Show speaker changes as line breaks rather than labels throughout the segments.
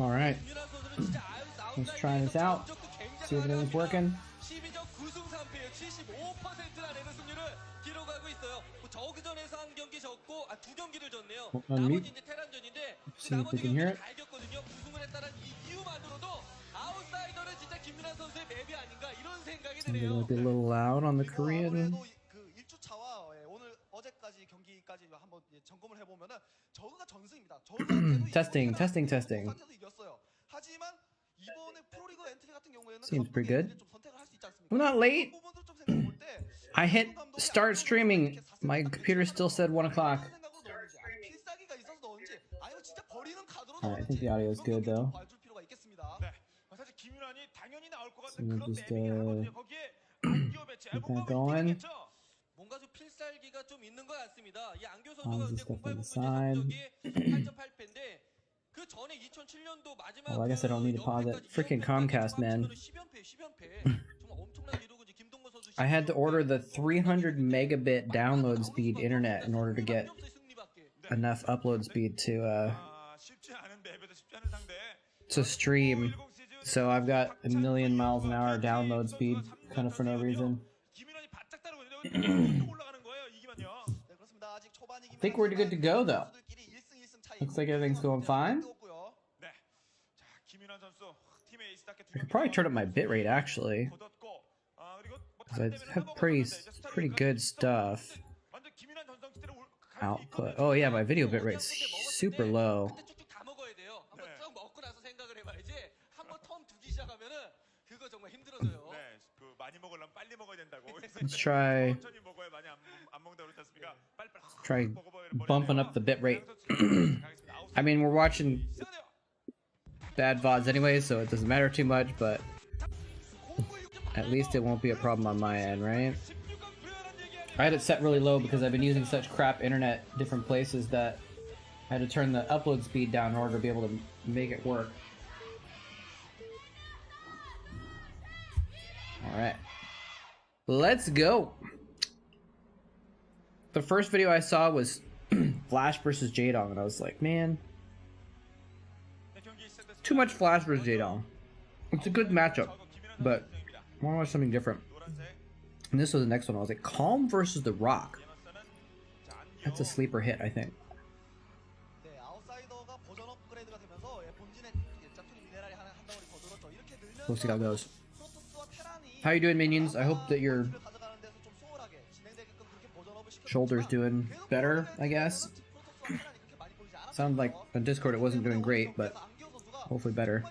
Alright. Let's try this out. See if everything's working. Unmute. See if we can hear it. It might be a little loud on the Korean. testing. Seems pretty good. We're not late. I hit start streaming. My computer still said 1 o'clock. Alright, I think the audio is good though. So we'll just keep that going. Pause this stuff on the side. Oh, I guess I don't need to pause it. Freaking Comcast, man. I had to order the 300 megabit download speed internet in order to get enough upload speed to stream. So I've got a million miles an hour download speed, kind of for no reason. I think we're good to go though. Looks like everything's going fine. I could probably turn up my bitrate actually, because I have pretty good stuff. Output. Oh yeah, my video bitrate's super low. Let's try bumping up the bitrate. I mean, we're watching bad VODs anyway, so it doesn't matter too much, but at least it won't be a problem on my end, right? I had it set really low because I've been using such crap internet different places that I had to turn the upload speed down in order to be able to make it work. Alright. Let's go! The first video I saw was Flash versus Jaedong, and I was like, man, too much Flash versus Jaedong. It's a good matchup, but I want to watch something different. And this was the next one. I was like, Calm versus The Rock. That's a sleeper hit, I think. We'll see how it goes. How you doing, minions? I hope that your shoulder's doing better, I guess. Sounded like on Discord it wasn't doing great, but hopefully better.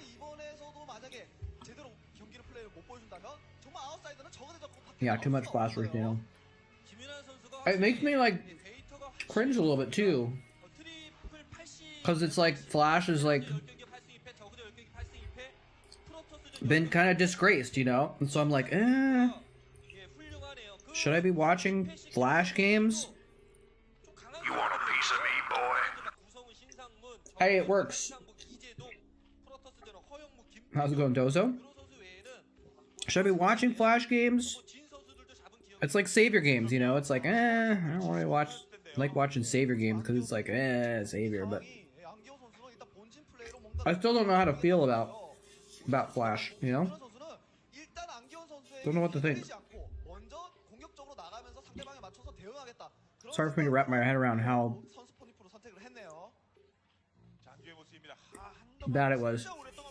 Yeah, too much Flash rush, you know. It makes me like cringe a little bit too, because it's like Flash is like been kind of disgraced, you know, and so I'm like, should I be watching Flash games?
You want a piece of me, boy?
Hey, it works. How's it going, Dozo? Should I be watching Flash games? It's like Savior games, you know? It's like, I don't really like watching Savior games because it's like, Savior, but I still don't know how to feel about Flash, you know? Don't know what to think. It's hard for me to wrap my head around how bad it was.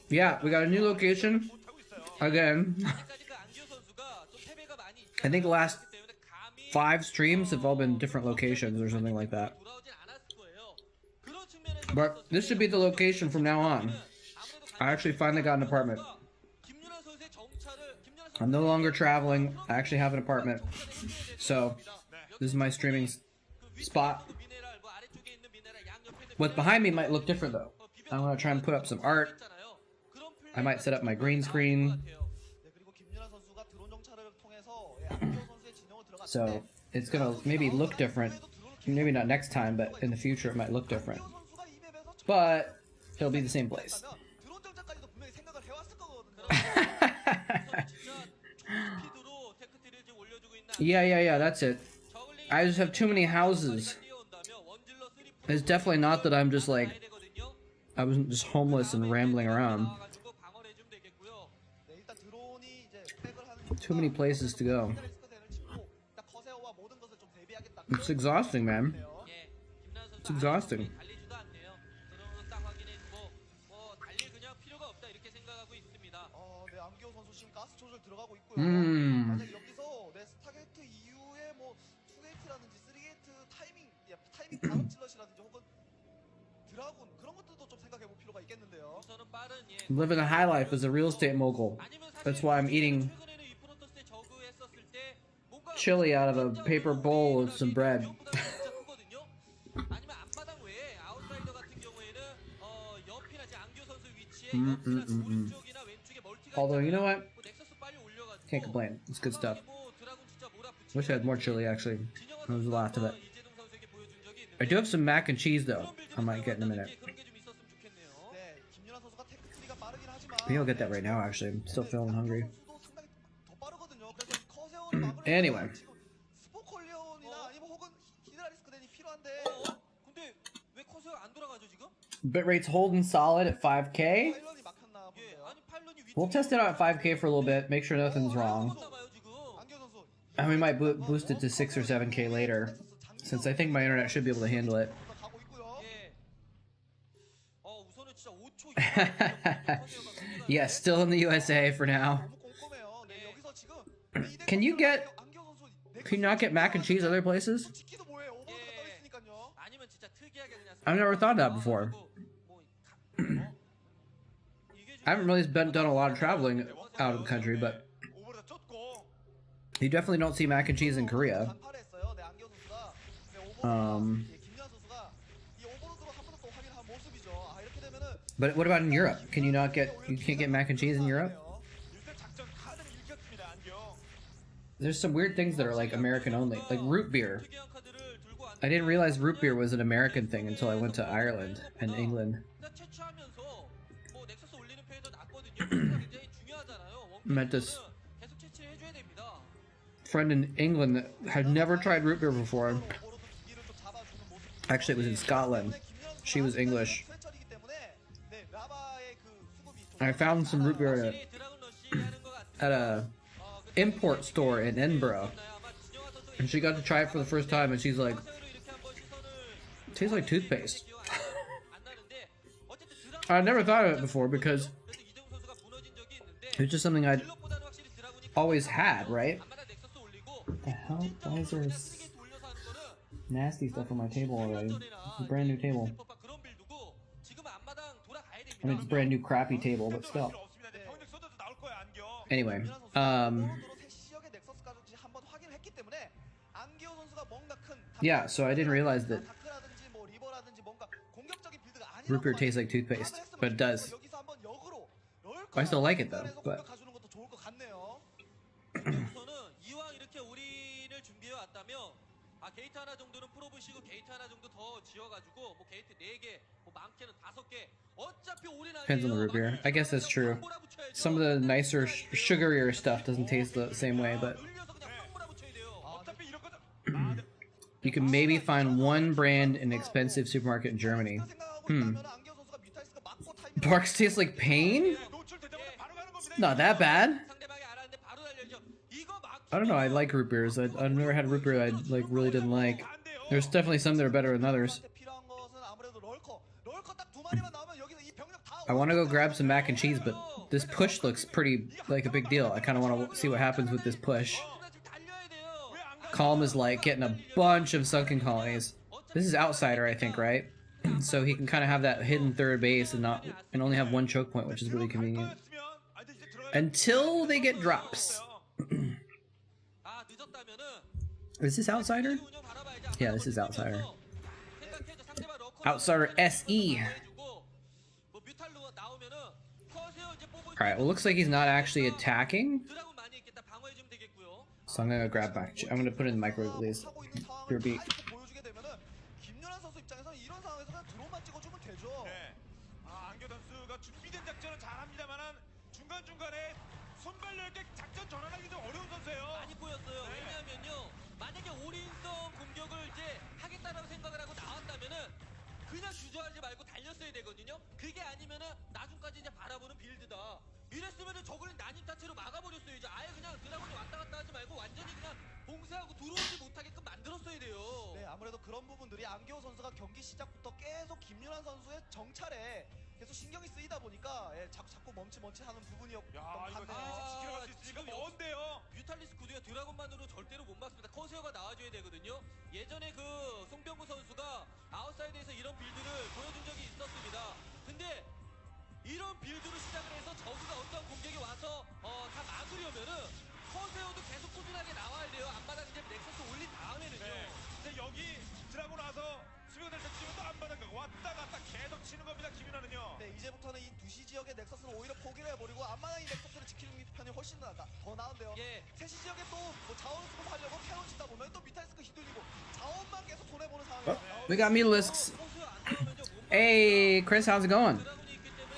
Yeah, we got a new location again. I think the last 5 streams have all been different locations or something like that. But this should be the location from now on. I actually finally got an apartment. I'm no longer traveling. I actually have an apartment. So, this is my streaming spot. What's behind me might look different though. I want to try and put up some art. I might set up my green screen. So, it's gonna maybe look different. Maybe not next time, but in the future it might look different. But, it'll be the same place. Yeah, that's it. I just have too many houses. It's definitely not that I'm just like I wasn't just homeless and rambling around.
네, 일단 드론이 이제 백을 하는
Too many places to go.
히드라리스크 대를 치고 일단 커세어와 모든 것을 좀 대비하겠다.
It's exhausting, man.
예,
It's exhausting.
달리지도 않네요. 드론은 딱 확인해주고 뭐 달릴 그냥 필요가 없다 이렇게 생각하고 있습니다.
네, 암기호 선수 지금 가스 조절 들어가고 있고요.
음.
만약 여기서 네, 스타게이트 이후에 뭐 2게이트라든지 3게이트 타이밍 다음 질럿이라든지 혹은 드라군 그런 것들도 좀 생각해 볼 필요가 있겠는데요.
우선은 빠른
I'm living a high life as a real estate mogul. That's why I'm eating
최근에는 이 프로토스에 저그했었을 때 뭔가
chili out of a paper bowl with some bread.
아니면 앞마당 외에 아웃사이더 같은 경우에는 옆이나 제 안교 선수 위치에 옆이나 오른쪽이나 왼쪽에 멀티가
Although, you know what?
있고 넥서스 빨리 올려가지고
Can't complain. It's good stuff.
뭐 드라군 진짜 몰아붙이고
Wish I had more chili, actually. That was a lot of it.
이재동 선수에게 보여준 적이
I do have some mac and cheese, though. I might get in a minute.
그런 게 좀 있었으면 좋겠네요.
네, 김윤아 선수가 테크트리가 빠르긴 하지만
I think I'll get that right now, actually. I'm still feeling hungry.
선수도 상당히 더 빠르거든요. 그래서 이 커세어를 막으려면
Anyway.
지금 스포컬리온이나 아니면 혹은 히드라리스크 덴이 필요한데
근데 왜 커세어 안 돌아가죠 지금?
Bitrate's holding solid at 5K.
파일런이 막혔나
예,
본데요.
아니 파일런이 위쪽에
We'll test it out at 5K for a little bit, make sure nothing's wrong.
나와요 지금.
안교 선수
And we might boost it to 6 or 7K later, since I think my internet should be able to handle it.
가고 있고요.
예. 우선은 진짜 5초
Yeah, still in the USA for now.
너무 꼼꼼해요. 네, 여기서 지금
Can you get?
안교 선수
Can you not get mac and cheese other places?
지키도 뭐해? 오버로드가 떠 있으니까요.
아니면 진짜 특이하게 그냥
I've never thought that before. I haven't really done a lot of traveling out of the country, but
오버로드 쫓고
you definitely don't see mac and cheese in Korea.
간파했어요. 네, 안교 선수가. 네, 오버로드. 예, 김윤아 선수가 이 오버로드로 한 번 더 확인한 모습이죠. 아, 이렇게 되면은
But what about in Europe? Can you not get? You can't get mac and cheese in Europe?
일단 작전 카드를 읽혔습니다. 안경.
There's some weird things that are like American only, like root beer.
특이한 카드를 들고 안
I didn't realize root beer was an American thing until I went to Ireland and England.
그냥 채취하면서 뭐 넥서스 올리는 편이 더 낫거든요. 굉장히 중요하잖아요.
Met this
계속 채취를 해줘야 됩니다.
friend in England that had never tried root beer before.
오버로드 기기를 좀 잡아주는 모습이죠.
Actually, it was in Scotland. She was English.
최철이기 때문에 네, 라바의 그 수급이 좀
I found some root beer
드라군 러시 하는 것 같아요.
at a import store in Edinburgh,
아마 진영아 선수가
and she got to try it for the first time, and she's like,
커세어로 이렇게 한번 시선을
"Tastes like toothpaste."
안 나는데 어쨌든 드라군
I never thought of it before because
그래서 이재동 선수가 무너진 적이 있는데
it's just something I'd
딜러보다는 확실히 드라군이
always had, right?
안마다 넥서스 올리고
What the hell? Why is there
쓰리게이트 올려서 하는 거는
nasty stuff on my table already? It's a brand new table.
그런 빌드고 지금 앞마당 돌아가야 됩니다.
I mean, it's a brand new crappy table, but still.
필요 없습니다. 이제 병력 쏟아도 나올 거야 안경.
Anyway,
오버로드로 지역의 넥서스까지 한번 확인을 했기 때문에 안기호 선수가 뭔가 큰
yeah. So I didn't realize that
다크라든지 뭐 리버라든지 뭔가 공격적인 빌드가 아니라고
root beer tastes like toothpaste, but it does.
여기서 한번 역으로
I still like it though, but
가주는 것도 좋을 것 같네요.
우선은 이왕 이렇게 올인을 준비해 왔다면 게이트 하나 정도는 풀어보시고 게이트 하나 정도 더 지어가지고 뭐 게이트 4개, 뭐 많게는 5개. 어차피 올인
depends on the root beer. I guess that's true. Some of the nicer, sugarier stuff doesn't taste the same way, but
눌려서 그냥 확 몰아붙여야 돼요.
어차피 이럴 거죠.
you can maybe find one brand in an expensive supermarket in Germany.
안기호 선수가 뮤탈리스크 맞고 타이밍
Barks taste like pain?
노출되자마자 바로 가는 겁니다.
Not that bad.
상대방이 알았는데 바로 달려야죠. 이거 막
I don't know. I like root beers. I've never had a root beer I like really didn't like. There's definitely some that are better than others.
필요한 것은 아무래도 럴커 딱 두 마리만 나오면 여기서 이 병력 다
I want to go grab some mac and cheese, but this push looks pretty like a big deal. I kind of want to see what happens with this push.
지금 달려야 돼요.
Calm is like getting a bunch of sunken colonies. This is outsider, I think, right? So he can kind of have that hidden third base and only have one choke point, which is really convenient. Until they get drops.
늦었다면은
Is this outsider?
운영 바라봐야지.
Yeah, this is outsider.
생각해줘. 상대방 러커
Outsider SE.
해주고, 뭐 뮤탈로 나오면은 커세어 이제 뽑을
All right. Well, looks like he's not actually attacking.
드라군 많이 있겠다. 방어해주면 되겠고요.
So I'm gonna grab back. I'm gonna put it in the microwave at least.
하고 있는 상황을
Pure beat.
다 이렇게 보여주게 되면은 김연아 선수 입장에서는 이런 상황에서 그냥 드론만 찍어주면 되죠.
네. 안경 선수가 준비된 작전은 잘합니다만은 중간중간에 손발 넓게 작전 전환하기 좀 어려운 선수예요.
많이 보였어요. 왜냐하면요. 만약에 올인성 공격을 이제 하겠다라고 생각을 하고 나왔다면은 그냥 주저하지 말고 달렸어야 되거든요. 그게 아니면은 나중까지 이제 바라보는 빌드다. 이랬으면은 저걸 난입자체로 막아버렸어요. 이제 아예 그냥 드라곤이 왔다 갔다 하지 말고 완전히 그냥 봉쇄하고 들어오지 못하게끔 만들었어야 돼요.
네, 아무래도 그런 부분들이 안기호 선수가 경기 시작부터 계속 김윤환 선수의 정찰에 계속 신경이 쓰이다 보니까 자꾸 멈치 하는 부분이었던
야, 이거
반대로
지켜갈 수 있으니까 먼데요.
뮤탈리스 구두가 드라곤만으로 절대로 못 막습니다. 커세어가 나와줘야 되거든요. 예전에 그 송병구 선수가 아웃사이드에서 이런 빌드를 보여준 적이 있었습니다. 근데 이런 빌드로 시작을 해서 저그가 어떤 공격이 와서 다 막으려면은 커세어도 계속 꾸준하게 나와야 돼요. 앞바닥 이제 넥서스 올린 다음에는요.
네. 근데 여기 드라곤 와서 수비가 될 때 치면 또 안바닥 가고 왔다 갔다 계속 치는 겁니다. 김윤환은요.
네, 이제부터는 이 2시 지역의 넥서스는 오히려 포기를 해버리고 앞마당 이 넥서스를 지키는 편이 훨씬 더 나은데요.
예.
3시 지역에 또뭐 자원 수급하려고 캐논 치다 보면 또 미탈리스크 휘둘리고 자원만 계속 손해보는 상황이에요.
We got mutalisks. Hey, Chris, how's it going?
드라곤이 있기 때문에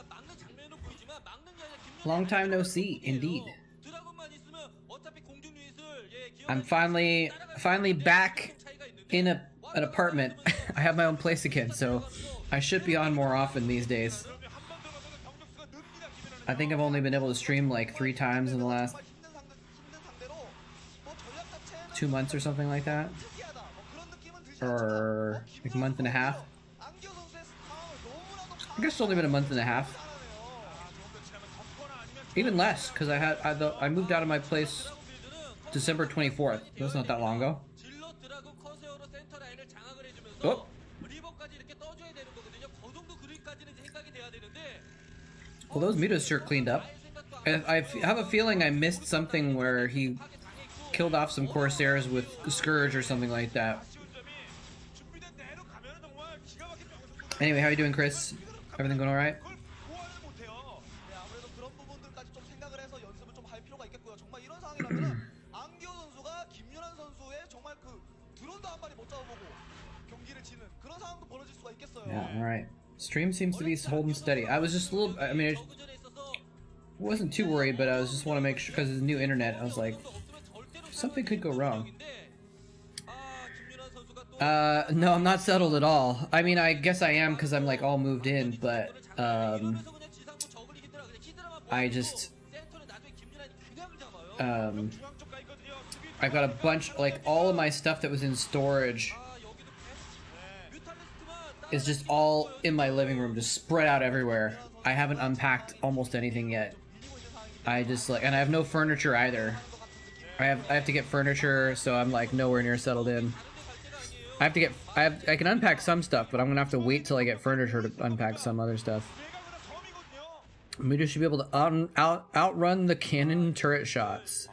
막는 장면은 보이지만 막는 게 아니라 김연아
Long time no see, indeed.
드라곤만 있으면 어차피 공중 유닛을
I'm finally back in an apartment. I have my own place again, so I should be on more often these days.
한번 들어가서 경력수가 늡니다. 김윤환은.
I think I've only been able to stream like 3 times in the last
힘든 상대로 뭐 전략 자체는
2 months or something like that,
특이하다. 뭐 그런 느낌은 들지
or
않지만
like a month and a half.
안기호 선수의 상황을 너무나도
I guess it's only been a month and a half, even less, because I moved out of my place December 24th. That's not that long ago.
질러 드라곤 커세어로 센터 라인을 장악을 해주면서
어?
리버까지 이렇게 떠줘야 되는 거거든요. 그 정도 그림까지는 생각이 돼야 되는데
Well, those mutas sure cleaned up. I have a feeling I missed something where he killed off some Corsairs with Scourge or something like that.
아쉬운 점이 준비된 대로 가면은 정말 기가 막힌 명승부가
Anyway, how you doing, Chris? Everything going alright?
그걸 보완을 못해요.
네, 아무래도 그런 부분들까지 좀 생각을 해서 연습을 좀 할 필요가 있겠고요. 정말 이런 상황이라면 안기호 선수가 김윤환 선수의 정말 그 드론도 한 마리 못 잡아보고 경기를 지는 그런 상황도 벌어질 수가 있겠어요.
Yeah, alright. Stream seems to be holding steady. I was just a little, I mean, I
저그전에 있어서
wasn't too worried, but I was just want to make sure, because it's new internet, I was like, something could go wrong.
김윤환 선수가 또
No, I'm not settled at all. I mean, I guess I am because I'm like all moved in, but
이러면서 그냥 지상부 저글이 히드라 그냥 히드라만
I just
센터는 나중에 김윤환이 그냥 잡아요.
중앙 쪽 가 있거든요. 수비
I got a bunch, like all of my stuff that was in storage
여기도 뮤탈리스트만
is just all in my living room, just spread out everywhere. I haven't unpacked almost anything yet. I just like, and I have no furniture either. I have to get furniture, so I'm like nowhere near settled in. I can unpack some stuff, but I'm gonna have to wait till I get furniture to unpack some other stuff.
내가 그냥 섬이거든요.
We just should be able to outrun the cannon turret shots.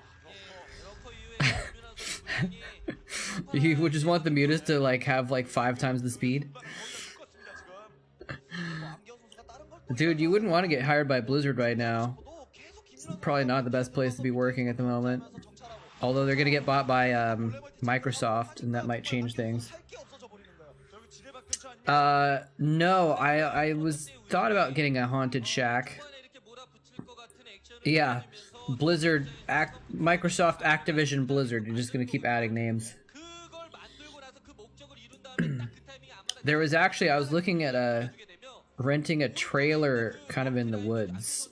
You would just want the mutas to like have like 5 times the speed. Dude, you wouldn't want to get hired by Blizzard right now. It's probably not the best place to be working at the moment. Although they're gonna get bought by Microsoft, and that might change things.
저기 지뢰밭 근처 아니면
No, I was thought about getting a haunted shack. Yeah, Blizzard, Microsoft, Activision, Blizzard. You're just gonna keep adding names. There was actually, I was looking at renting a trailer kind of in the woods.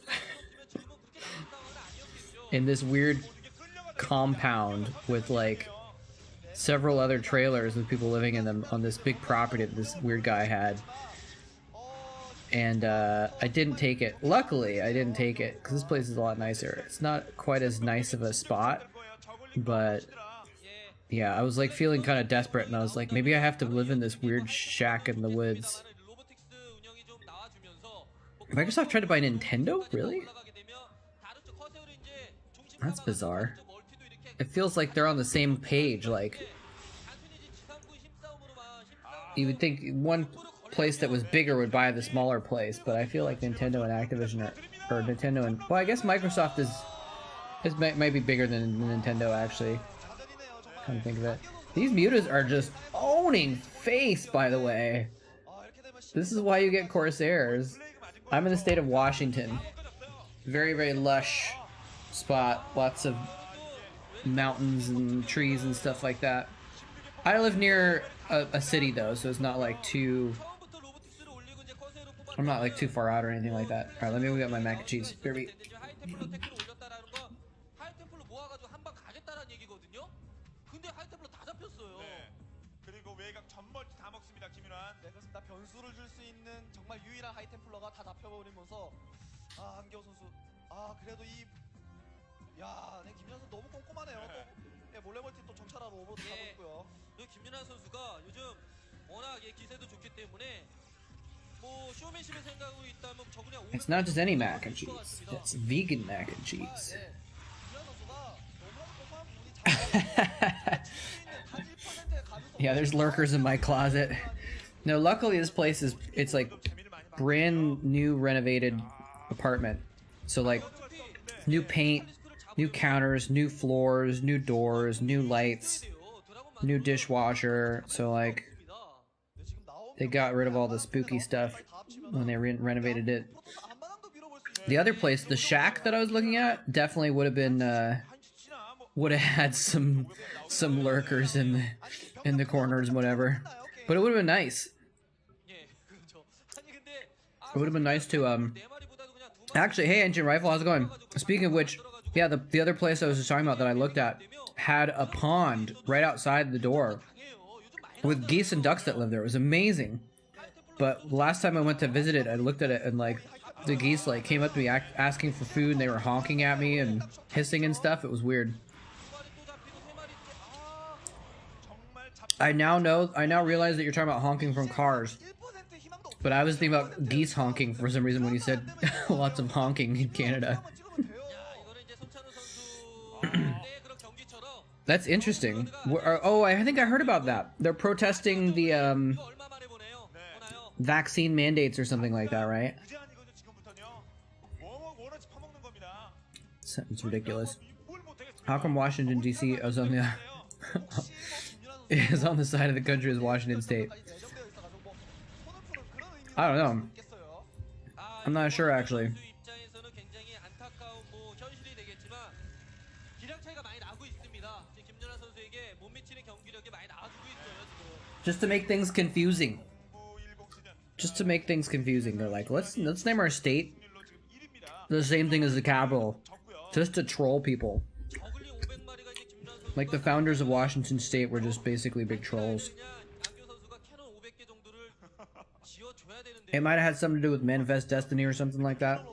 In this weird compound with like several other trailers with people living in them on this big property that this weird guy had. And I didn't take it. Luckily, I didn't take it because this place is a lot nicer. It's not quite as nice of a spot, but yeah, I was like feeling kind of desperate, and I was like, maybe I have to live in this weird shack in the woods. Microsoft tried to buy Nintendo? Really? That's bizarre. It feels like they're on the same page, like you would think one place that was bigger would buy the smaller place, but I feel like Nintendo and Activision or Nintendo and, well, I guess Microsoft might be bigger than Nintendo actually. Come to think of it. These mutas are just owning face, by the way. This is why you get Corsairs. I'm in the state of Washington. Very, very lush spot. Lots of mountains and trees and stuff like that. I live near a city though, so it's not like too.
처음부터 로보틱스를 올리고 이제 커세어로 뽑아.
I'm not like too far out or anything like that. All right, let me go get my mac and cheese. Here we.
하이템플러 테크를 올렸다라는 건 하이템플러 모아가지고 한 방 가겠다라는 얘기거든요. 근데 하이템플러 다 잡혔어요.
네. 그리고 외곽 전멀티 다 먹습니다. 김윤환.
네, 그렇습니다. 변수를 줄 수 있는 정말 유일한 하이템플러가 다 잡혀버리면서 안기호 선수 그래도 네, 김윤환 선수 너무 꼼꼼하네요. 또 몰래멀티 또 정찰하러 오버도 하고 있고요.
김윤환 선수가 요즘 워낙 기세도 좋기 때문에 뭐 쇼맨십을 생각하고 있다면 저 그냥
It's not just any mac and cheese. It's vegan mac and cheese.
네, 김윤환 선수가 너무나도 꼼꼼한 부분이
Yeah, there's lurkers in my closet. No, luckily this place it's like brand new renovated apartment. So like new paint, new counters, new floors, new doors, new lights, new dishwasher. So like they got rid of all the spooky stuff when they renovated it. The other place, the shack that I was looking at, definitely would have been would have had some lurkers in the corners and whatever. But it would have been nice. It would have been nice to actually, hey Engine Rifle, how's it going? Speaking of which, yeah, the other place I was just talking about that I looked at had a pond right outside the door with geese and ducks that live there. It was amazing. But last time I went to visit it, I looked at it and like the geese like came up to me asking for food and they were honking at me and hissing and stuff. It was weird. I now realize that you're talking about honking from cars. But I was thinking about geese honking for some reason when you said lots of honking in Canada. That's interesting. Oh, I think I heard about that. They're protesting the vaccine mandates or something like that, right? It's ridiculous. How come Washington D.C. is on the is on the side of the country as Washington State? I don't know. I'm not sure actually. Just to make things confusing. Just to make things confusing. They're like, let's name our state the same thing as the capital, just to troll people. Like the founders of Washington State were just basically big trolls. It might have had something to do with Manifest Destiny or something like that.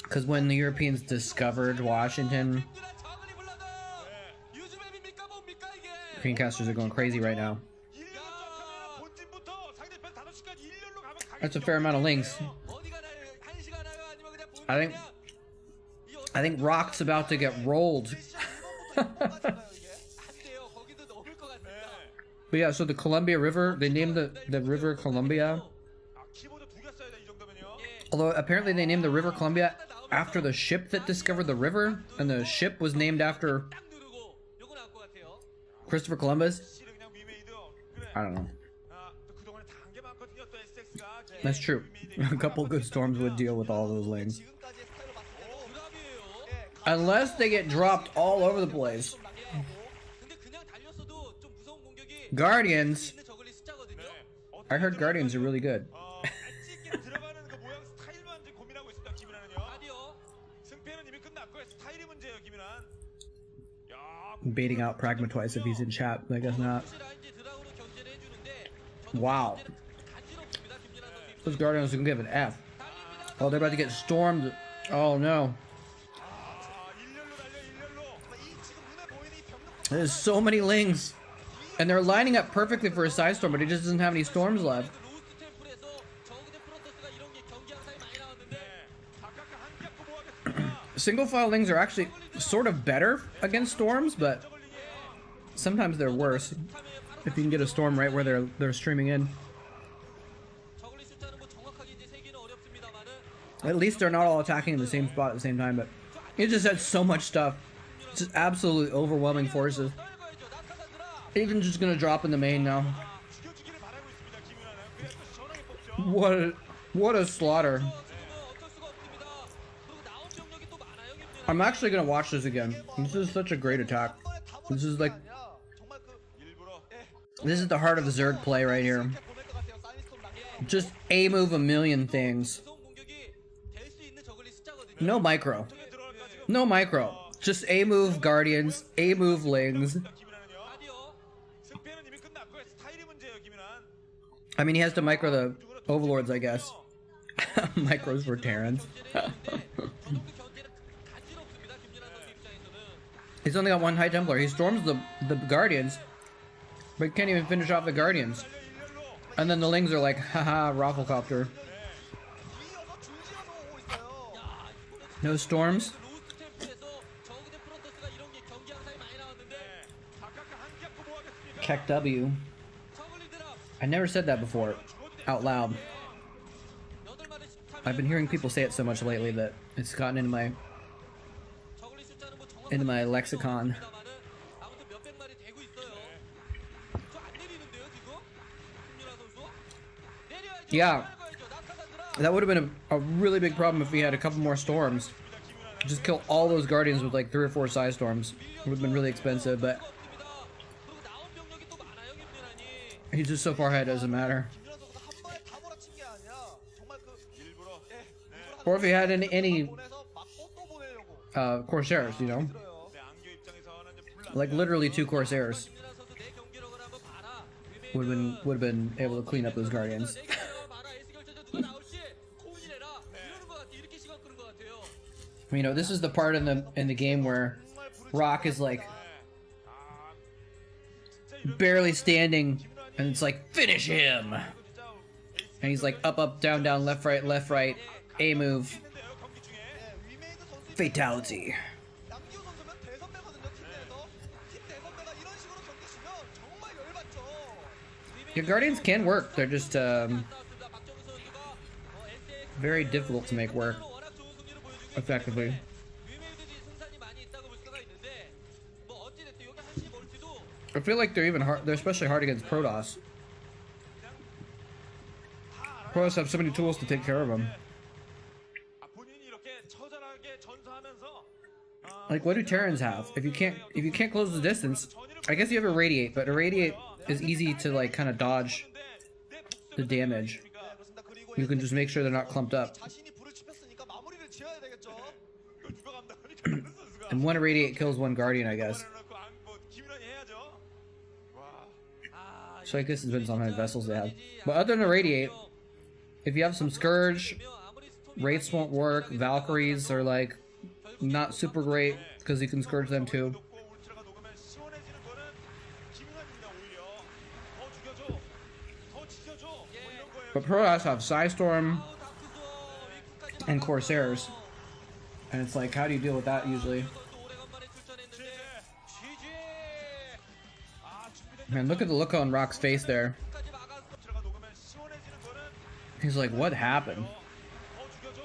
Because when the Europeans discovered Washington, Screencasters are going crazy right now. That's a fair amount of links. I think Rock's about to get rolled. But yeah, so the Columbia River, they named the river Columbia. Although apparently they named the river Columbia after the ship that discovered the river, and the ship was named after Christopher Columbus. I don't know. That's true. A couple good storms would deal with all those lanes. Unless they get dropped all over the place. Guardians. I heard Guardians are really good. Baiting out Pragma twice if he's in chat. I guess not. Wow. Those Guardians are gonna give an F. Oh, they're about to get stormed. Oh no. There's so many Lings. And they're lining up perfectly for a side storm, but he just doesn't have any storms left. Single file Lings are actually sort of better against storms, but sometimes they're worse. If you can get a storm right where they're streaming in. At least they're not all attacking in the same spot at the same time, but it just has so much stuff. Just absolutely overwhelming forces. Even just gonna drop in the main now. What a slaughter. I'm actually gonna watch this again. This is such a great attack. This is like This is the heart of the Zerg play right here.
보낼 것 같아요. 사이니스톰 남겨.
Just A move a million things.
우선 공격이 될 수 있는 저글링 숫자거든요.
No micro. No micro. Just A move Guardians, A move Lings.
김윤환은요.
아디오.
승패는 이미 끝났고요. 스타일이 문제예요, 김윤환.
I mean, he has to micro the Overlords, I guess. Micros for Terrans. He's only got one High Templar. He storms the Guardians, but he can't even finish off the Guardians. And then the Lings are like, haha, Rafflecopter.
뒤이어서 줄지어서 오고 있어요.
No storms. Keck W. I never said that before, out loud. I've been hearing people say it so much lately that it's gotten into my lexicon. Yeah, that would have been a really big problem if we had a couple more storms. Just kill all those Guardians with like 3 or 4 size storms. It would have been really expensive, but he's just so far ahead, it doesn't matter.
김윤환 선수가 한 번에 다 몰아친 게 아니라 정말 그
일부러
Or if he had any
보내서 맞고 또 보내려고
Corsairs, you know?
들어요.
네, 안교 입장에서는 이제 불난
Like literally 2 Corsairs would have been able to clean up those Guardians. You know, this is the part in the game where Rock is like barely standing, and it's like finish him, and he's like up down down left right A move
경기 중에
위메이드 선수
fatality.
남기호 선수면 대선배거든요. 팀 내에서 팀 대선배가 이런 식으로 경기시면 정말 열받죠.
Your Guardians can work. They're just very difficult to make work effectively. I feel like they're even hard. They're especially hard against Protoss. Protoss have so many tools to take care of them.
아, 본인이 이렇게 처절하게 전사하면서
Like, what do Terrans have? If you can't close the distance, I guess you have a radiate, but a radiate is easy to like kind of dodge the damage.
네, 그렇습니다. 그리고
You can just make sure they're not clumped up.
자신이 불을 지폈으니까 마무리를 지어야 되겠죠.
그걸 누가 감당하니까 다른 선수가
And one irradiate kills one Guardian, I guess.
보내놓고 뭐 김윤환이 해야죠. 와,
So I guess it depends on how many vessels they have. But other than irradiate, if you have some Scourge, Wraiths won't work. Valkyries are like not super great because you can Scourge them too.
놓고 울트라가 녹으면 시원해지는 거는 김윤환입니다. 오히려 더 죽여줘, 더 지켜줘, 뭐 이런 거예요.
But Protoss have Psystorm and Corsairs. And it's like, how do you deal with that usually? Man, look at the look on Rock's face there.
울트라가 녹으면 시원해지는 거는
He's like, what happened?
더 죽여줘,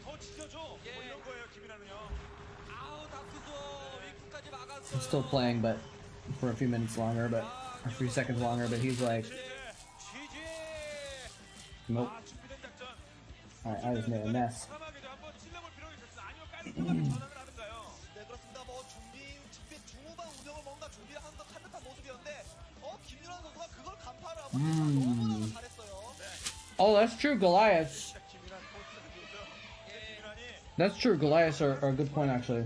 더 지켜줘, 뭐 이런 거예요. 김윤환은요.
He's still playing, but for a few minutes longer, but a few seconds longer, but he's like, nope.
준비된 작전.
Alright, I just made a mess.
과감하게 한번 찔러볼 필요가 있었어. 아니요, 깔끔하게 전환을 하는가요?
네, 그렇습니다. 뭐 준비 중후반 운영을 뭔가 준비를 한 듯한 모습이었는데 김윤환 선수가 그걸 간파를 하고 너무나 잘했어요.
Oh, that's true, Goliaths.
김윤환 포스를 보죠. 김윤환이
That's true, Goliaths are a good point, actually.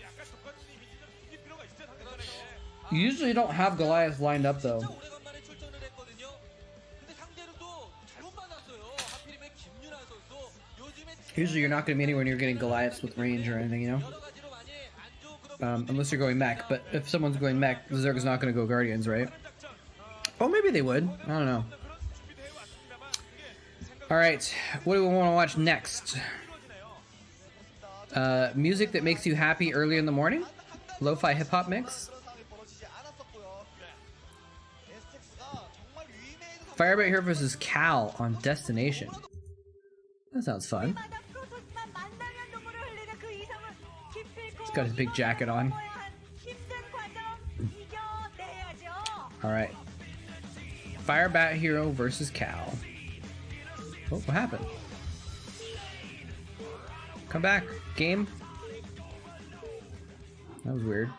약간 똑같은 이미지 좀 숨길 필요가 있어요, 상대편에게.
You usually don't have Goliaths lined up, though.
오래간만에 출전을 했거든요. 근데 상대로도 잘못 받았어요. 하필이면 김윤환 선수 요즘에
Usually you're not going to be anywhere near getting Goliaths with range or anything, you know?
여러 가지로 많이 안 좋은 그런
Unless you're going mech, but if someone's going mech, the Zerg is not going to go Guardians, right? Oh, maybe they would. I don't know. Alright, what do we want to watch next? Music that makes you happy early in the morning? Lo-fi hip-hop mix?
그런 상황이 벌어지지 않았었고요. 에스텍스가 정말 위메이드
Firebite here versus Cal on Destination. That sounds fun. He's got his big jacket on. Alright. Firebat Hero versus Cal. Oh, what happened? Come back, game. That was weird.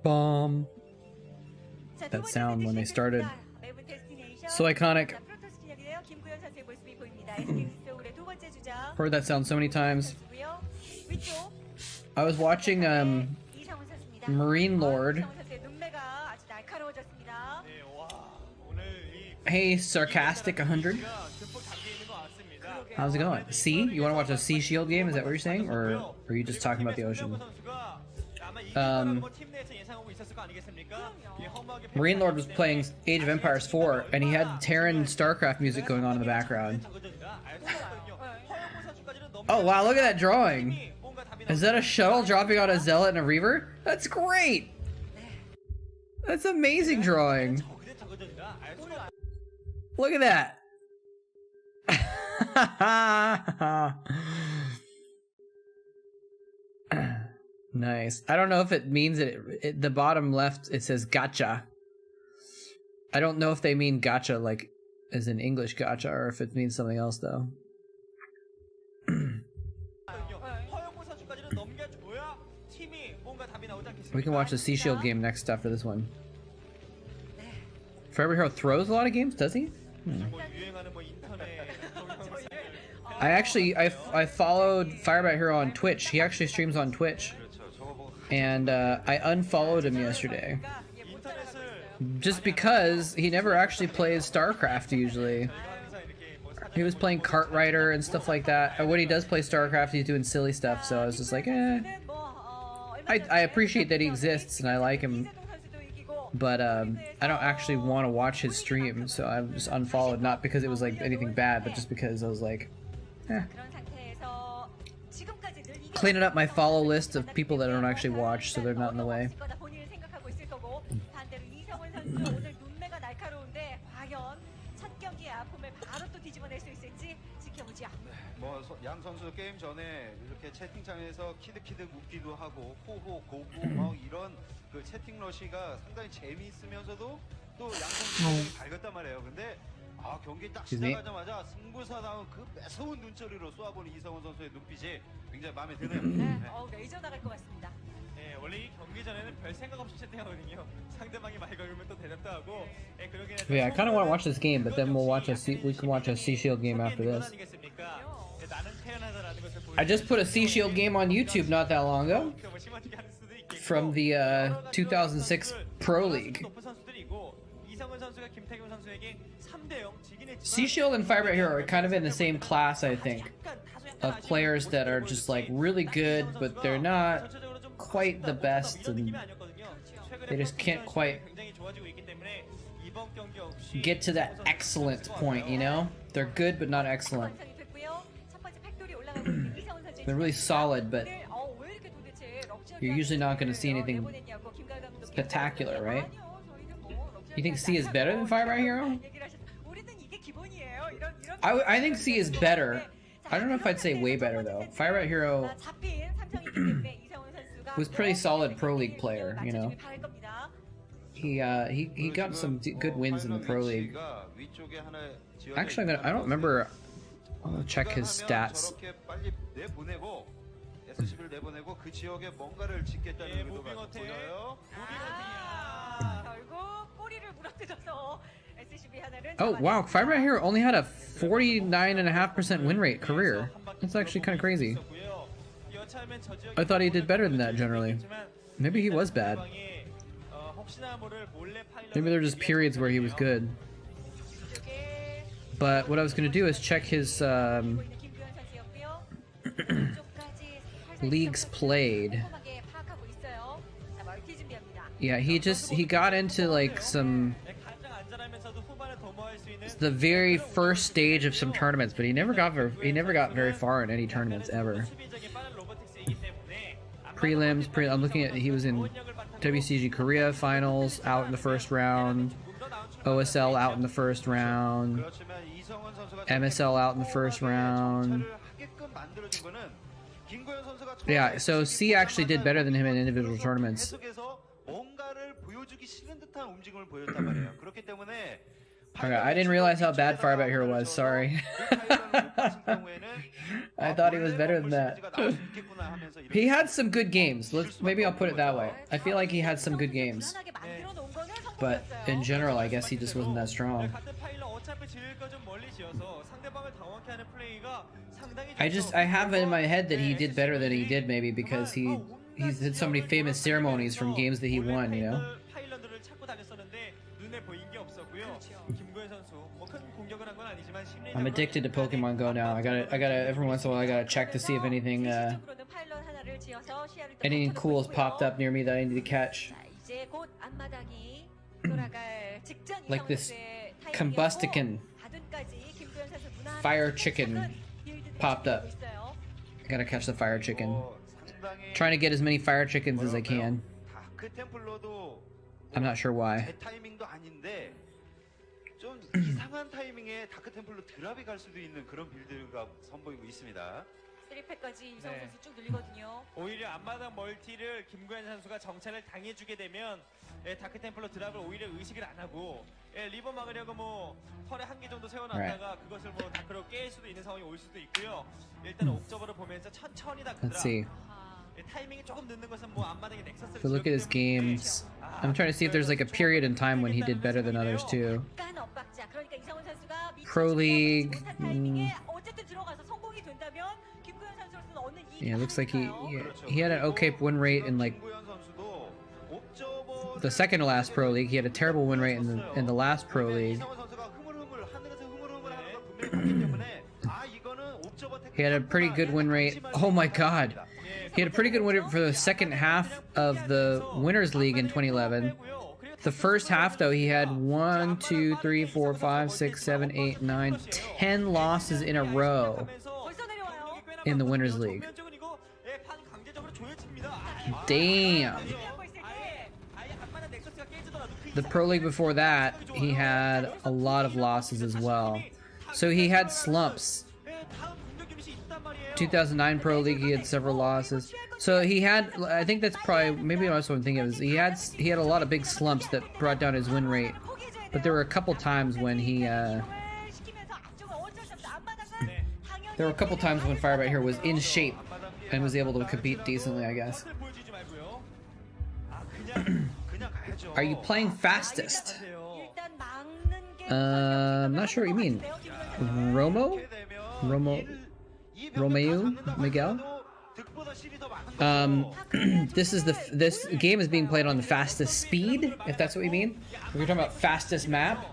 Bomb. That sound when they started. So iconic. Heard that sound so many times. I was watching Marine Lord. Hey, Sarcastic 100. How's it going? Sea? You want to watch a Sea Shield game? Is that what you're saying? Or are you just talking about the ocean? Marine Lord was playing Age of Empires 4, and he had Terran Starcraft music going on in the background. Oh wow, look at that drawing! Is that a shuttle dropping on a Zealot and a Reaver? That's great! That's amazing drawing! Look at that! Nice. I don't know if it means it the bottom left it says gotcha. I don't know if they mean gotcha like as in English gotcha or if it means something else though. We can watch the Sea Shield game next after this one. Forever Hero throws a lot of games, does he? I followed Firebat Hero on Twitch. He actually streams on Twitch. And I unfollowed him yesterday. Just because he never actually plays Starcraft usually. He was playing Kart Rider and stuff like that. When he does play Starcraft, he's doing silly stuff, so I was just like, eh. I appreciate that he exists and I like him. But I don't actually want to watch his stream, so I just unfollowed. Not because it was like anything bad, but just because I was like, eh. Cleaning up my follow list of people that I don't actually watch, so they're not in the way.
양 선수 게임 전에 이렇게 채팅창에서 키득키득 웃기도 하고 호호 고구 막 이런 그 채팅 러시가 상당히 재미있으면서도 또 양 선수들이 밝았단 말이에요. 근데 아 경기 딱 시작하자마자 승부사다운 그 매서운 눈초리로 쏘아보는 이성훈 선수의 눈빛이 굉장히 마음에 드네요. 네.
레이저 나갈 것 같습니다.
네, 원래 이 경기 전에는 별 생각 없이 채팅하거든요. 상대방이 말 걸면 또 대답도 하고.
Yeah, I kind of want to watch this game, but then we can watch a Sea Shield game after this. I just put a Sea Shield game on YouTube not that long ago from the 2006 Pro League. Sea Shield and Firebat Hero are kind of in the same class, I think, of players that are just like really good, but they're not quite the best, and they just can't quite get to that excellent point, you know? They're good, but not excellent. They're really solid, but you're usually not going to see anything spectacular, right? You think C is better than Firebat Hero? I think C is better. I don't know if I'd say way better though. Firebat Hero was pretty solid Pro League player, you know. He got some good wins in the Pro League. Actually, I don't remember. I'm gonna check his stats. Oh wow, Firebat Hero only had a 49.5% win rate career. That's actually kind of crazy. I thought he did better than that generally. Maybe he was bad. Maybe there were just periods where he was good. But what I was going to do is check his leagues played. Yeah, he got into like the very first stage of some tournaments, but he never got very far in any tournaments ever. Prelims, I'm looking at, he was in WCG Korea finals, out in the first round. OSL out in the first round. MSL out in the first round. Yeah, so C actually did better than him in individual tournaments. Okay, I didn't realize how bad Firebat here was. Sorry. I thought he was better than that. He had some good games. Maybe I'll put it that way. I feel like he had some good games, but in general, I guess he just wasn't that strong. I have it in my head that he did better than he did, maybe because he did so many famous ceremonies from games that he won, you know. I'm addicted to Pokemon Go now. I gotta every once in a while I gotta check to see if anything cool has popped up near me that I need to catch. Like this Combustican fire chicken popped up. I gotta catch the fire chicken. Trying to get as many fire chickens as I can. I'm not sure why.
좀 이상한 타이밍에 다크 템플로 드랍이 갈 수도 있는 그런 빌드가 선보이고 있습니다.
3팩까지 이성훈 선수 쭉 늘리거든요.
오히려 앞마당 멀티를 김구현 선수가 정찰을 당해주게 되면 다크 템플러 드랍을 오히려 의식을 안 하고 리버 막으려고 뭐 털에 한 개 정도 세워놨다가 그것을 뭐 다크로 깰 수도 있는 상황이 올 수도 있고요. 일단 옥저버를 보면서 천천히 다크 드랍. 타이밍이 조금 늦는 것은 뭐 앞마당에 넥서스를.
If you look at his games, I'm trying to see if there's like a period in time when he did better than others too. Pro League. Yeah, it looks like he had an okay win rate in like the second to last Pro League. He had a terrible win rate in the last Pro League. He had a pretty good win rate. Oh my god. He had a pretty good win rate for the second half of the Winners League in 2011. The first half, though, he had 1, 2, 3, 4, 5, 6, 7, 8, 9, 10 losses in a row in the Winners League. Damn. The Pro League before that, he had a lot of losses as well. So he had slumps. 2009 Pro League, he had several losses. So he had, I think that's probably, maybe that's what I'm thinking of, is he had a lot of big slumps that brought down his win rate. But there were a couple times when he, there were a couple times when Firebat here was in shape and was able to compete decently, I guess. Are you playing fastest? I'm not sure what you mean. Romeo Miguel? This game is being played on the fastest speed, if that's what you mean. If you're talking about fastest map,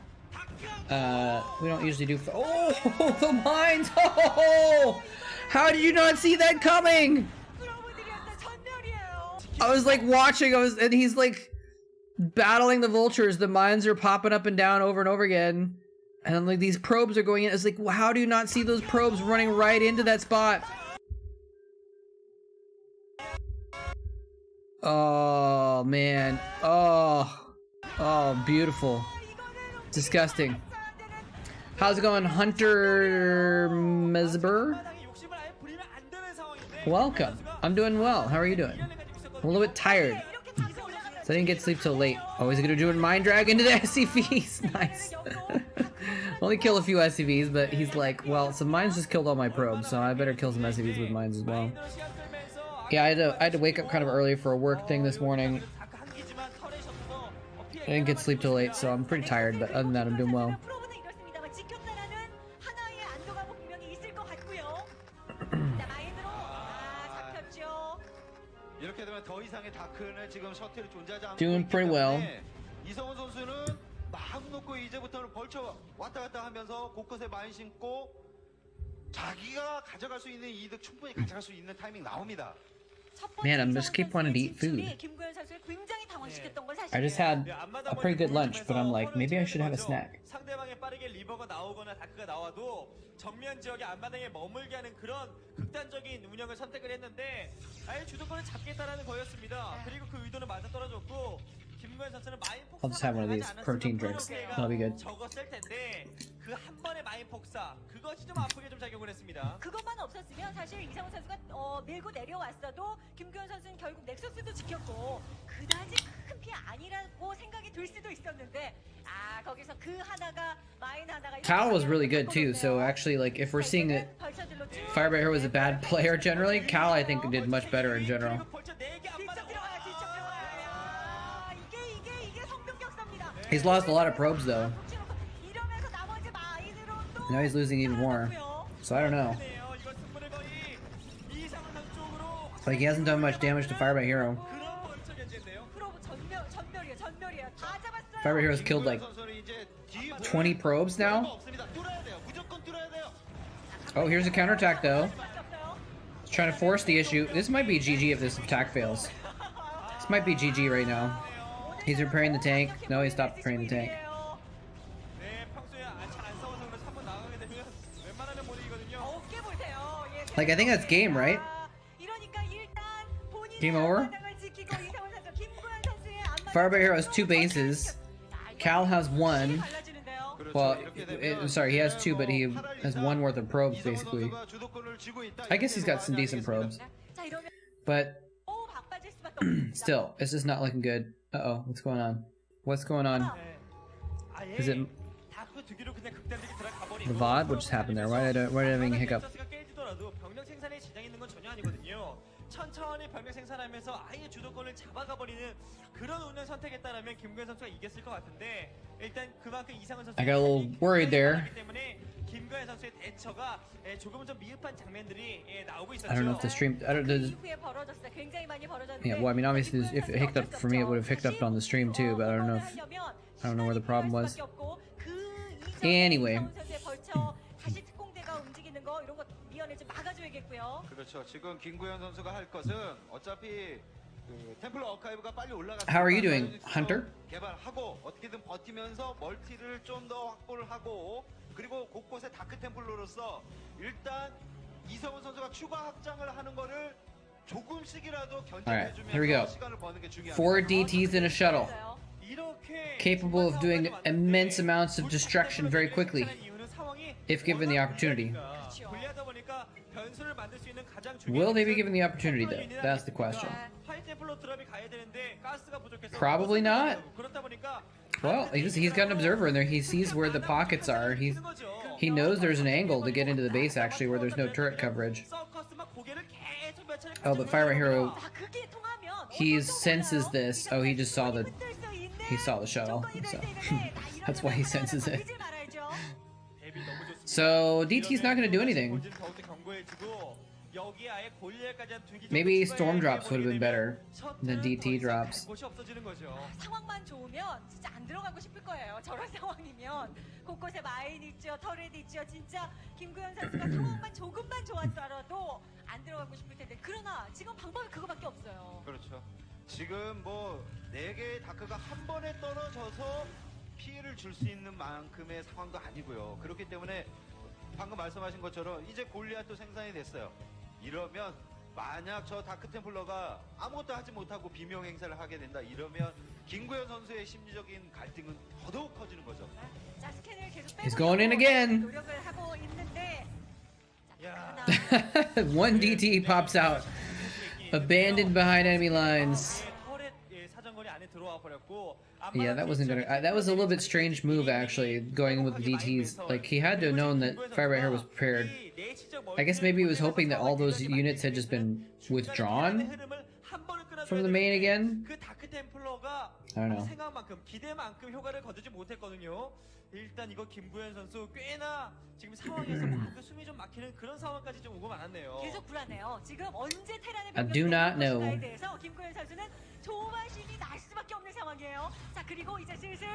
we don't usually do. Oh, the mines! Oh, how did you not see that coming? I was like watching. And he's like battling the vultures. The mines are popping up and down over and over again. And then like these probes are going in. It's like, well, how do you not see those probes running right into that spot? Oh man. Oh, beautiful. Disgusting. How's it going, Hunter Mesber? Welcome. I'm doing well. How are you doing? I'm a little bit tired. So I didn't get sleep till late. Oh, is he gonna do a mind drag into the SCVs? Nice. Only kill a few SCVs, but he's like, well, some mines just killed all my probes, so I better kill some SCVs with mines as well. Yeah, I had to wake up kind of early for a work thing this morning. I didn't get sleep till late, so I'm pretty tired, but other than that, I'm doing well. Doing pretty well.
이성훈 선수는 마음 놓고 이제부터는 벌쳐 왔다 갔다 하면서 곳곳에 마인 심고 자기가 가져갈 수 있는 이득 충분히 가져갈 수 있는 타이밍 나옵니다.
Man, I just keep wanting to eat food. I just had a pretty good lunch, but I'm like, maybe I should have a snack.
상대방에 빠르게 리버가 나오거나 다크가 나와도 정면 지역의 앞마당에 머물게 하는 그런 극단적인 운영을 선택을 했는데 아예 주도권을 잡겠다라는 거였습니다. 그리고 그 의도는 맞아 떨어졌고 김구현 선수는 마인
I'll just have one of these protein drinks. That'll be good.
적었을 텐데 그 한 번의 마인 폭사 그것이 좀 아프게 좀 작용을 했습니다.
그것만 없었으면 사실 이상훈 선수가 밀고 내려왔어도 김구현 선수는 결국 넥서스도 지켰고 그다지 큰 피해 아니라고 생각이 들 수도 있어요.
Cal was really good too, so actually, like, if we're seeing that Firebat Hero was a bad player generally, Cal I think did much better in general. He's lost a lot of probes though. Now he's losing even more. So I don't know. Like, he hasn't done much damage to Firebat Hero. Firebat Hero's killed like 20 probes now. Oh, here's a counterattack though. He's trying to force the issue. This might be GG if this attack fails. This might be GG right now. He's repairing the tank. No, he stopped repairing the tank. Like, I think that's game, right? Game over? Firebat Hero has 2 bases. Cal has 1. Well, sorry, he has 2, but he has 1 worth of probes, basically. I guess he's got some decent probes. But still, it's just not looking good. Uh-oh, what's going on? What's going on? Is it the VOD? What just happened there? Why did I have a hiccup?
천천히 병력 생산하면서 아예 주도권을 잡아가버리는 그런 운영 선택했다라면 김구현 선수가 이겼을 것 같은데 일단 그만큼 이상은 선수
I got a little worried there.
때문에 김구현 선수의 대처가 조금은 좀 미흡한 장면들이 나오고 있었죠.
I don't know if the stream. I don't. Yeah, well, I mean, obviously, if it hiccuped up for me, it would have hiccuped up on the stream too. But I don't know if I don't know where the problem was. Anyway.
그렇죠. 지금 김구현 선수가 할 것은 어차피 그 템플러 어카이브가 빨리 올라가서
How are you doing, Hunter?
개발하고 어떻게든 버티면서 멀티를 좀 더 확보를 하고 그리고 곳곳에 다크 템플러로서 일단 이성훈 선수가 추가 확장을 하는 거를 조금씩이라도 견제해주면서 시간을 버는 게 중요합니다.
4 DTs in a shuttle, capable of doing immense amounts of destruction very quickly, if given the opportunity. Will they be given the opportunity though? That's the question. Probably not. Well, he's got an observer in there. He sees where the pockets are. He knows there's an angle to get into the base actually where there's no turret coverage. Oh, but Firebat Hero, he senses this. Oh, he just saw the shuttle. So that's why he senses it. So DT's not going to do anything. Maybe storm drops would have been better than DT drops.
상황만 좋으면 진짜 안 들어가고 싶을 거예요. 저런 상황이면 곳곳에 마인 있죠, 터렛 있죠. 진짜 김구현 선수가 상황만 조금만 좋았더라도 안 들어가고 싶을 텐데 그러나 지금 방법이 그거밖에 없어요.
그렇죠. 지금 뭐 4개의 다크가 한 번에 떨어져서 피해를 줄 수 있는 만큼의 상황도 아니고요. 그렇기 때문에 방금 말씀하신 것처럼 이제 골리앗도 생산이 됐어요. 이러면 만약 저 다크 템플러가 아무것도 하지 못하고 비명 행사를 하게 된다 이러면 김구현 선수의 심리적인 갈등은 더더욱 커지는 거죠.
자, 스캔을 계속
He's going in again.
노력을 하고 있는데
One DT pops out, abandoned behind enemy lines. Yeah, that wasn't gonna. That was a little bit strange move actually, going with the DTs. Like, he had to have known that Firebat Hero was prepared. I guess maybe he was hoping that all those units had just been withdrawn from the main again. I don't know.
일단 이거 김구현 선수 꽤나 지금 상황에서 그 숨이 좀 막히는 그런 상황까지 좀 오고 말았네요.
계속 불안해요. 지금 언제 테란의
I do not know.
대해서 김구현 선수는 조바심이 날 수밖에 없는 상황이에요. 자, 그리고 이제 슬슬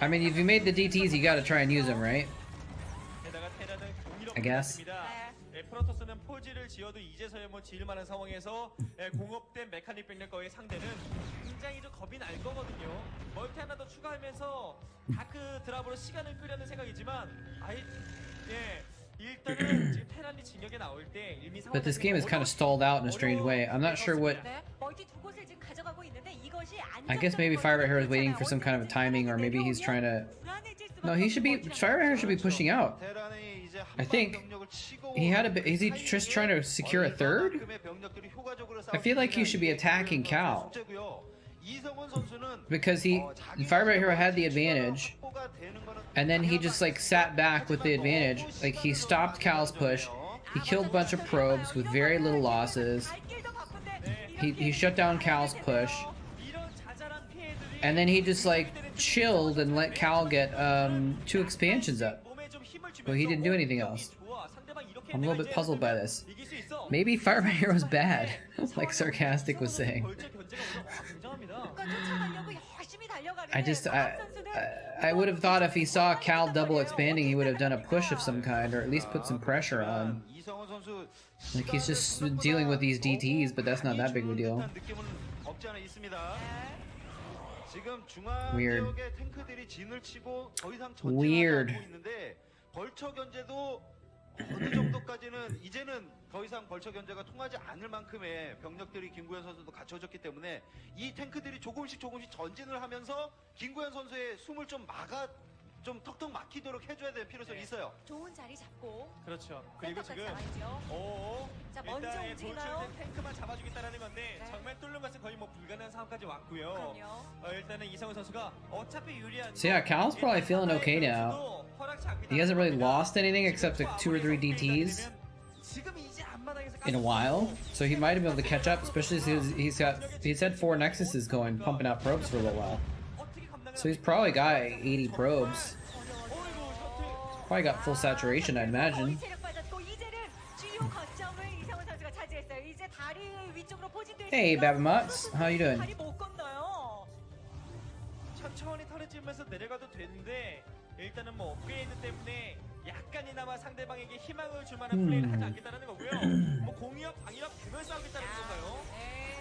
I mean, if you made the DTs, you gotta try and use them, right? I guess.
프로토스는 포지를 지어도 이제서야 뭐 지을 만한 상황에서 공업된 메카닉 병력과의 상대는 굉장히 좀 겁이 날 거거든요. 멀티 하나 더 추가하면서 다크 드랍으로 시간을 끌려는 생각이지만 일단은 지금 테란이 진격에 나올 때 이미
But this game is kind of stalled out in a strange way. I'm not sure what.
멀티 두 곳을 지금 가져가고 있는데 이것이
I guess maybe Firebat Hero is waiting for some kind of a timing, or maybe he's trying to. No, he should be. Firebat Hero should be pushing out. I think he had a bit. Is he just trying to secure a third? I feel like he should be attacking Cal.
이성훈 선수는
because Firebright Hero had the advantage, and then he just like sat back with the advantage. Like he stopped Cal's push, he killed a bunch of probes with very little losses. He shut down Cal's push, and then he just like chilled and let Cal get 2 expansions up. Well, he didn't do anything else. I'm a little bit puzzled by this. Maybe Firebright Hero's bad, like Sarcastic was saying. I would have thought if he saw Cal double expanding, he would have done a push of some kind, or at least put some pressure on. Like he's just dealing with these DTs, but that's not that big of a deal. Weird. Weird.
벌처 견제도 어느 정도까지는 이제는 더 이상 벌처 견제가 통하지 않을 만큼의 병력들이 김구현 선수도 갖춰졌기 때문에 이 탱크들이 조금씩 전진을 하면서 김구현 선수의 숨을 좀 막아 좀 턱턱 막히도록 해줘야 될 필요성이 있어요.
좋은 자리 잡고.
그렇죠. 그리고 지금
자, 먼저
일단은
움직이나요?
볼트 탱크만 잡아주겠다는 건데
네.
정말 뚫는 것은 거의 뭐 불가능한 상황까지 왔고요.
그럼요.
일단은 이성훈 선수가 어차피 유리한.
So yeah, Cal's probably feeling okay now. He hasn't really lost anything except like 2 or 3 DTs in a while, so he might have been able to catch up, especially since he's had 4 Nexuses going, pumping out probes for a little while. So he's probably got 80 probes. Probably got full saturation, I'd imagine. Hey, Babamots, how you doing?
천천히 털을 찌면서 내려가도 되는데 일단은 뭐 업그레이드 때문에 약간이나마 상대방에게 희망을 줄 만한 플레이를 하지 않겠다는 거고요. 뭐 공이업, 방이업 대면 싸우겠다는 건가요?
네.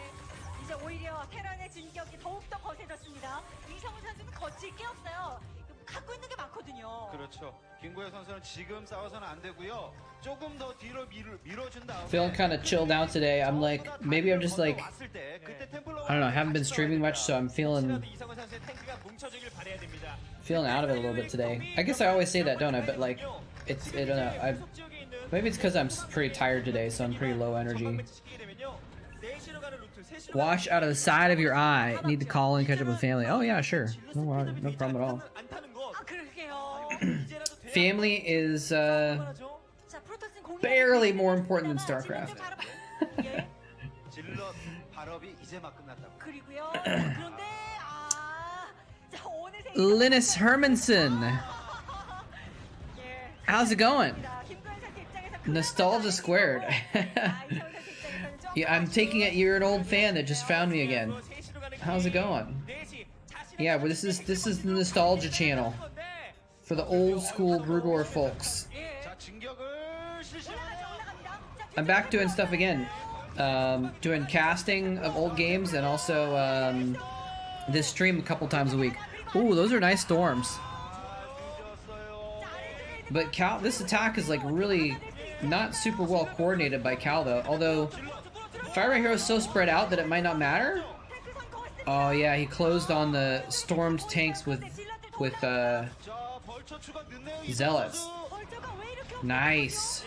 이제 오히려 테란의 진격이 더욱더 거세졌습니다. 이성훈 선수는 거칠 게 없어요. 갖고 있는 게 많거든요.
그렇죠. 김구현 선수는 지금 싸워서는 안 되고요. 조금 더 뒤로 밀어준 다음에
Feeling kind of chilled out today. I'm like, maybe I'm just like, I don't know, I haven't been streaming much, so I'm feeling out of it a little bit today. I guess I always say that, don't I? But like, I don't know. Maybe it's because I'm pretty tired today, so I'm pretty low energy. Wash out of the side of your eye. Need to call and catch up with family. Oh yeah, sure. No problem at all. Family is barely more important than Starcraft. Linus Hermanson. How's it going? Nostalgia squared. Yeah, I'm taking it you're an old fan that just found me again. How's it going? Yeah, well, this is the nostalgia channel for the old school Brood War folks. I'm back doing stuff again. Doing casting of old games and also this stream a couple times a week. Ooh, those are nice storms. But Cal, this attack is like really not super well coordinated by Cal though. Although Firebright Hero is so spread out that it might not matter. Oh yeah, he closed on the stormed tanks with zealots. Nice.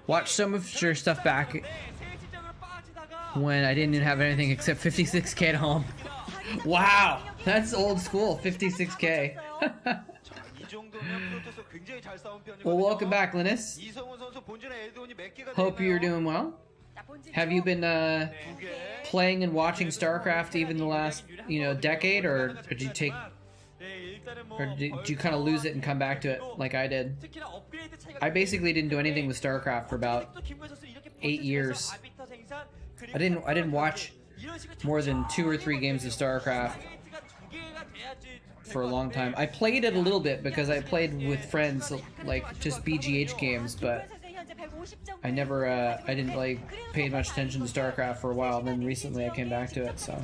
Watch some of your stuff back when I didn't even have anything except 56k at home. Wow, that's old school, 56k. Well, welcome back, Linus. Hope you're doing well. Have you been playing and watching Starcraft even the last, decade, or did you did you kind of lose it and come back to it like I did? I basically didn't do anything with Starcraft for about 8 years. I didn't watch more than 2 or 3 games of Starcraft for a long time. I played it a little bit because I played with friends, like just BGH games, but I never, I didn't like pay much attention to Starcraft for a while. And then recently I came back to it, so.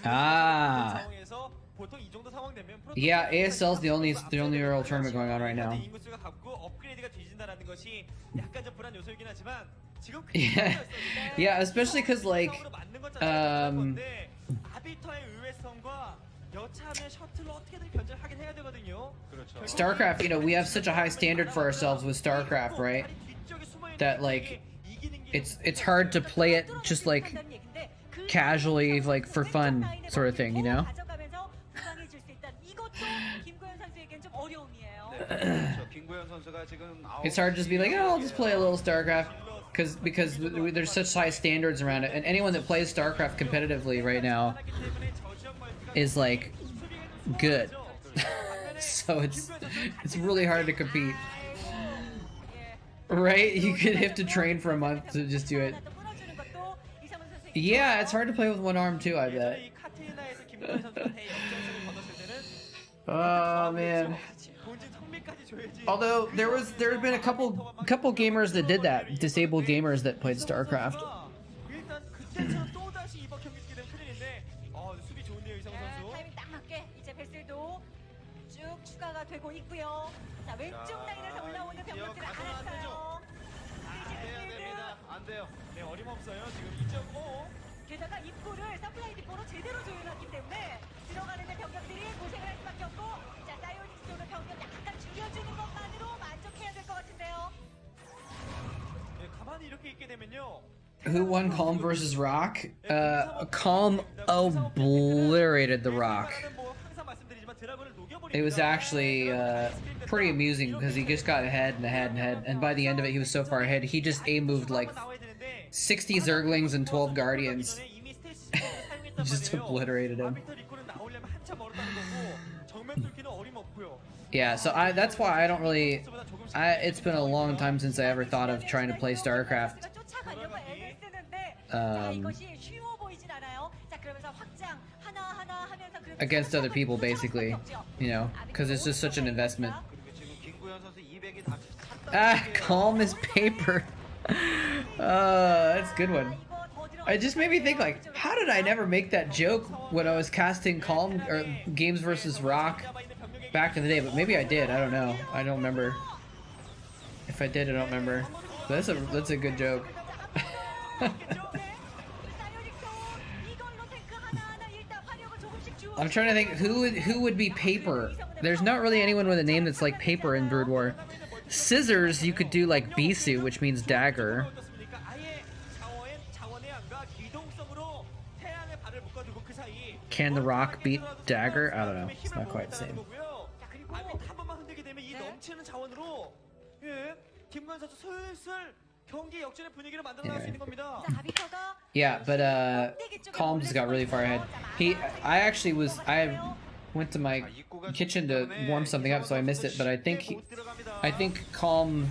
Ah. Yeah, ASL's the only real tournament going on right now. Yeah, especially because like
여차하면 셔틀로 어떻게든 견제를 하긴 해야 되거든요.
그렇죠.
StarCraft, you know, we have such a high standard for ourselves with StarCraft, right? That like it's hard to play it just like casually, like for fun sort of thing, you know?
그렇죠. 김구현 선수가 지금
It's hard to just be like, oh, I'll just play a little StarCraft, because there's such high standards around it, and anyone that plays StarCraft competitively right now is like good. So it's really hard to compete. Right? You could have to train for a month to just do it. Yeah, it's hard to play with one arm too, I bet. Oh man. Although there have been a couple gamers that did that, disabled gamers that played StarCraft.
타이밍 딱 맞게 이제 베슬도 쭉 추가가 되고 있고요. 자, 왼쪽 라인에서 올라오는 병력들을 알았어요.
안 돼요.
네, 어림없어요. 지금 2.5.
게다가 입구를 서플라이 디포로 제대로 조율했기 때문에 들어가는 데 병력들이 고생을 할 수밖에 없고, 자, 사이오닉 쪽으로 병력 약간 줄여주는 것만으로 만족해야 될 것 같은데요.
네, 가만히 이렇게 있게 되면요.
Who won Calm versus Rock? Calm obliterated the Rock. It was actually pretty amusing because he just got ahead and ahead and ahead, and by the end of it, he was so far ahead, he just A-moved like 60 Zerglings and 12 Guardians. Just obliterated him. Yeah, so that's why I don't really... it's been a long time since I ever thought of trying to play StarCraft. Against other people, basically, you know, because it's just such an investment. Ah, calm as paper. That's a good one. It just made me think, like, how did I never make that joke when I was casting Calm or Games versus Rock back in the day? But maybe I did. I don't know. I don't remember. If I did, I don't remember. But that's a good joke. I'm trying to think who would be Paper. There's not really anyone with a name that's like Paper in Brood War. Scissors, you could do like Bisu, which means dagger. Can the Rock beat dagger? I don't know. It's not quite the same. Yeah, but Calms got really far ahead. I went to my kitchen to warm something up, so I missed it. But I think Calm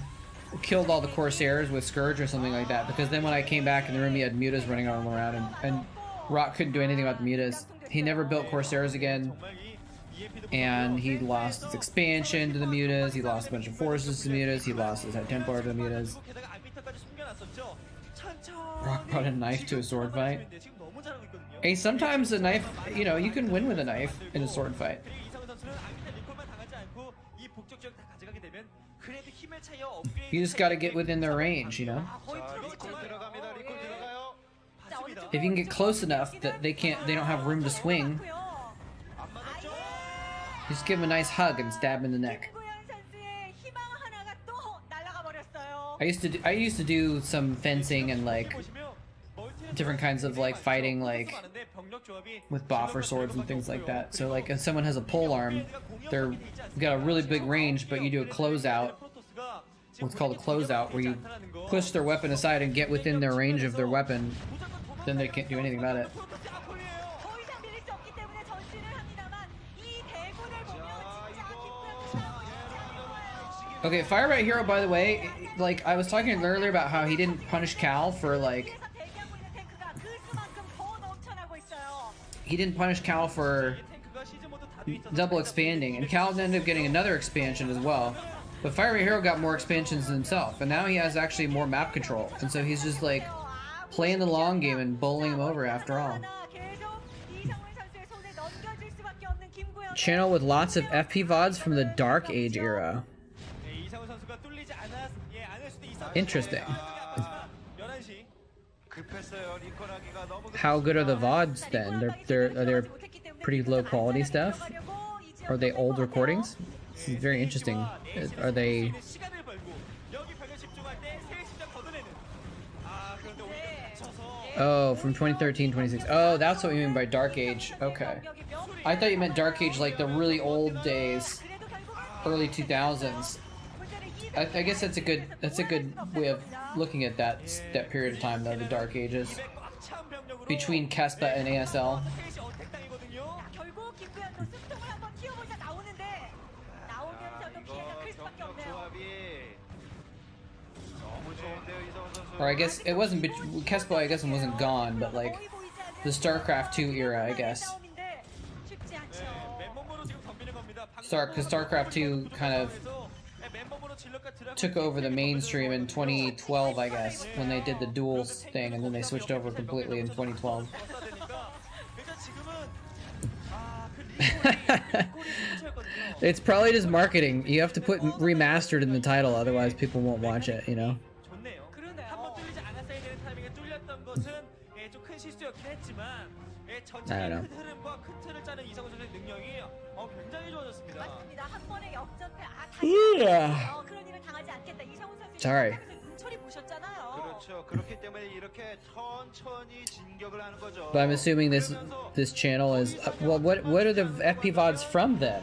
killed all the Corsairs with Scourge or something like that. Because then when I came back in the room, he had mutas running all around, and Rock couldn't do anything about the mutas. He never built Corsairs again, and he lost his expansion to the mutas. He lost a bunch of forces to the mutas. He lost his High Templar to the mutas. Rock brought a knife to a sword fight. Hey, sometimes a knife, you know, you can win with a knife in a sword fight. You just gotta get within their range, you know? If you can get close enough that they don't have room to swing, just give them a nice hug and stab in the neck. I used to do some fencing and like different kinds of like fighting, like with boffer swords and things like that. So like if someone has a pole arm, they've got a really big range, but you do a closeout, what's called a closeout, where you push their weapon aside and get within their range of their weapon, then they can't do anything about it. Okay, Fire Right Hero, by the way, like, I was talking earlier about how he didn't punish Cal for, like... He didn't punish Cal for double expanding, and Cal ended up getting another expansion as well. But Fire Right Hero got more expansions than himself, and now he has actually more map control, and so he's just, like, playing the long game and bowling him over after all. Channel with lots of FP VODs from the Dark Age era. Interesting. How good are the VODs then? They're pretty low quality stuff? Are they old recordings? This is very interesting. Are they...
시간을 벌고 여기 병을 집중할 때 세 시간 걷어내는. 그런데 오히려 다쳐서
Oh, from 2013, 2016. Oh, that's what you mean by Dark Age. Okay. I thought you meant Dark Age like the really old days, early 2000s. I guess that's a good way of looking at that period of time though, the Dark Ages. Between Kespa and ASL.
셋이 어택당이거든요.
결국 김구현 선수 수동을 한번 튀어보자 나오는데 나오면서도 피해가 클 수밖에
병력
없네요.
조합이 너무 좋은데요, 이성훈 선수.
Or I guess it wasn't, Kespa I guess wasn't gone, but like
거의 보이지 않는
the StarCraft 2 era, I guess.
싸움인데 쉽지 않죠.
맨몸으로 지금 덤비는 겁니다.
Because StarCraft 2 kind of
맨몸으로 질럿과 드라곤
took over the mainstream in 2012, I guess, when they did the duels thing, and then they switched over completely in 2012.
썼어야 되니까 일단 지금은 그 리콜이 승부처였거든요.
It's probably just marketing. You have to put remastered in the title, otherwise people won't watch it, you know?
좋네요.
그러네요.
한번 뚫리지 않았어야 되는 타이밍에 뚫렸던 것은 좀 큰 실수였긴 했지만
I don't
전체적인
know.
큰 흐름과 큰 틀을 짜는 이상훈 선수의 능력이 굉장히 좋아졌습니다.
맞습니다. 한 번에 역전패
Yeah.
그런 일을 당하지 않겠다. 이상훈 선수
Sorry.
눈초리 보셨잖아요.
그렇죠. 그렇기 때문에 이렇게 천천히 진격을 하는 거죠.
But I'm assuming this channel is well. What are the FP VODs from then?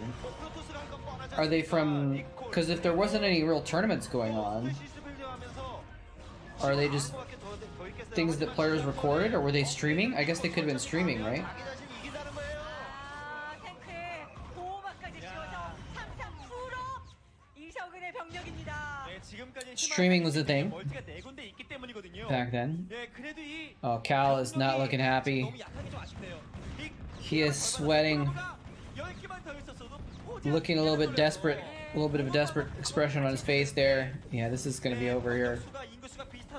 Are they from? Because if there wasn't any real tournaments going on, are they just things that players recorded, or were they streaming? I guess they could have been streaming, right?
탱크에 보호막까지 지어서 상상 프로 이성근의 병력입니다.
Streaming was a thing
멀티가 네 군데 있기 때문이거든요.
back then.
예, 그래도 이
Oh, Cal is not looking happy.
너무 약하게 좀 아쉽네요. 이
He is sweating,
10개만 더 있었어도
looking a little bit desperate. A little bit of a desperate expression on his face there. Yeah, this is gonna be over here.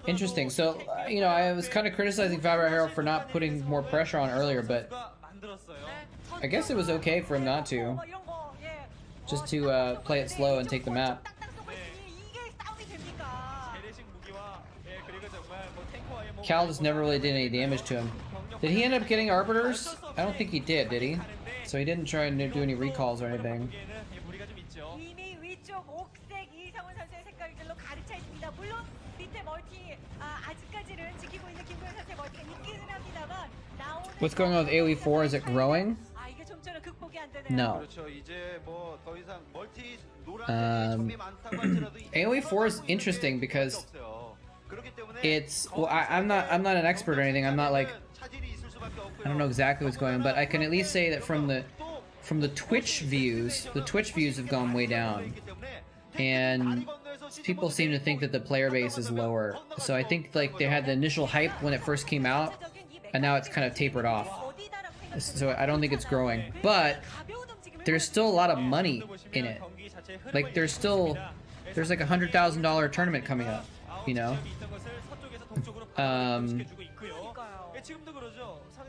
Interesting. So, you know, I was kind of criticizing Faber Harrell for not putting more pressure on earlier, but I guess it was okay for him not to. Just to play it slow and take the map. Cal just never really did any damage to him. Did he end up getting Arbiters? I don't think he did he? So he didn't try and do any recalls or anything.
이미 위쪽 옥색 이상훈 선수의 색깔들로 가르쳐 있습니다. 물론 밑에 멀티 아직까지는 지키고 있는 김구현 선수의 멀티가 있기는 합니다만 나오는
What's going on with AoE4? Is it growing?
이게 좀처럼 극복이 안 되네요.
No.
그렇죠. 이제 뭐 더 이상 멀티 노란색이 점이 많다고 할지라도
AoE4 is interesting because
없어요. 그렇기 때문에
it's well. I'm not an expert or anything. I'm not like
차질이 있을 수밖에 없고요.
I don't know exactly what's going on, but I can at least say that from the Twitch views, the Twitch views have gone way down, and people seem to think that the player base is lower. So I think like they had the initial hype when it first came out, and now it's kind of tapered off. So I don't think it's growing, but there's still a lot of money in it. Like there's like $100,000 tournament coming up, you know.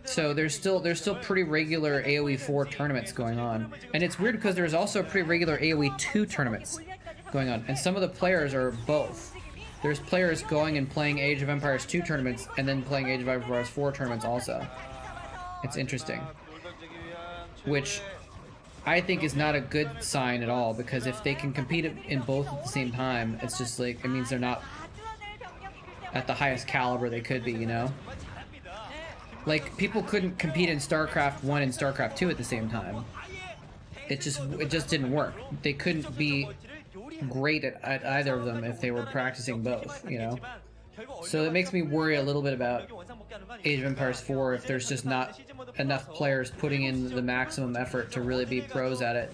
So there's still pretty regular AoE4 tournaments going on, and it's weird because there's also pretty regular AoE2 tournaments going on, and some of the players are both. There's players going and playing Age of Empires 2 tournaments and then playing Age of Empires 4 tournaments also. It's interesting, which I think is not a good sign at all, because if they can compete in both at the same time, it's just like it means they're not at the highest caliber they could be, you know? Like people couldn't compete in StarCraft 1 and StarCraft 2 at the same time. It just didn't work. They couldn't be great at either of them if they were practicing both, you know? So it makes me worry a little bit about Age of Empires 4 if there's just not enough players putting in the maximum effort to really be pros at it.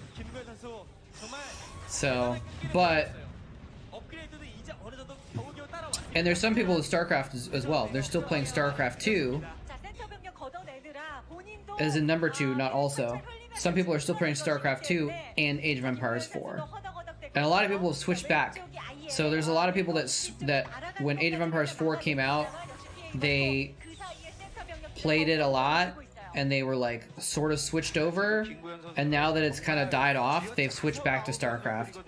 So, but... And there's some people with StarCraft as well. They're still playing StarCraft 2 as in number 2, not also. Some people are still playing StarCraft 2 and Age of Empires 4. And a lot of people have switched back. So there's a lot of people that when Age of Empires 4 came out, they played it a lot and they were like sort of switched over, and now that it's kind of died off, they've switched back to StarCraft.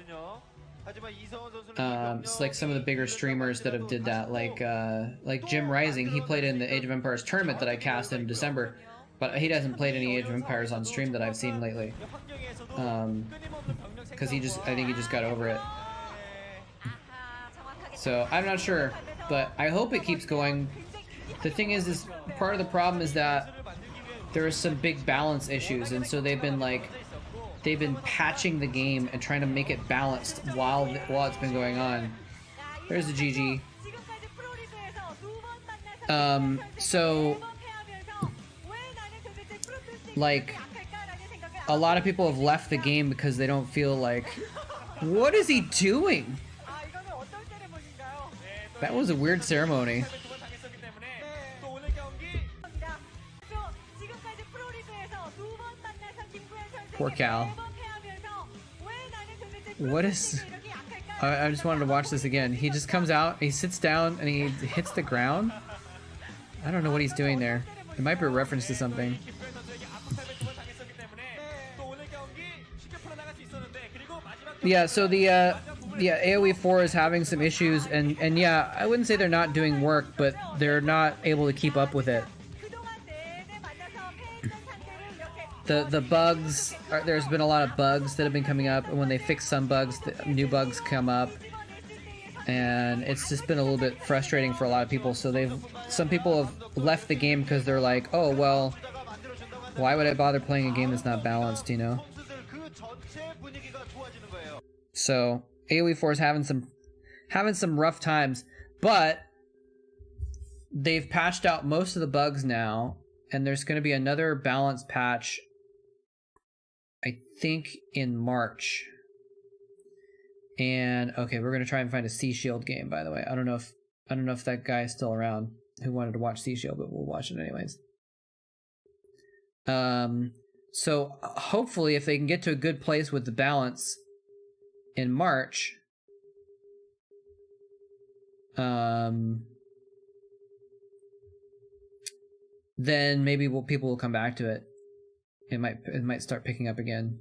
It's like some of the bigger streamers that have did that, like Jim Rising. He played in the Age of Empires tournament that I cast in December, But he doesn't play any Age of Empires on stream that I've seen lately. Because I think he just got over it. So I'm not sure, but I hope it keeps going. The thing is part of the problem is that there are some big balance issues, and so they've been patching the game and trying to make it balanced while it's been going on. There's the GG. So like a lot of people have left the game because they don't feel like, what is he doing? That was a weird ceremony. Poor Cal. What is... I just wanted to watch this again. He just comes out, he sits down, and he hits the ground. I don't know what he's doing there. It might be a reference to something. Yeah, so the AoE 4 is having some issues, and yeah, I wouldn't say they're not doing work, but they're not able to keep up with it. The bugs, there's been a lot of bugs that have been coming up, and when they fix some bugs, new bugs come up, and it's just been a little bit frustrating for a lot of people. So some people have left the game because they're like, oh well, why would I bother playing a game that's not balanced, you know? So AoE 4 is having some rough times, but they've patched out most of the bugs now, and there's going to be another balance patch, I think, in March. And okay, we're going to try and find a Sea Shield game, by the way. I don't know if that guy is still around who wanted to watch Sea Shield, but we'll watch it anyways. So hopefully if they can get to a good place with the balance in March, then maybe people will come back to it. It might start picking up again.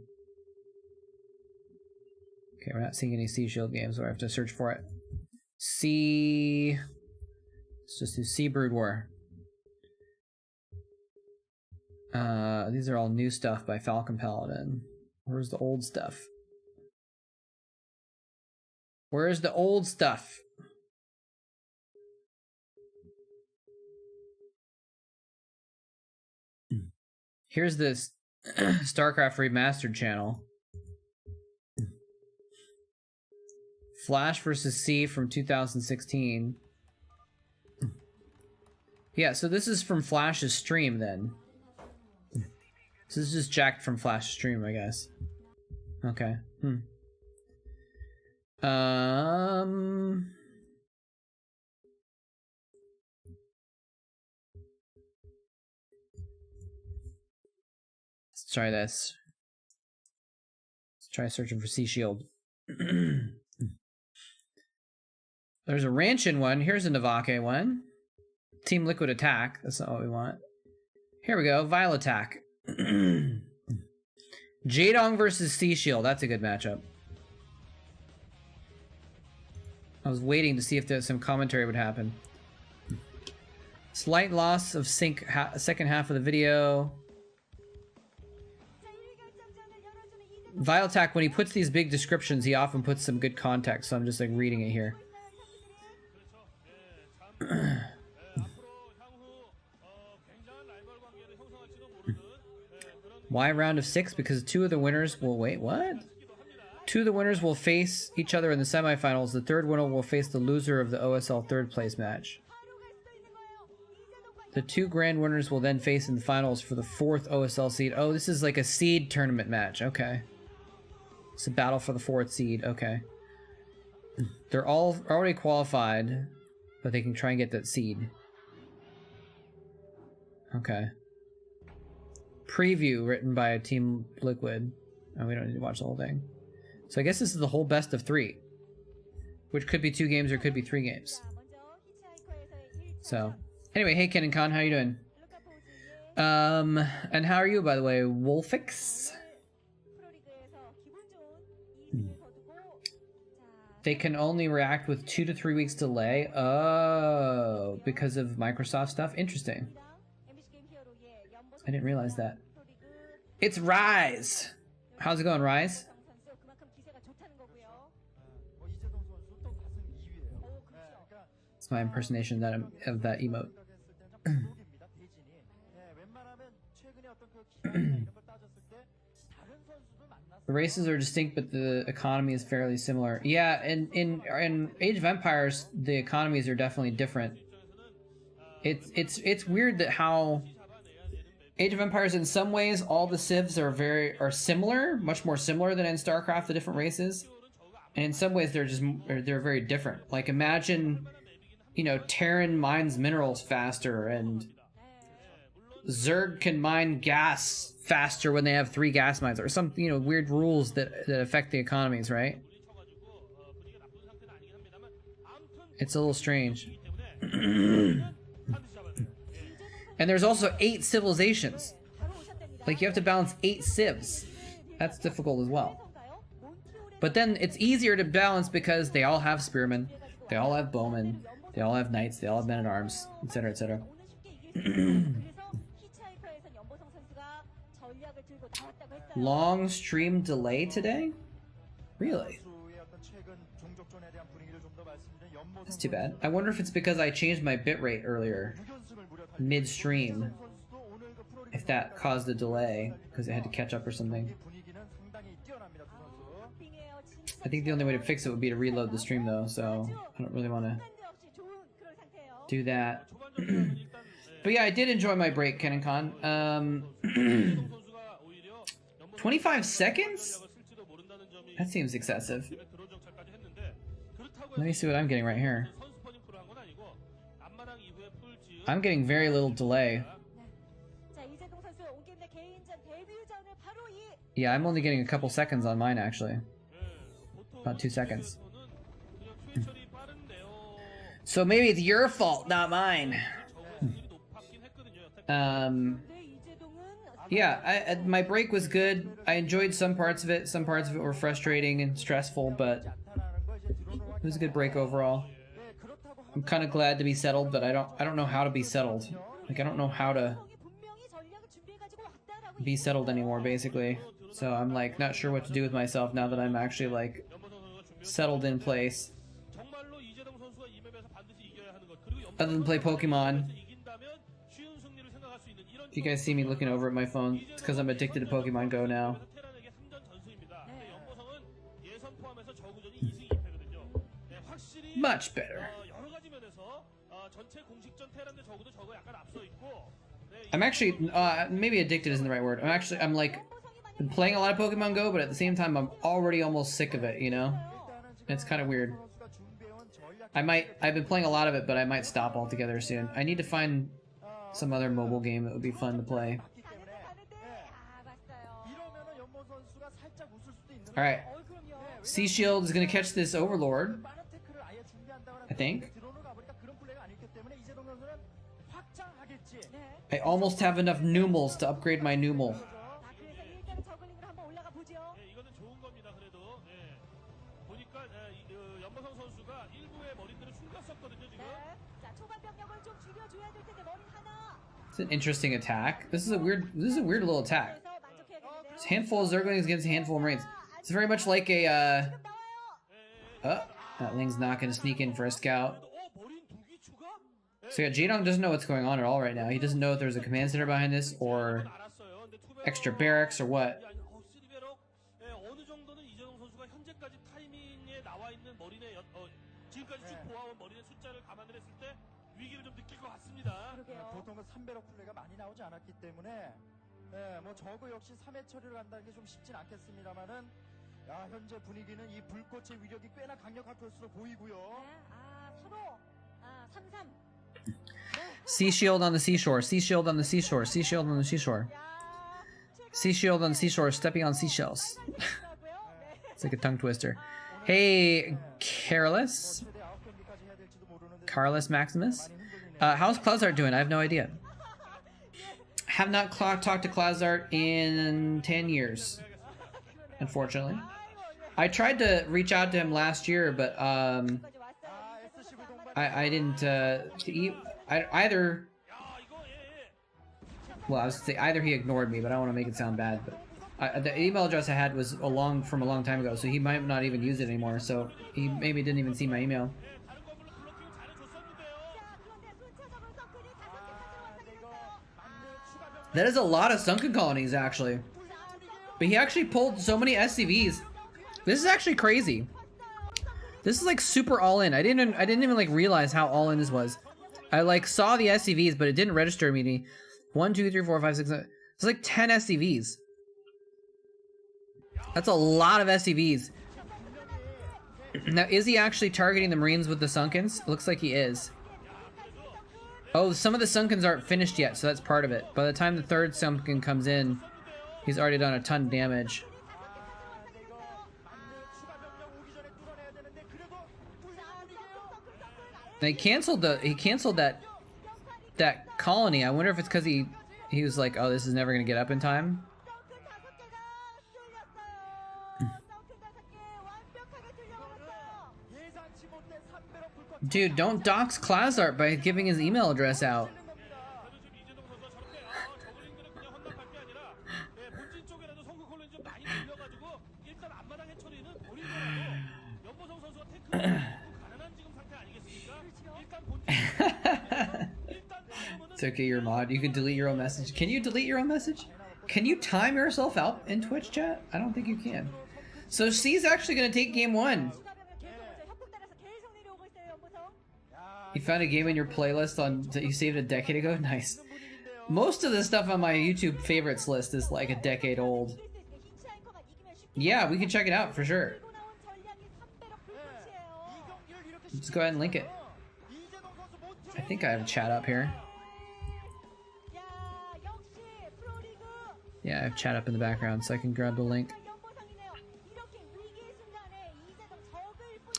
Okay, we're not seeing any Sea Shield games, so I have to search for it. Let's just do Sea Brood War. These are all new stuff by Falcon Paladin. Where's the old stuff? Where's the old stuff? Here's this Starcraft Remastered channel. Flash vs. Sea from 2016. Yeah, so this is from Flash's stream then. So this is just jacked from Flash's stream, I guess. Okay. Let's try this. Let's try searching for Sea Shield. There's a Ranchin one. Here's a Navake one. Team Liquid Attack. That's not what we want. Here we go. Vile Attack. Jadong versus Sea Shield. That's a good matchup. I was waiting to see if there's some commentary would happen. Slight loss of sync second half of the video. Vile Attack, when he puts these big descriptions, he often puts some good context, so I'm just like reading it here. Why round of 6? Because 2 of the winners will... Wait, what? 2 of the winners will face each other in the semifinals. The third winner will face the loser of the OSL third place match. The 2 grand winners will then face in the finals for the 4th OSL seed. Oh, this is like a seed tournament match. Okay. It's a battle for the 4th seed. Okay. They're all already qualified, but they can try and get that seed. Okay. Preview written by Team Liquid. Oh, we don't need to watch the whole thing. So I guess this is the whole best of 3, which could be 2 games or could be 3 games. So anyway, hey Ken and Khan, how you doing? And how are you, by the way, Wolfix? They can only react with 2 to 3 weeks delay. Oh, because of Microsoft stuff. Interesting. I didn't realize that. It's Rise. How's it going, Rise?
선수 그만큼 기세가 좋다는 거고요.
이재동 선수 또 가슴 2위예요. 그러니까
It's my impersonation of that emote.
부록입니다. 대진이. 웬만하면 최근에 어떤 그 기량이나 이런 걸 따졌을 때 다른 선수도 만났어요.
The races are distinct, but the economy is fairly similar. Yeah, in Age of Empires, the economies are definitely different. It's weird that how Age of Empires, in some ways, all the civs are similar, much more similar than in Starcraft, the different races, and in some ways they're very different. Like imagine, you know, Terran mines minerals faster, and Zerg can mine gas faster when they have 3 gas mines, or some, you know, weird rules that affect the economies, right? It's a little strange. And there's also 8 civilizations. Like you have to balance 8 civs. That's difficult as well. But then it's easier to balance because they all have spearmen, they all have bowmen, they all have knights, they all have men-at-arms, etc., etc. Long stream delay today? Really? That's too bad. I wonder if it's because I changed my bitrate earlier, mid-stream. If that caused a delay, because it had to catch up or something. I think the only way to fix it would be to reload the stream though, so I don't really want to do that. But yeah, I did enjoy my break, Ken and Con. 25 seconds? That seems excessive. Let me see what I'm getting right here. I'm getting very little delay. Yeah, I'm only getting a couple seconds on mine actually. About 2 seconds. So maybe it's your fault, not mine. Yeah, my break was good. I enjoyed some parts of it. Some parts of it were frustrating and stressful, but it was a good break overall. I'm kind of glad to be settled, but I don't know how to be settled. Like I don't know how to be settled anymore, basically. So I'm like not sure what to do with myself now that I'm actually like settled in place. Other than play Pokemon. If you guys see me looking over at my phone, it's because I'm addicted to Pokemon Go now. Much better. I'm actually, maybe addicted isn't the right word. I'm like, been playing a lot of Pokemon Go, but at the same time, I'm already almost sick of it, you know? It's kind of weird. I've been playing a lot of it, but I might stop altogether soon. I need to find some other mobile game that would be fun to play. Alright. Sea Shield is going to catch this Overlord. I think. I almost have enough Numels to upgrade my Numel. It's an interesting attack. This is a weird little attack. It's a handful of Zerglings against a handful of Marines. It's very much like a that Ling's not gonna sneak in for a scout. So yeah, Jadong doesn't know what's going on at all right now. He doesn't know if there's a command center behind this or extra barracks or what.
보통은 3배럭 플레이가 많이 나오지 않았기 때문에 뭐 저거 역시 3회 처리를 한다는 게 좀 쉽진 않겠습니다만은 야, 현재 분위기는 이 불꽃의 위력이 꽤나 강력할 것으로 보이고요.
서로 3-3.
Sea shield on the seashore. Sea shield on the seashore. Sea shield on the seashore. Sea shield on the seashore. Stepping on seashells. It's like a tongue twister. Hey, Careless Maximus. How's Clazart doing? I have no idea. Have not talked to Clazart in 10 years, unfortunately. I tried to reach out to him last year, but I didn't. Well, I was gonna say either he ignored me, but I don't want to make it sound bad. But the email address I had was from a long time ago, so he might not even use it anymore. So he maybe didn't even see my email. That is a lot of sunken colonies, actually. But he actually pulled so many SCVs. This is actually crazy. This is like super all in. I didn't even like realize how all in this was. I like saw the SCVs, but it didn't register immediately. 1, 2, 3, 4, 5, 6, 7. It's like 10 SCVs. That's a lot of SCVs. Now, is he actually targeting the Marines with the Sunkens? It looks like he is. Oh, some of the Sunkens aren't finished yet, so that's part of it. By the time the third Sunken comes in, he's already done a ton of damage. And he canceled that colony. I wonder if it's because he was like, oh, this is never gonna get up in time. Dude, don't dox Klazart by giving his email address out. It's okay, you're a mod. You can delete your own message. Can you delete your own message? Can you time yourself out in Twitch chat? I don't think you can. So C's actually gonna take game 1. You found a game in your playlist that you saved a decade ago? Nice. Most of the stuff on my YouTube favorites list is like a decade old. Yeah, we can check it out for sure. Let's go ahead and link it. I think I have a chat up here. Yeah, I have chat up in the background, so I can grab the link.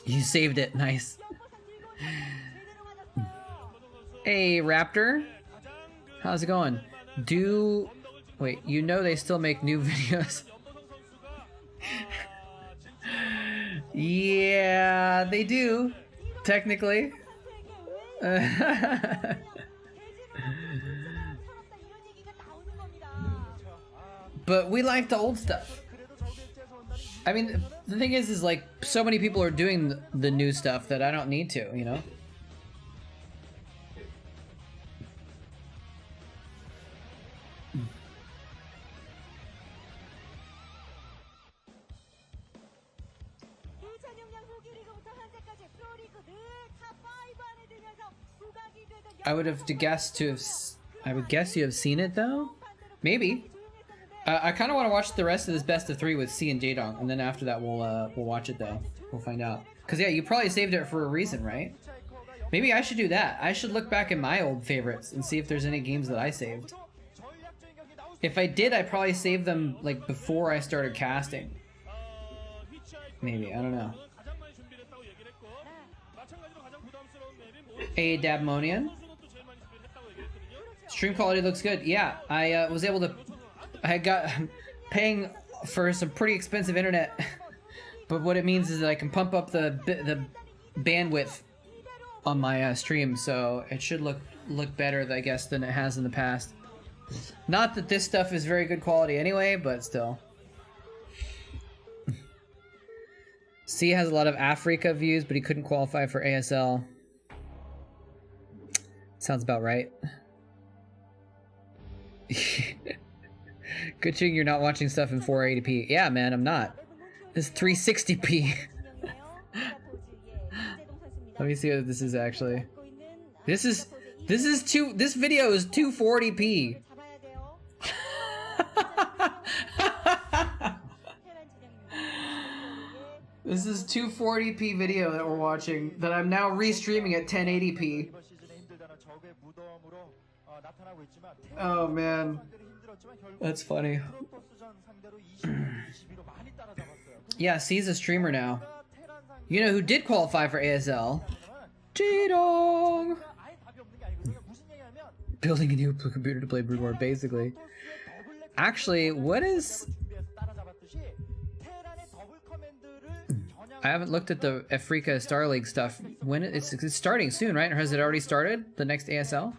You saved it, nice. Hey, Raptor. How's it going? Wait, you know they still make new videos? Yeah, they do. Technically. But we like the old stuff. I mean, the thing is like, so many people are doing the new stuff that I don't need to, you know? I would guess you have seen it though? Maybe. I kind of want to watch the rest of this best of 3 with C and J-Dong, and then after that we'll watch it though. We'll find out. Cause yeah, you probably saved it for a reason, right? Maybe I should do that. I should look back at my old favorites and see if there's any games that I saved. If I did, I probably saved them like before I started casting. Maybe, I don't know. Hey, Dabmonian. Stream quality looks good. Yeah, I was able to. I got paying for some pretty expensive internet, but what it means is that I can pump up the bandwidth on my stream, so it should look better, I guess, than it has in the past. Not that this stuff is very good quality anyway, but still. C has a lot of Africa views, but he couldn't qualify for ASL. Sounds about right. Good thing you're not watching stuff in 480p. Yeah, man, I'm not. This is 360p. Let me see what this is actually. This video is 240p. This is 240p video that we're watching that I'm now restreaming at 1080p. Oh man, that's funny. Yeah, C's a streamer now. You know who did qualify for ASL? J-Dong! Building a new computer to play Brood War, basically. Actually, what is... I haven't looked at the Africa Star League stuff. When it's starting soon, right? Or has it already started? The next ASL?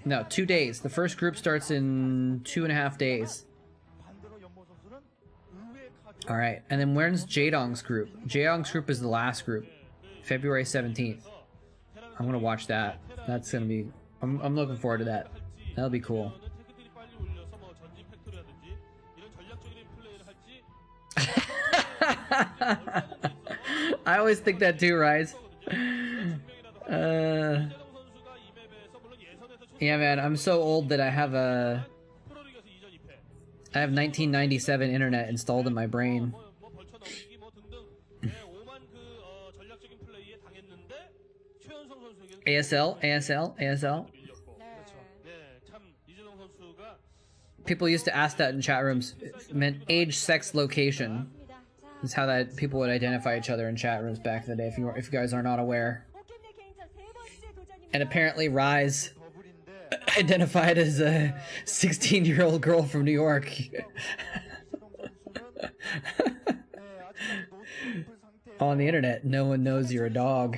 No, 2 days. The first group starts in 2.5 days. Alright, and then when's Jaedong's group? Jaedong's group is the last group. February 17th. I'm gonna watch that. That's gonna be... I'm looking forward to that. That'll be cool. I always think that too, Rise. Yeah, man, I'm so old that I have 1997 internet installed in my brain. ASL. People used to ask that in chat rooms. It meant age, sex, location. That's how that people would identify each other in chat rooms back in the day. If you guys are not aware. And apparently, Rise identified as a 16-year-old girl from New York. On the internet, no one knows you're a dog.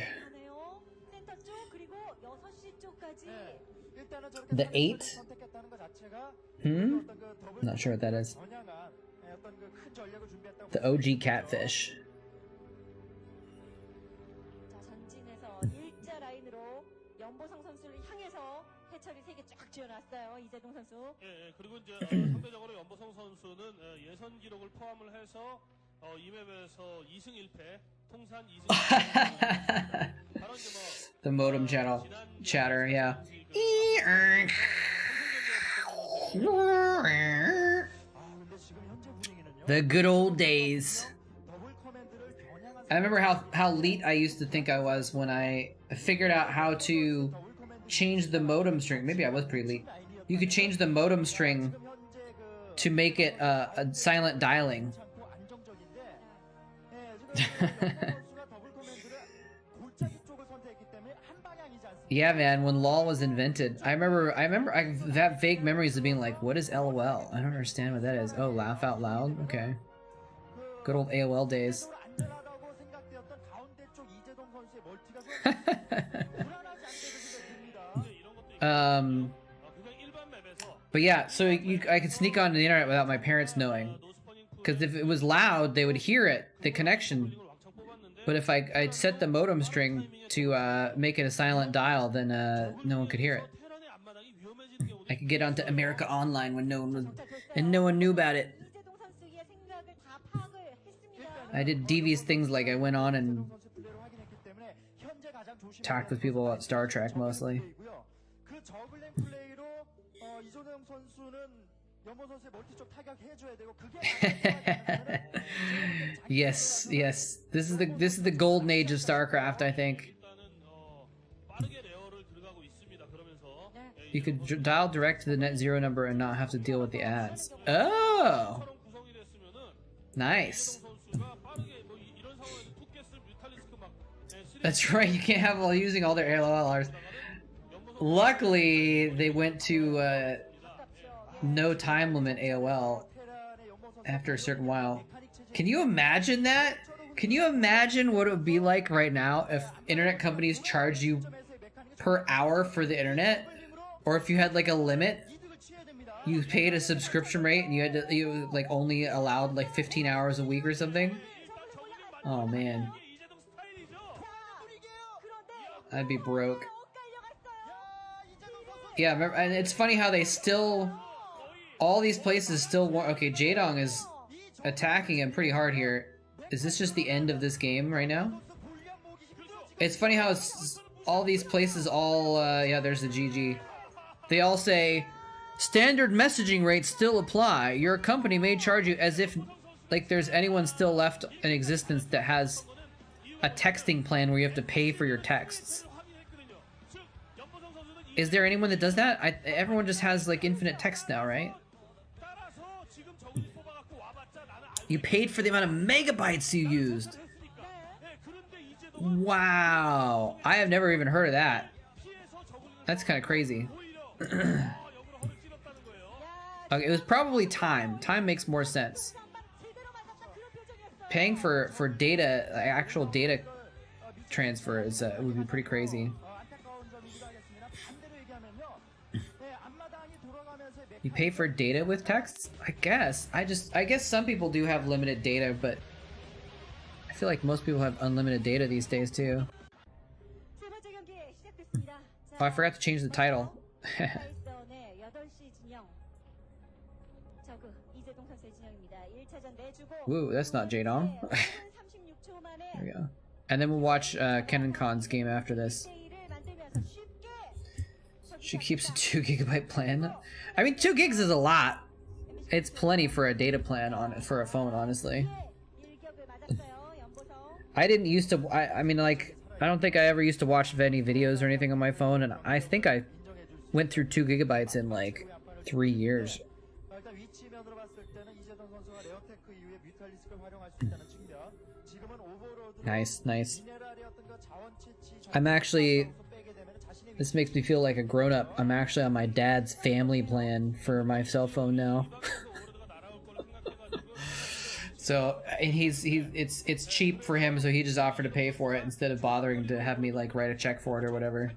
The 8? Not sure what that is. The OG catfish.
그리고 이제 상대적으로 연보성 선수는 예선 기록을 포함을 해서 이 맵에서 2승 1패, 통산 2승 1패. 바로 이제 뭐
The modem chatter, yeah. The good old days. I remember how elite I used to think I was when I figured out how to change the modem string. Maybe I was pretty elite. You could change the modem string to make it a silent dialing. Yeah, man, when LOL was invented, I have vague memories of being like, what is LOL? I don't understand what that is. Oh, laugh out loud? Okay. Good old AOL days. But yeah, so I could sneak onto the internet without my parents knowing. Because if it was loud, they would hear it, the connection. But if I'd set the modem string to make it a silent dial, then no one could hear it. I could get onto America Online when no one knew about it. I did devious things like I went on and talked with people about Star Trek mostly. Yes. This is the golden age of Starcraft, I think. You could dial direct to the net zero number and not have to deal with the ads. Oh! Nice. That's right, you can't have all using all their AOLers. Luckily, they went to no time limit AOL after a certain while. Can you imagine that? Can you imagine what it would be like right now if internet companies charged you per hour for the internet? Or if you had like a limit, you paid a subscription rate and you like only allowed like 15 hours a week or something? Oh man. I'd be broke. Yeah, remember, and it's funny how they still... All these places still want... Okay, Jaedong is attacking him pretty hard here. Is this just the end of this game right now? It's funny how it's, all these places all... yeah, there's the GG. They all say, standard messaging rates still apply. Your company may charge you, as if like there's anyone still left in existence that has a texting plan where you have to pay for your texts. Is there anyone that does that? Everyone just has like infinite text now, right? You paid for the amount of megabytes you used. Wow. I have never even heard of that. That's kind of crazy. Okay, it was probably time. Time makes more sense. Paying for data, actual data transfer is would be pretty crazy. You pay for data with texts? I guess. I guess some people do have limited data, but I feel like most people have unlimited data these days too. Oh, I forgot to change the title. Woo, that's not Jadong. There we go. And then we'll watch Kenan Khan's game after this. She keeps a 2 GB plan. I mean, 2 gigs is a lot. It's plenty for a data plan for a phone, honestly. I didn't used to. I mean, like, I don't think I ever used to watch any videos or anything on my phone, and I think I went through 2 GB in like 3 years. Nice, nice. I'm actually. This makes me feel like a grown-up. I'm actually on my dad's family plan for my cell phone now. So, and it's cheap for him, so he just offered to pay for it instead of bothering to have me like write a check for it or whatever.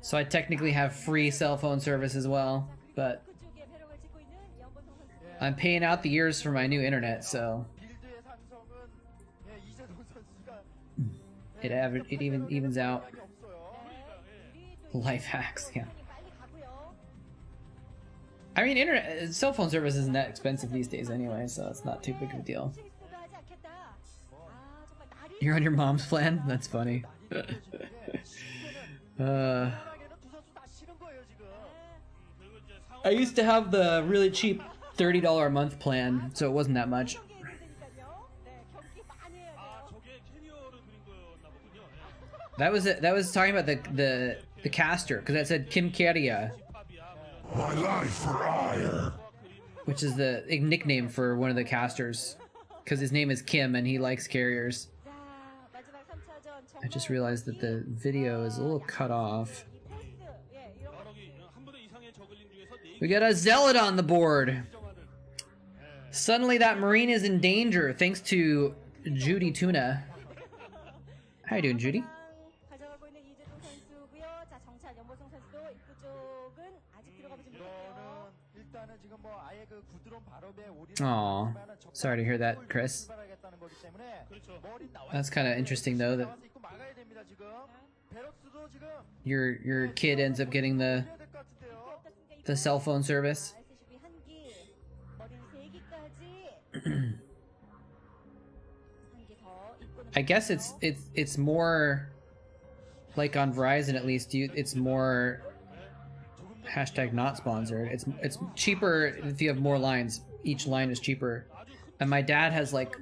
So I technically have free cell phone service as well, but I'm paying out the years for my new internet, so it even evens out. Life hacks, yeah. I mean, internet cell phone service isn't that expensive these days anyway, so it's not too big of a deal. You're on your mom's plan? That's funny. I used to have the really cheap $30 a month plan, so it wasn't that much. That was it. That was talking about the caster, because that said Kim Kyeria.
My life for ire.
Which is the nickname for one of the casters, because his name is Kim and he likes carriers. I just realized that the video is a little cut off. We got a zealot on the board. Suddenly that marine is in danger thanks to Judy Tuna. How you doing, Judy? Aw, sorry to hear that, Chris. That's kind of interesting, though, that your kid ends up getting the cell phone service. I guess it's more like on Verizon, at least. It's more hashtag not sponsored. It's cheaper if you have more lines. Each line is cheaper, and my dad has like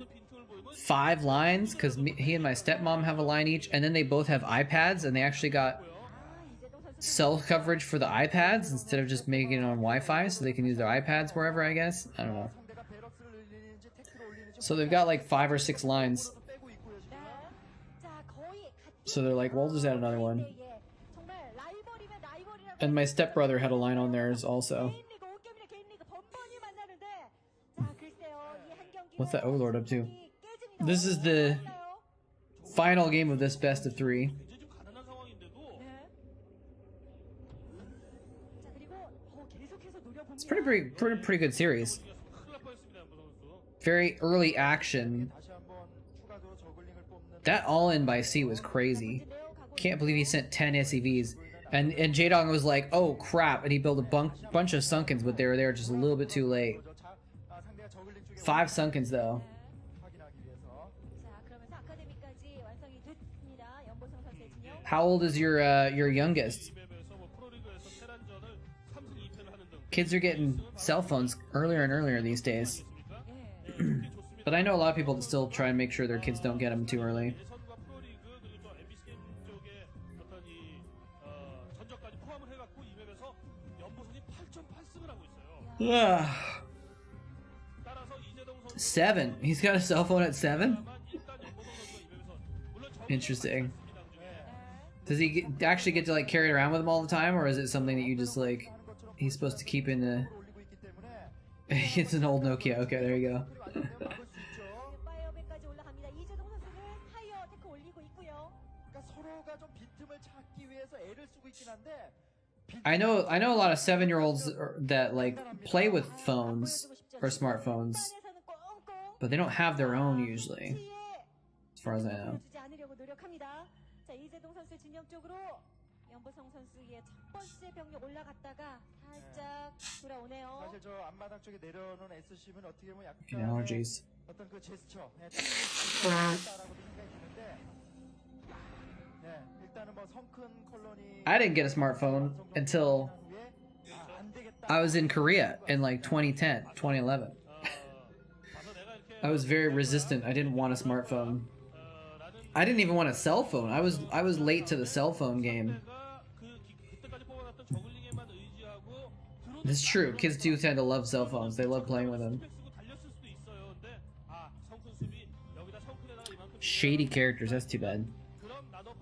5 lines because he and my stepmom have a line each, and then they both have iPads, and they actually got cell coverage for the iPads instead of just making it on Wi-Fi, so they can use their iPads wherever. I guess, I don't know. So they've got like 5 or 6 lines. So they're like, well, we'll just add another one. And my stepbrother had a line on theirs also. What's that Overlord up to? This is the final game of this best of 3. It's pretty good series. Very early action. That all-in by sea was crazy. Can't believe he sent 10 SCVs. And Jadong was like, oh crap, and he built a bunch of Sunkens, but they were there just a little bit too late. 5 Sunkens though. How old is your youngest? Kids are getting cell phones earlier and earlier these days. But I know a lot of people that still try and make sure their kids don't get them too early. Ugh. 7. He's got a cell phone at 7? Interesting. Does he actually get to like carry it around with him all the time, or is it something that you just like he's supposed to keep in the... It's an old Nokia. Okay, there you go. I know a lot of 7-year-olds that like play with phones or smartphones, but they don't have their own usually, as far as I know.
연보성 선수의 첫 번째 병력 올라갔다가 살짝 돌아오네요.
사실 저 앞마당 쪽에 내려오는 SCV는 어떻게 보면 약간
Allergies.
어떤 그 제스처, 라고 생각이 드는데, 네, 일단은 뭐 성큰 콜로니.
I didn't get a smartphone until I was in Korea in like 2010, 2011. I was very resistant. I didn't want a smartphone. I didn't even want a cell phone. I was late to the cell phone game. It's true. Kids do tend to love cell phones. They love playing with them. Shady characters. That's too bad.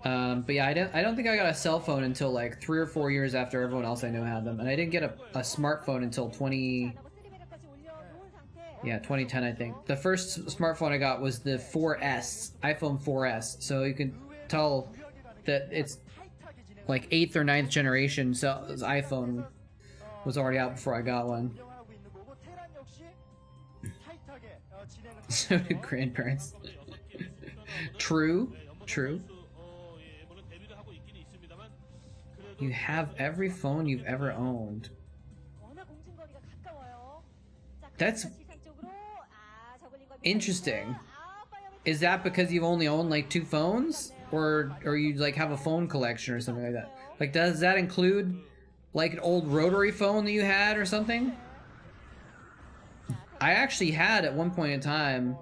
But yeah, I don't think I got a cell phone until like 3 or 4 years after everyone else I know had them, and I didn't get a smartphone until 2010, I think. The first smartphone I got was the 4S, iPhone 4S. So you can tell that it's like 8th or 9th generation. So this iPhone was already out before I got one. So do grandparents. True. You have every phone you've ever owned. That's interesting. Is that because you've only owned like 2 phones? Or you like have a phone collection or something like that? Like, does that include like an old rotary phone that you had or something? I actually had at one point in time,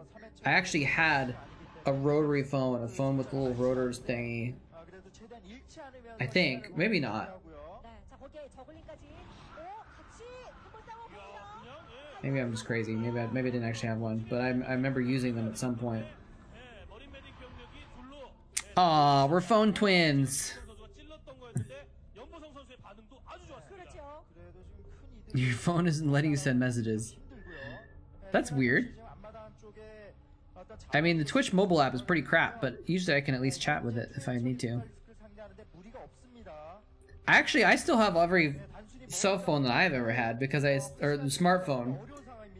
I actually had a rotary phone, a phone with a little rotors thingy. I think, maybe not. Maybe I'm just crazy. Maybe I didn't actually have one, but I remember using them at some point. Aw, we're phone twins. Your phone isn't letting you send messages. That's weird. I mean, the Twitch mobile app is pretty crap, but usually I can at least chat with it if I need to. Actually, I still have every cell phone that I've ever had because or smartphone,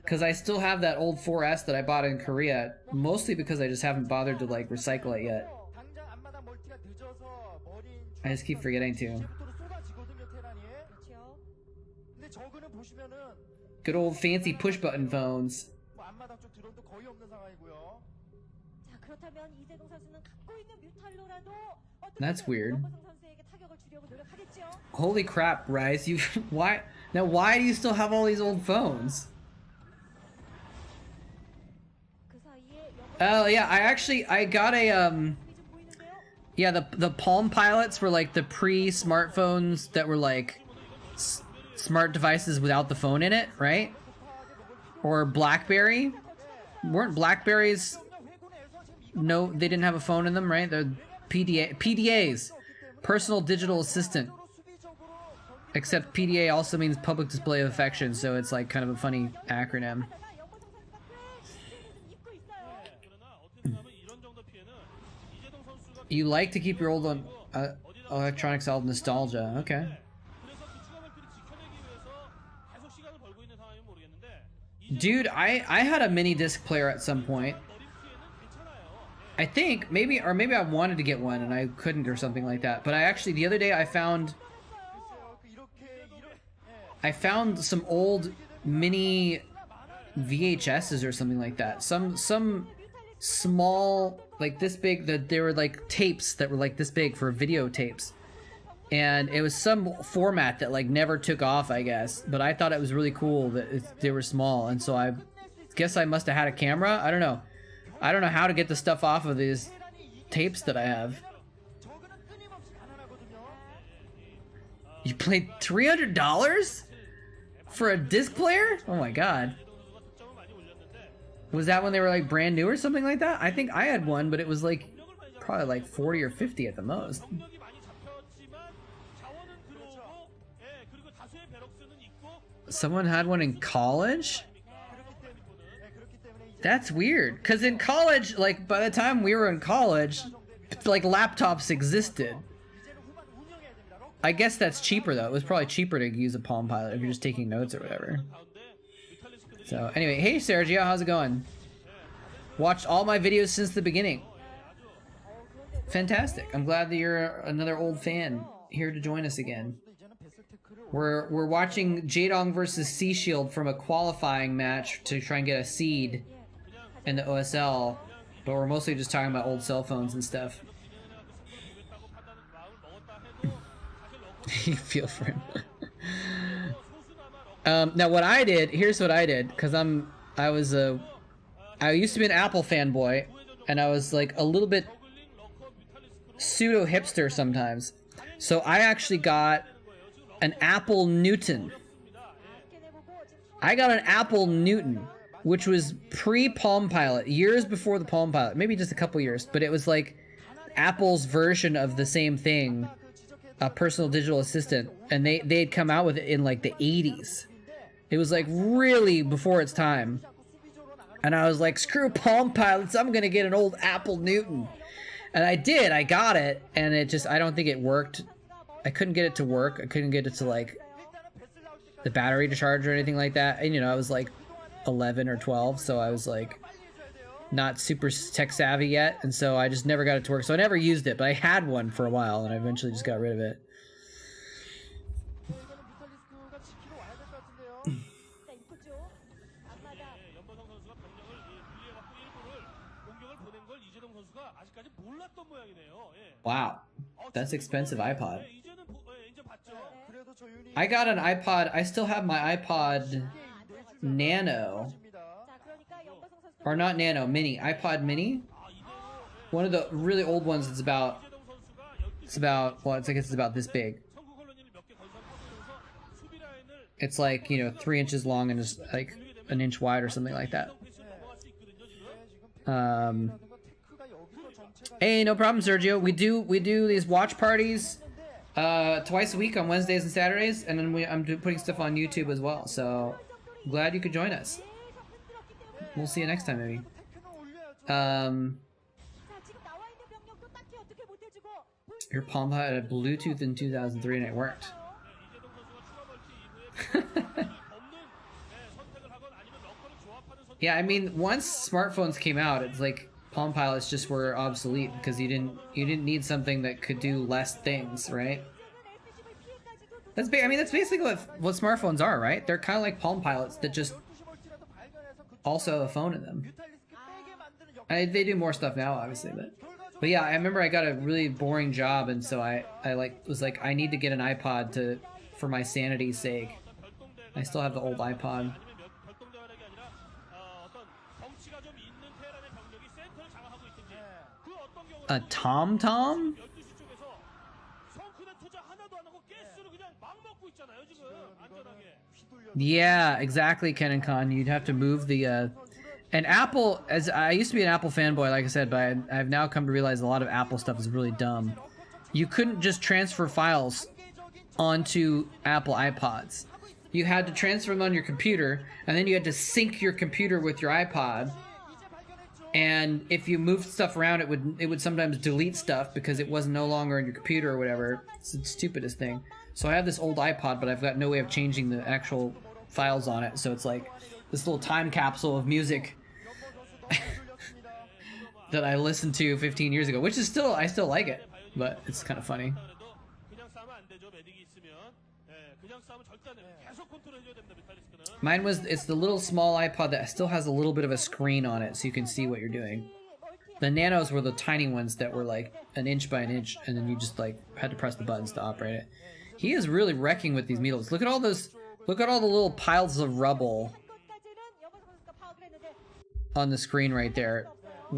because I still have that old 4S that I bought in Korea, mostly because I just haven't bothered to like recycle it yet. I just keep forgetting to. Good old fancy push button phones. That's weird. Holy crap, Rise, you why do you still have all these old phones? Oh yeah, I got a yeah, the Palm Pilots were like the pre-smartphones that were like smart devices without the phone in it, right? Or BlackBerry. Weren't Blackberries? No, they didn't have a phone in them, right? They're PDAs, personal digital assistant. Except PDA also means public display of affection, so it's like kind of a funny acronym. You like to keep your old electronics all nostalgia, okay. Dude, I had a mini disc player at some point. I think maybe I wanted to get one and I couldn't or something like that. But I actually the other day I found some old mini VHSs or something like that. Some small, like this big, that they were like tapes that were like this big for videotapes. And it was some format that like never took off, I guess. But I thought it was really cool that they were small, and so I guess I must have had a camera. I don't know. I don't know how to get the stuff off of these tapes that I have. You paid $300 for a disc player? Oh my god. Was that when they were like brand new or something like that? I think I had one, but it was like probably like 40 or 50 at the most. Someone had one in college? That's weird, because in college, like by the time we were in college, like laptops existed. I guess that's cheaper though. It was probably cheaper to use a Palm Pilot if you're just taking notes or whatever. So anyway, hey Sergio, how's it going? Watched all my videos since the beginning. Fantastic. I'm glad that you're another old fan here to join us again. We're watching Jadong versus Sea Shield from a qualifying match to try and get a seed in the OSL, but we're mostly just talking about old cell phones and stuff. You feel for him. Now what I did, here's what I did, because I used to be an Apple fanboy, and I was like a little bit pseudo hipster sometimes. So I actually got an Apple Newton. I got an Apple Newton, which was pre-Palm Pilot, years before the Palm Pilot, maybe just a couple years, but it was like Apple's version of the same thing, a personal digital assistant, and they'd come out with it in like the 80s. It was like really before its time. And I was like, screw Palm Pilots, I'm gonna get an old Apple Newton. And I did, I got it, and it just, I don't think it worked. I couldn't get it to work. I couldn't get it to like the battery to charge or anything like that. And you know, I was like 11 or 12, so I was like not super tech savvy yet, and so I just never got it to work. So I never used it, but I had one for a while, and I eventually just got rid of it. Wow, that's expensive iPod. I got an iPod. I still have my iPod Nano. Or not Nano, Mini. iPod Mini. One of the really old ones. It's about, well, I guess it's about this big. It's like, you know, 3 inches long and just like an inch wide or something like that. Hey, no problem, Sergio. We do these watch parties twice a week on Wednesdays and Saturdays, and then I'm putting stuff on YouTube as well. So glad you could join us. We'll see you next time, maybe. Your Palm had a Bluetooth in 2003 and it worked. Yeah, I mean, once smartphones came out, it's like Palm Pilots just were obsolete because you didn't need something that could do less things, right? That's that's basically what smartphones are, right? They're kind of like Palm Pilots that just also have a phone in them. They do more stuff now, obviously, but yeah, I remember I got a really boring job, and so I was like, I need to get an iPod for my sanity's sake. I still have the old iPod. A TomTom? Yeah, exactly, Ken and Con. You'd have to move the and Apple, as I used to be an Apple fanboy, like I said, but I've now come to realize a lot of Apple stuff is really dumb. You couldn't just transfer files onto Apple iPods. You had to transfer them on your computer, and then you had to sync your computer with your iPod. And if you moved stuff around, it would sometimes delete stuff because it was no longer in your computer or whatever. It's the stupidest thing. So I have this old iPod, but I've got no way of changing the actual files on it. So it's like this little time capsule of music that I listened to 15 years ago, which is I still like it, but it's kind of funny. Mine it's the little small iPod that still has a little bit of a screen on it so you can see what you're doing. The Nanos were the tiny ones that were like an inch by an inch, and then you just like had to press the buttons to operate it. He is really wrecking with these needles. Look at all the little piles of rubble on the screen right there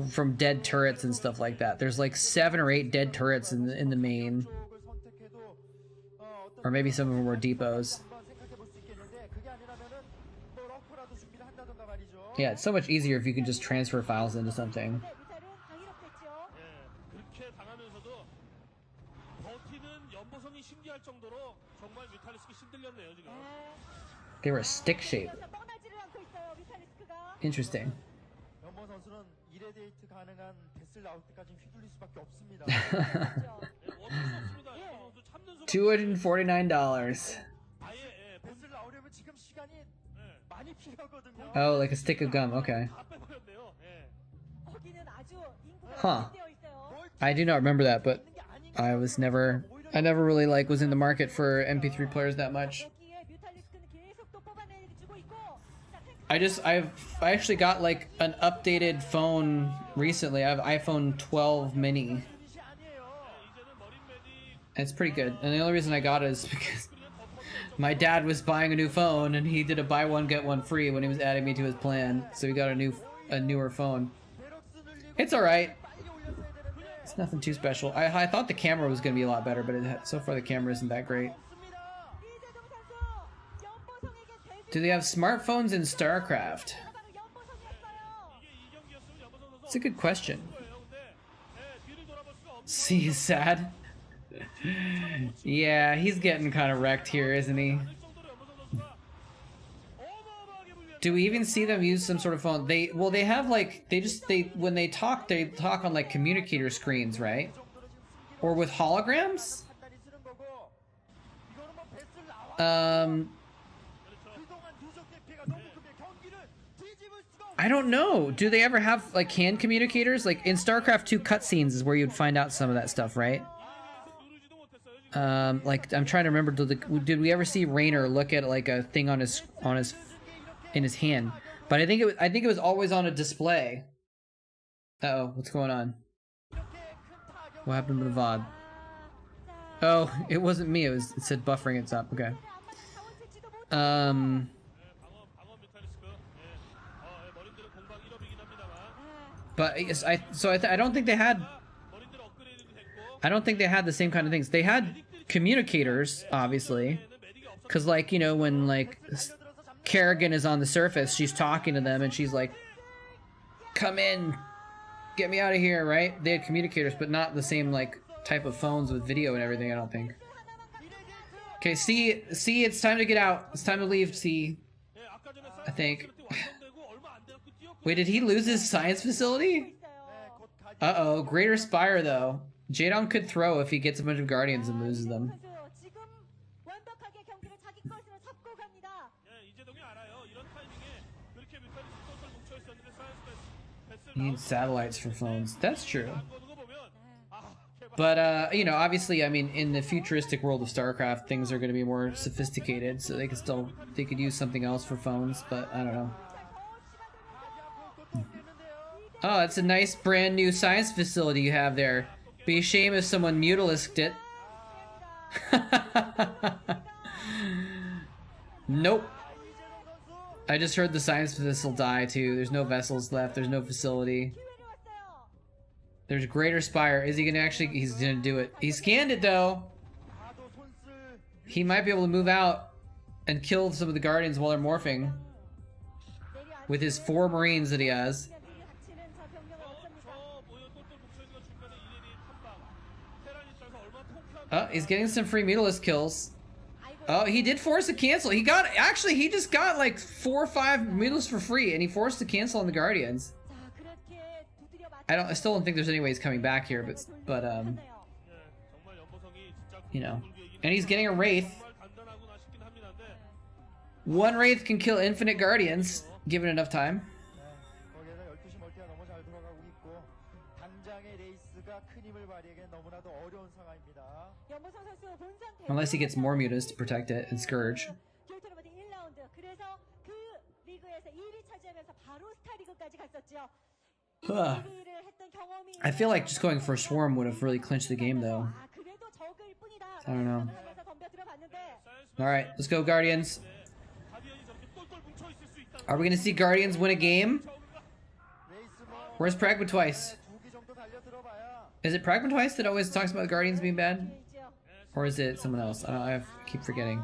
from dead turrets and stuff like that. There's like 7 or 8 dead turrets in the main. Or maybe some of them were depots. Yeah, it's so much easier if you can just transfer files into something. They were a stick shape. Interesting.
1회 데이트 가능한 베슬 나올 때까지 휘둘릴 수밖에 없습니다.
그렇죠.
$249.
베슬 나오려면 지금 시간이 많이 필요하거든요.
Oh, like a stick of gum. Okay.
거기는 아주 인구가
Huh.
되어 있어요.
I do not remember that, but I never really like was in the market for MP3 players that much.
여기에 뮤탈리스크는 계속 또 뽑아내주고 있고. 자,
I actually got like an updated phone recently. I have iPhone 12 mini. It's pretty good. And the only reason I got it is because my dad was buying a new phone and he did a buy one get one free when he was adding me to his plan. So he got a newer phone. It's all right. It's nothing too special. I thought the camera was going to be a lot better, but so far the camera isn't that great.
이재동 선수 연보성에게
Do they have smartphones in Starcraft?
바로 연보성이었어요.
It's a good question. See, he's sad. Yeah, he's getting kind of wrecked here, isn't he? Do we even see them use some sort of phone? They have like when they talk on like communicator screens, right? Or with holograms? I don't know. Do they ever have like hand communicators? Like in StarCraft 2 cutscenes is where you'd find out some of that stuff, right? Like I'm trying to remember. Did we ever see Raynor look at like a thing in his hand? But I think it was always on a display. Uh-oh, what's going on? What happened to the VOD? Oh, it wasn't me. It said buffering. It's up. Okay. But I don't think they had. I don't think they had the same kind of things. They had communicators, obviously, because like when like Kerrigan is on the surface, she's talking to them and she's like, "Come in, get me out of here," right? They had communicators, but not the same like type of phones with video and everything. I don't think. Okay, see, it's time to get out. It's time to leave. See, I think. Wait, did he lose his science facility? Uh-oh, Greater Spire though. Jadon could throw if he gets a bunch of Guardians and loses them. He needs satellites for phones. That's true. But, obviously, I mean, in the futuristic world of StarCraft, things are going to be more sophisticated, so they could use something else for phones, but I don't know. Oh, that's a nice brand new science facility you have there. Be a shame if someone mutalisked it. Nope. I just heard the science vessel die too. There's no vessels left. There's no facility. There's Greater Spire. Is he gonna actually? He's gonna do it. He scanned it though. He might be able to move out and kill some of the Guardians while they're morphing. With his 4 Marines that he has. Oh, he's getting some free Mutalisk kills. Oh, he did force a cancel. He just got like 4 or 5 Mutalisks for free, and he forced a cancel on the Guardians. I still don't think there's any way he's coming back here, but and he's getting a Wraith. 1 Wraith can kill infinite Guardians, given enough time. Unless he gets more mutas to protect it and Scourge. I feel like just going for a Swarm would have really clinched the game though. I don't know. Alright, let's go Guardians. Are we gonna see Guardians win a game? Where's Pragma Twice? Is it Pragma Twice that always talks about Guardians being bad? Or is it someone else? I keep forgetting.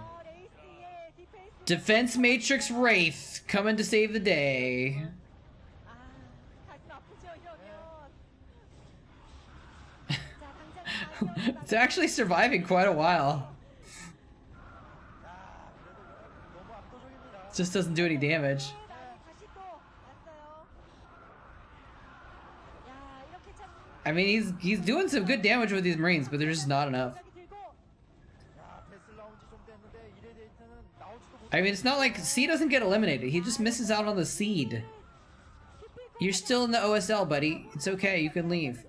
Defense Matrix Wraith coming to save the day. It's actually surviving quite a while. It just doesn't do any damage. I mean, he's doing some good damage with these Marines, but there's just not enough.
야, 베슬 나온 지 좀 됐는데 이레데이트는 나오지도 못.
I mean, it's not like C doesn't get eliminated. He just misses out on the seed. You're still in the OSL, buddy. It's okay. You can leave.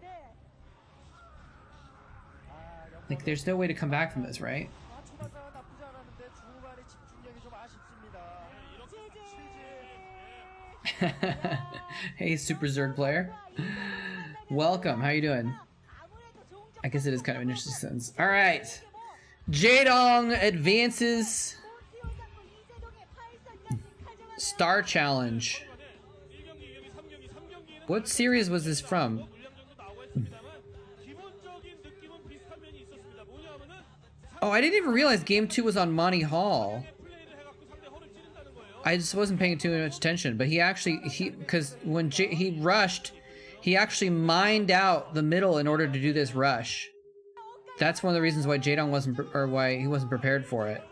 Like, there's no way to come back from this, right?
아, 초반가 나쁘지 않았는데 중후반에 집중력이 좀 아쉽습니다.
Hey, Super Zerg player. Welcome. How you doing? I guess it is kind of an interesting sentence. All right. Jaedong advances. Star Challenge. What series was this from? Oh, I didn't even realize Game 2 was on Monty Hall. I just wasn't paying too much attention, but because when he rushed, he actually mined out the middle in order to do this rush. That's one of the reasons why Jaedong why he wasn't prepared for it.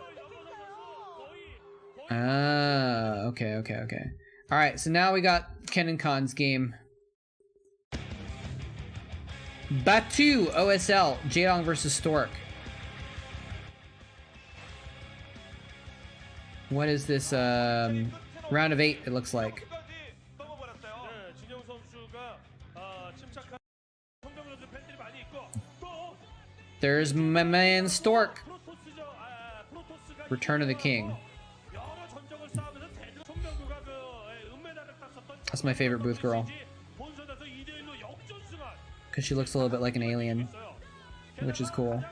Ah, okay. All right, so now we got Ken and Khan's game. Batu OSL, Jaedong versus Stork. What is this, round of 8, it looks like. There's my man Stork. Return of the King. That's my favorite booth girl. Because she looks a little bit like an alien. Which is cool.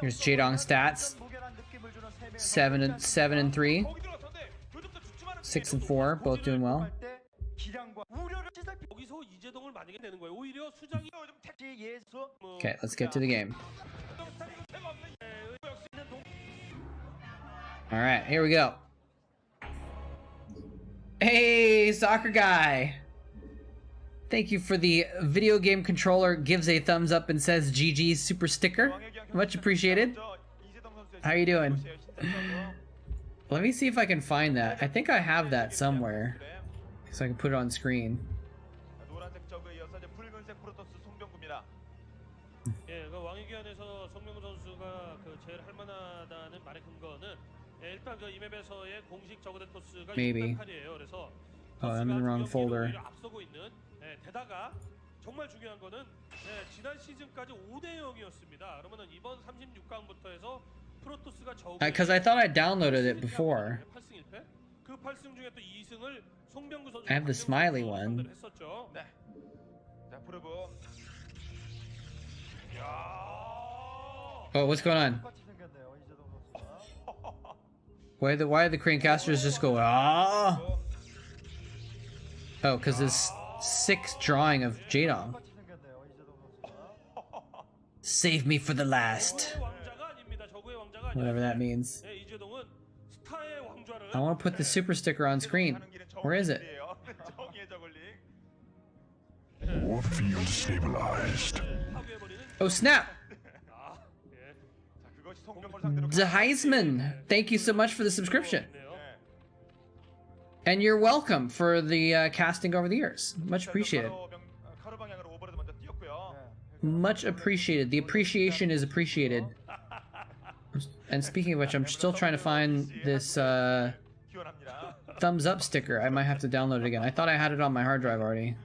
Here's Jaedong stats. 7 and 3. 6 and 4, both doing well. Okay, let's get to the game. Alright, here we go. Hey, soccer guy! Thank you for the video game controller, gives a thumbs up and says GG super sticker. Much appreciated. How you doing? Let me see if I can find that. I think I have that somewhere. So I can put it on screen. Maybe. Oh, I'm in the wrong folder.
정말 중요한 거는 지난 시즌까지 5대 0이었습니다. 그러면은 이번 36강부터해서 프로토스가
Because I thought I downloaded it before.
8승 1패. 그 8승 중에 또 2승을 송병구 선수
I have the smiley one.
했었죠.
네. 자, 프로브.
Oh, what's going on? Why are the crane casters just go ah? Oh, because this 6th drawing of Jaedong. Save me for the last. Whatever that means. I want to put the super sticker on screen. Where is it?
War field stabilized.
Oh snap! The Heisman, thank you so much for the subscription. And you're welcome for the casting over the years. Much appreciated. Much appreciated. The appreciation is appreciated. And speaking of which, I'm still trying to find this thumbs up sticker. I might have to download it again. I thought I had it on my hard drive already,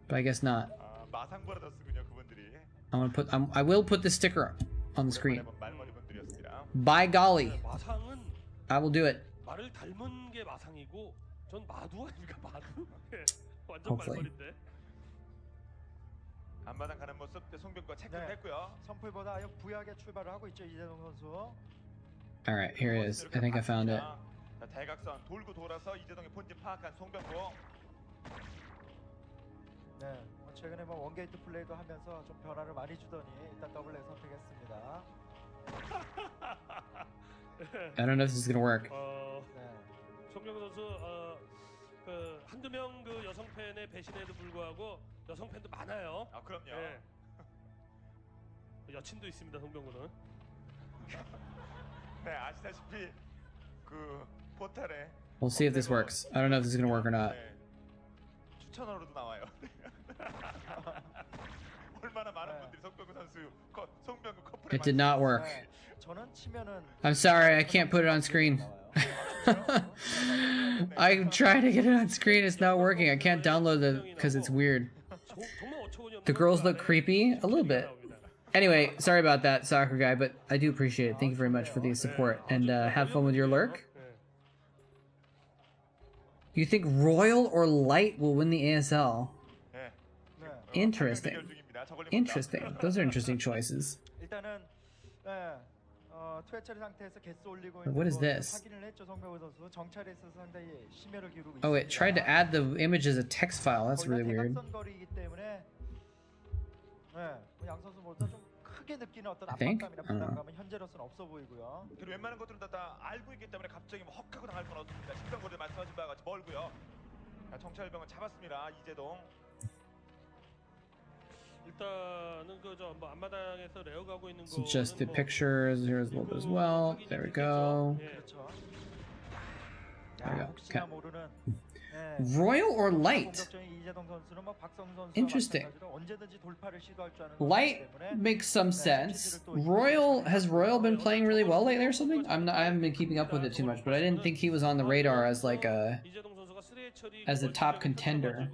but I guess not. I will put the sticker on the screen. By golly, I will do it. Hopefully.
앞마당 가는 모습 송병구가 체크를 했고요.
선풀보다 아역 부약에 출발을 하고 있죠 이재동 선수.
All right, here it is. I think I found it.
대각선 돌고 돌아서 이재동의 본진 파악한 송병구.
네, 최근에 원게이트 플레이도 하면서 좀 변화를 많이 주더니 일단 더블에 선택했습니다.
I don't know if this is gonna work.
송병구 선수 그 한두 명 그 여성 팬의 배신에도 불구하고 여성 팬도 많아요.
아 그럼요.
네. 여친도 있습니다, 송병구는.
네, 아시다시피 그 포탈에
We'll see if this works. I don't know if this is gonna work or not.
네. 추천어로도 나와요. 얼마나 많은 분들이 송병구 선수 송병구 커플에
It did not work.
네, 저는 치면은
I'm sorry, I can't put it on screen. I'm trying to get it on screen, it's not working. I can't download it because it's weird. The girls look creepy? A little bit. Anyway, sorry about that, soccer guy, but I do appreciate it. Thank you very much for the support, and have fun with your lurk. You think Royal or Light will win the ASL?
네.
네.
Interesting.
대결 중입니다. 저걸 못
Interesting. Those are interesting choices.
일단은 투해처리 상태에서 개수 올리고
What is
있는
this?
것을 확인을 했죠. 송병호 선수 정찰에 있어서 상당히 심혈을 기울이고
Oh, it tried to add the image as a text file. That's really weird.
대각선 거리이기 때문에 양 선수 모두 좀 크게 느끼는 어떤
I think?
압박감이나 부담감은 현재로서는 없어 보이고요.
그리고 웬만한 것들은 다 알고 있기 때문에 갑자기 뭐 헉하고 당할 건 없습니다. 신병거리 말씀하신 바와 같이 멀고요. 자, 정찰병은 잡았습니다. 이재동.
일단은 그저 뭐 앞마당에서 레어 가고 있는
So
거.
just the pictures. Here's a little bit as well. There we go.
그렇죠.
There we go.
혹시나
Okay.
모르는
Royal or Light?
공격적인 이재동 선수는 뭐 박성준 선수와
Interesting.
마찬가지로 언제든지 돌파를 시도할 줄 아는
Light
선수이기 때문에
makes some sense. Royal, has Royal been playing really well lately or something? I haven't been keeping up with it too much, but I didn't think he was on the radar as like a as a top contender.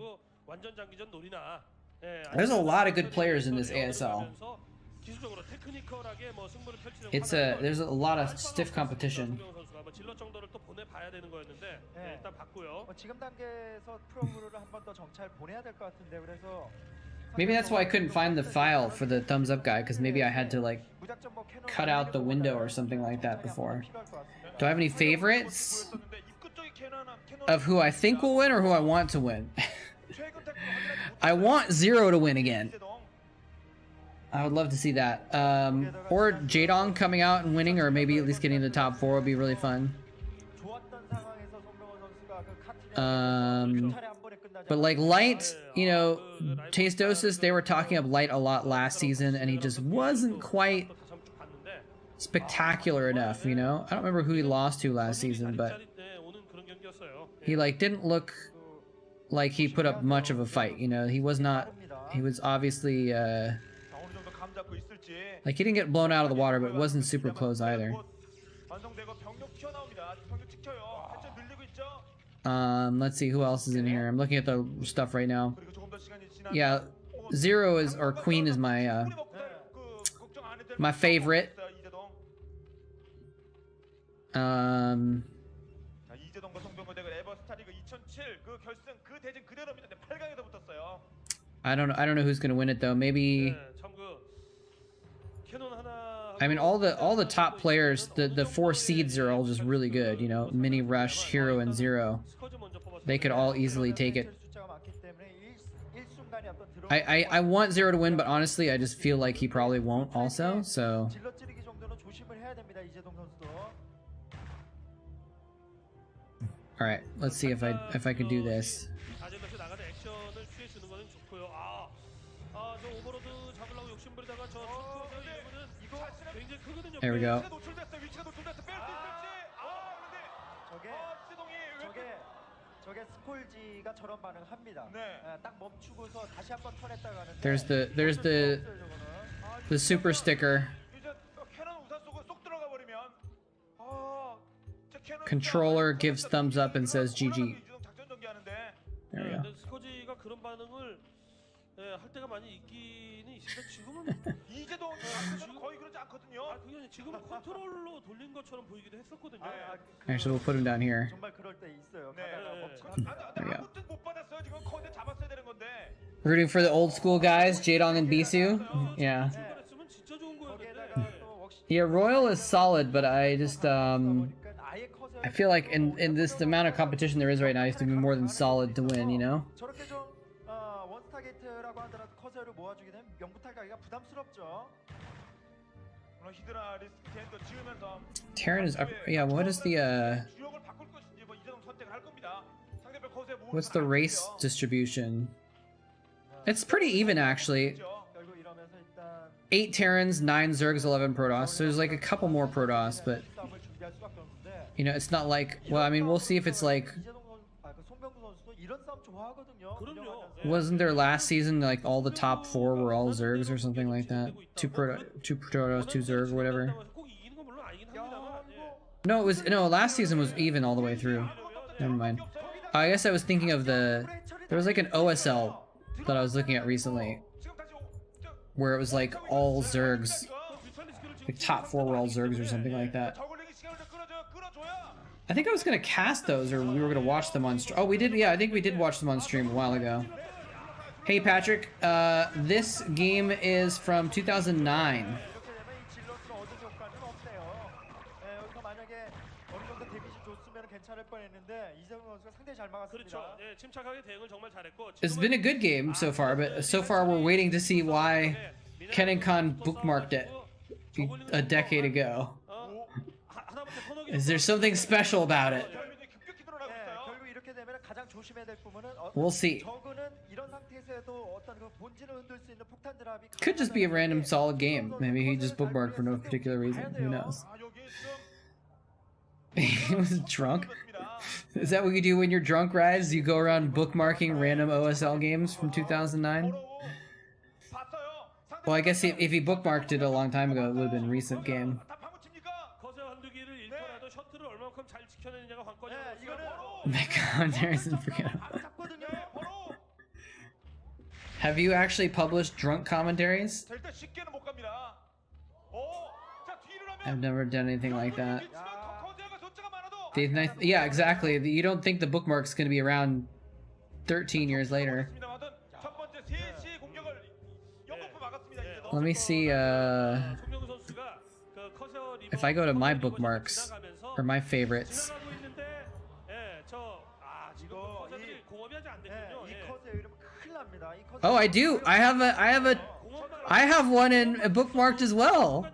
There's a lot of good players in this ASL. There's a lot of stiff competition.
지금 단계에서 프로그램을 한 번 더 정찰 보내야 될 것 같은데 그래서
Maybe that's why I couldn't find the file for the thumbs up guy, because maybe I had to like cut out the window or something like that before. Do I have any favorites of who I think will win or who I want to win? I want Zero to win again. I would love to see that. Or Jadong coming out and winning, or maybe at least getting to the top 4 would be really fun. But like Light, you know, Tastosis, they were talking up Light a lot last season, and he just wasn't quite spectacular enough, you know? I don't remember who he lost to last season, but he like didn't look like he put up much of a fight, you know? He was obviously like he didn't get blown out of the water, but it wasn't super close either. Let's see who else is in here. I'm looking at the stuff right now. Yeah, Zero is, or Queen is my my favorite. I don't know who's gonna win it though. Maybe. I mean, all the top players, the 4 seeds are all just really good. You know, Mini, Rush, Hero, and Zero. They could all easily take it. I want Zero to win, but honestly, I just feel like he probably won't also. So. All right, let's see if I can do this. There we go. There's the super sticker. Controller gives thumbs up and says GG. There we go. Actually, we'll put him down here. There we go. Rooting for the old school guys, Jadong and Bisu. Yeah. Yeah, Royal is solid, but I just I feel like in this amount of competition there is right now, you have to be more than solid to win, you know? Terran is up. Yeah, what is the what's the race distribution? It's pretty even actually. 8 Terrans, 9 Zergs, 11 Protoss. So there's like a couple more Protoss, but You know, it's not like, well, I mean, we'll see if it's like,
송병구 선수도 이런 싸움 좋아하거든요.
그럼요.
wasn't there last season like all the top 4 were all Zergs or something like that? Two Protoss, 2 Zerg or whatever.
꼭 이기는 건 물론 아니긴 합니다만. 예.
No, it was no. Last season was even all the way through. Never mind. I guess I was thinking of there was like an OSL that I was looking at recently, where it was like all Zergs, like top 4 were all Zergs or something like that. I think I was gonna cast those, or we were gonna watch them on stream. Oh, we did. Yeah, I think we did watch them on stream a while ago. Hey Patrick, this game is from 2009.
그렇죠. 예, 침착하게 대응을 정말 잘했고.
It's been a good game so far, but so far we're waiting to see why Kenan Khan bookmarked it a decade ago. Is there something special about it? We'll see. Could just be a random solid game. Maybe he just bookmarked for no particular reason. Who knows? He was drunk? Is that what you do when you're drunk, Rise? You go around bookmarking random OSL games from 2009? Well, I guess if he bookmarked it a long time ago, it would have been a recent game. Have you actually published drunk commentaries? I've never done anything like that. Yeah, exactly. You don't think the bookmark's going to be around 13 years later. Let me see, if I go to my bookmarks, or my favorites. Oh, I do! I have one bookmarked as well!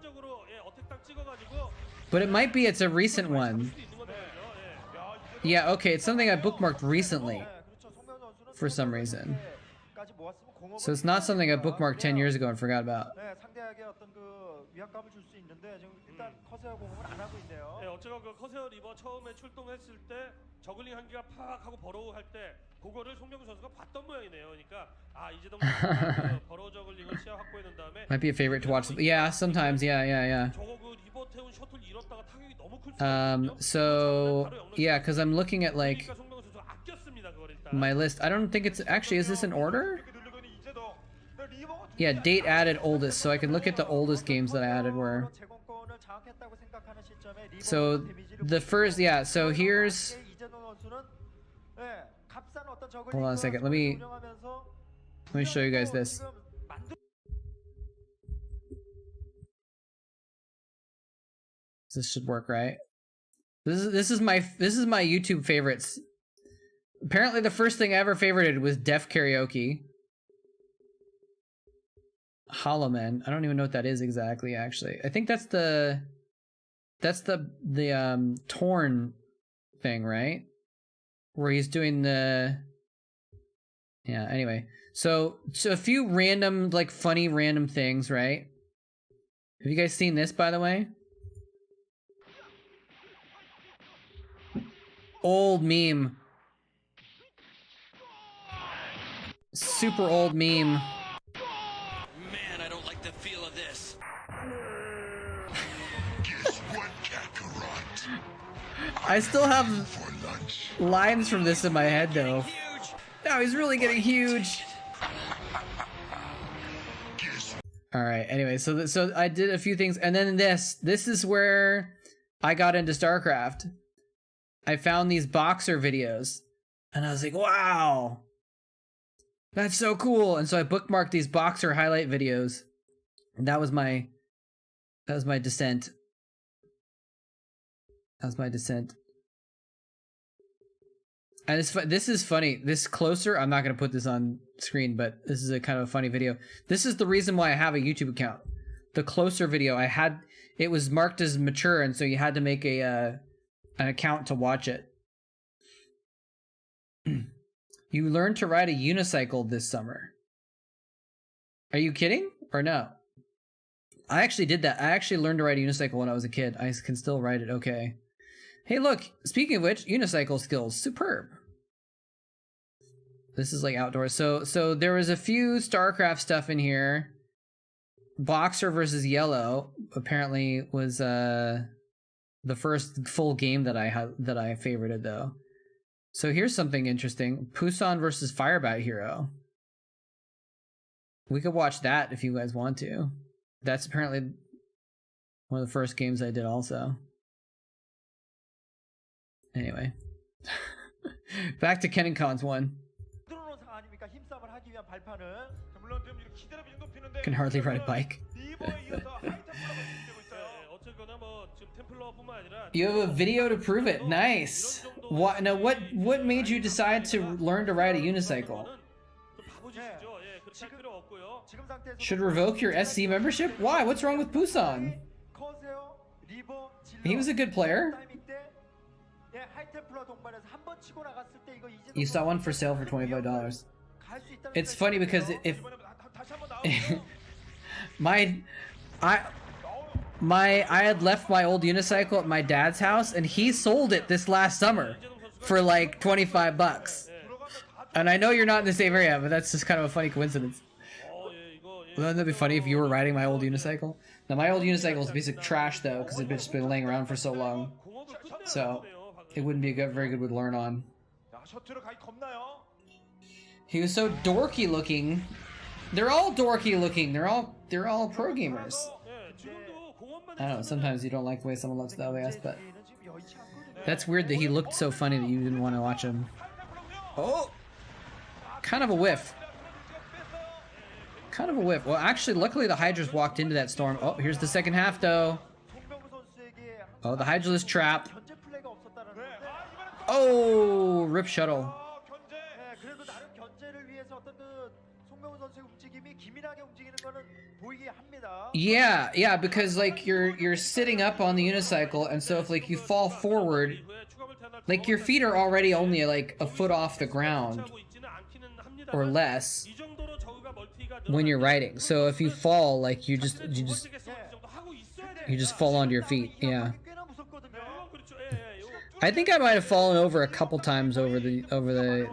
But it might be it's a recent one. Yeah, okay, it's something I bookmarked recently. For some reason. So it's not something I bookmarked 10 years ago and forgot about.
어제가 그 커세어 리버 처음에 출동했을 때 저글링 한기가 팍 하고 버로우 할 때 그거를 송병구 선수가 봤던 모양이네요. 그러니까 아 이제동 버로우 저글링을 시야 확보해 놓은 다음에
Might be a favorite to watch. Yeah, sometimes. Yeah.
저거 그 리버 태운 셔틀 잃었다가 타격이 너무 클 수 있거든요.
So yeah, because I'm looking at like
송병구 선수 아꼈습니다 그걸 일단.
my list. I don't think it's actually. Is this in order? Yeah, date added oldest, so I can look at the oldest games that I added were. So the first, yeah. So here's. Hold on a second. Let me show you guys this. This should work, right? This is my YouTube favorites. Apparently, the first thing I ever favorited was Def Karaoke. Hollow Man. I don't even know what that is exactly. Actually, I think that's the Torn thing, right? Where he's doing the. Yeah. Anyway, so a few random, like funny random things, right? Have you guys seen this, by the way? Old meme. Super old meme.
Man, I don't like the feel of this.
Guess what, Kakarot?
I still have
For lunch.
lines from this in my head, though. Now he's really getting huge. All right. Anyway, so I did a few things, and then this is where I got into Starcraft. I found these boxer videos, and I was like, wow, that's so cool. And so I bookmarked these boxer highlight videos, and that was my descent. That was my descent. And this is funny. This closer, I'm not going to put this on screen, but this is a kind of a funny video. This is the reason why I have a YouTube account. The closer video, it was marked as mature, and so you had to make an account to watch it. You learned to ride a unicycle this summer. Are you kidding? Or no? I actually did that. I actually learned to ride a unicycle when I was a kid. I can still ride it. Okay. Hey, look, speaking of which, unicycle skills, superb. This is like outdoors. So there was a few Starcraft stuff in here. Boxer versus Yellow apparently was the first full game that I favorited though. So here's something interesting. Pusan versus Firebat Hero. We could watch that if you guys want to. That's apparently one of the first games I did also. Anyway. Back to Kenningcon's one.
상황 아닙니까? 힘싸움을 하기 위한 발판을.
물론 좀 이렇게 기다림이 높이는데
Can hardly ride a bike.
리버에 이어서 하이템플러가 준비되고 있어요.
어쨌거나 뭐 지금 템플러뿐만 아니라
You have a video to prove it. Nice. What? Now, what made you decide to learn to ride a unicycle?
바보짓이죠. 예, 그렇게 할 필요 없고요.
지금 상태에서
Should revoke your SC membership? Why? What's wrong with Pusan?
커세요. 리버 질러.
He was a good player.
타이밍 때 예, 하이템플러 동반해서 한 번 치고 나갔을 때 이거 이제
You saw one for sale for $25.
갈수 있다는
It's
생각이
funny because
들어요.
if
다시 한번 나오고
I had left my old unicycle at my dad's house and he sold it this last summer for like $25. And I know you're not in the same area, but that's just kind of a funny coincidence. Wouldn't that be funny if you were riding my old unicycle? Now my old unicycle is basic trash though, because it's just been laying around for so long. So it wouldn't be a very good would learn on.
셔틀을 가기 겁나요.
He was so dorky looking. They're all dorky looking. They're all pro gamers. I don't know, sometimes you don't like the way someone looks that way, but that's weird that he looked so funny that you didn't want to watch him. Oh! Kind of a whiff. Kind of a whiff. Well, actually, luckily the Hydras walked into that storm. Oh, here's the second half, though. Oh, the Hydralisk trap.
견제 플레이가 없었다는 건데.
Oh, rip shuttle.
예, 그래도 나름 견제를 위해서 어떤 그 송병우 선수의 움직임이 기민하게 움직이는 거는 보이게 합니다.
Yeah, because like you're sitting up on the unicycle, and so if like you fall forward, like your feet are already only like a foot off the ground or less when you're riding. So if you fall, like you just fall onto your feet. Yeah.
꽤나 무섭거든요.
I think I might have fallen over a couple times over the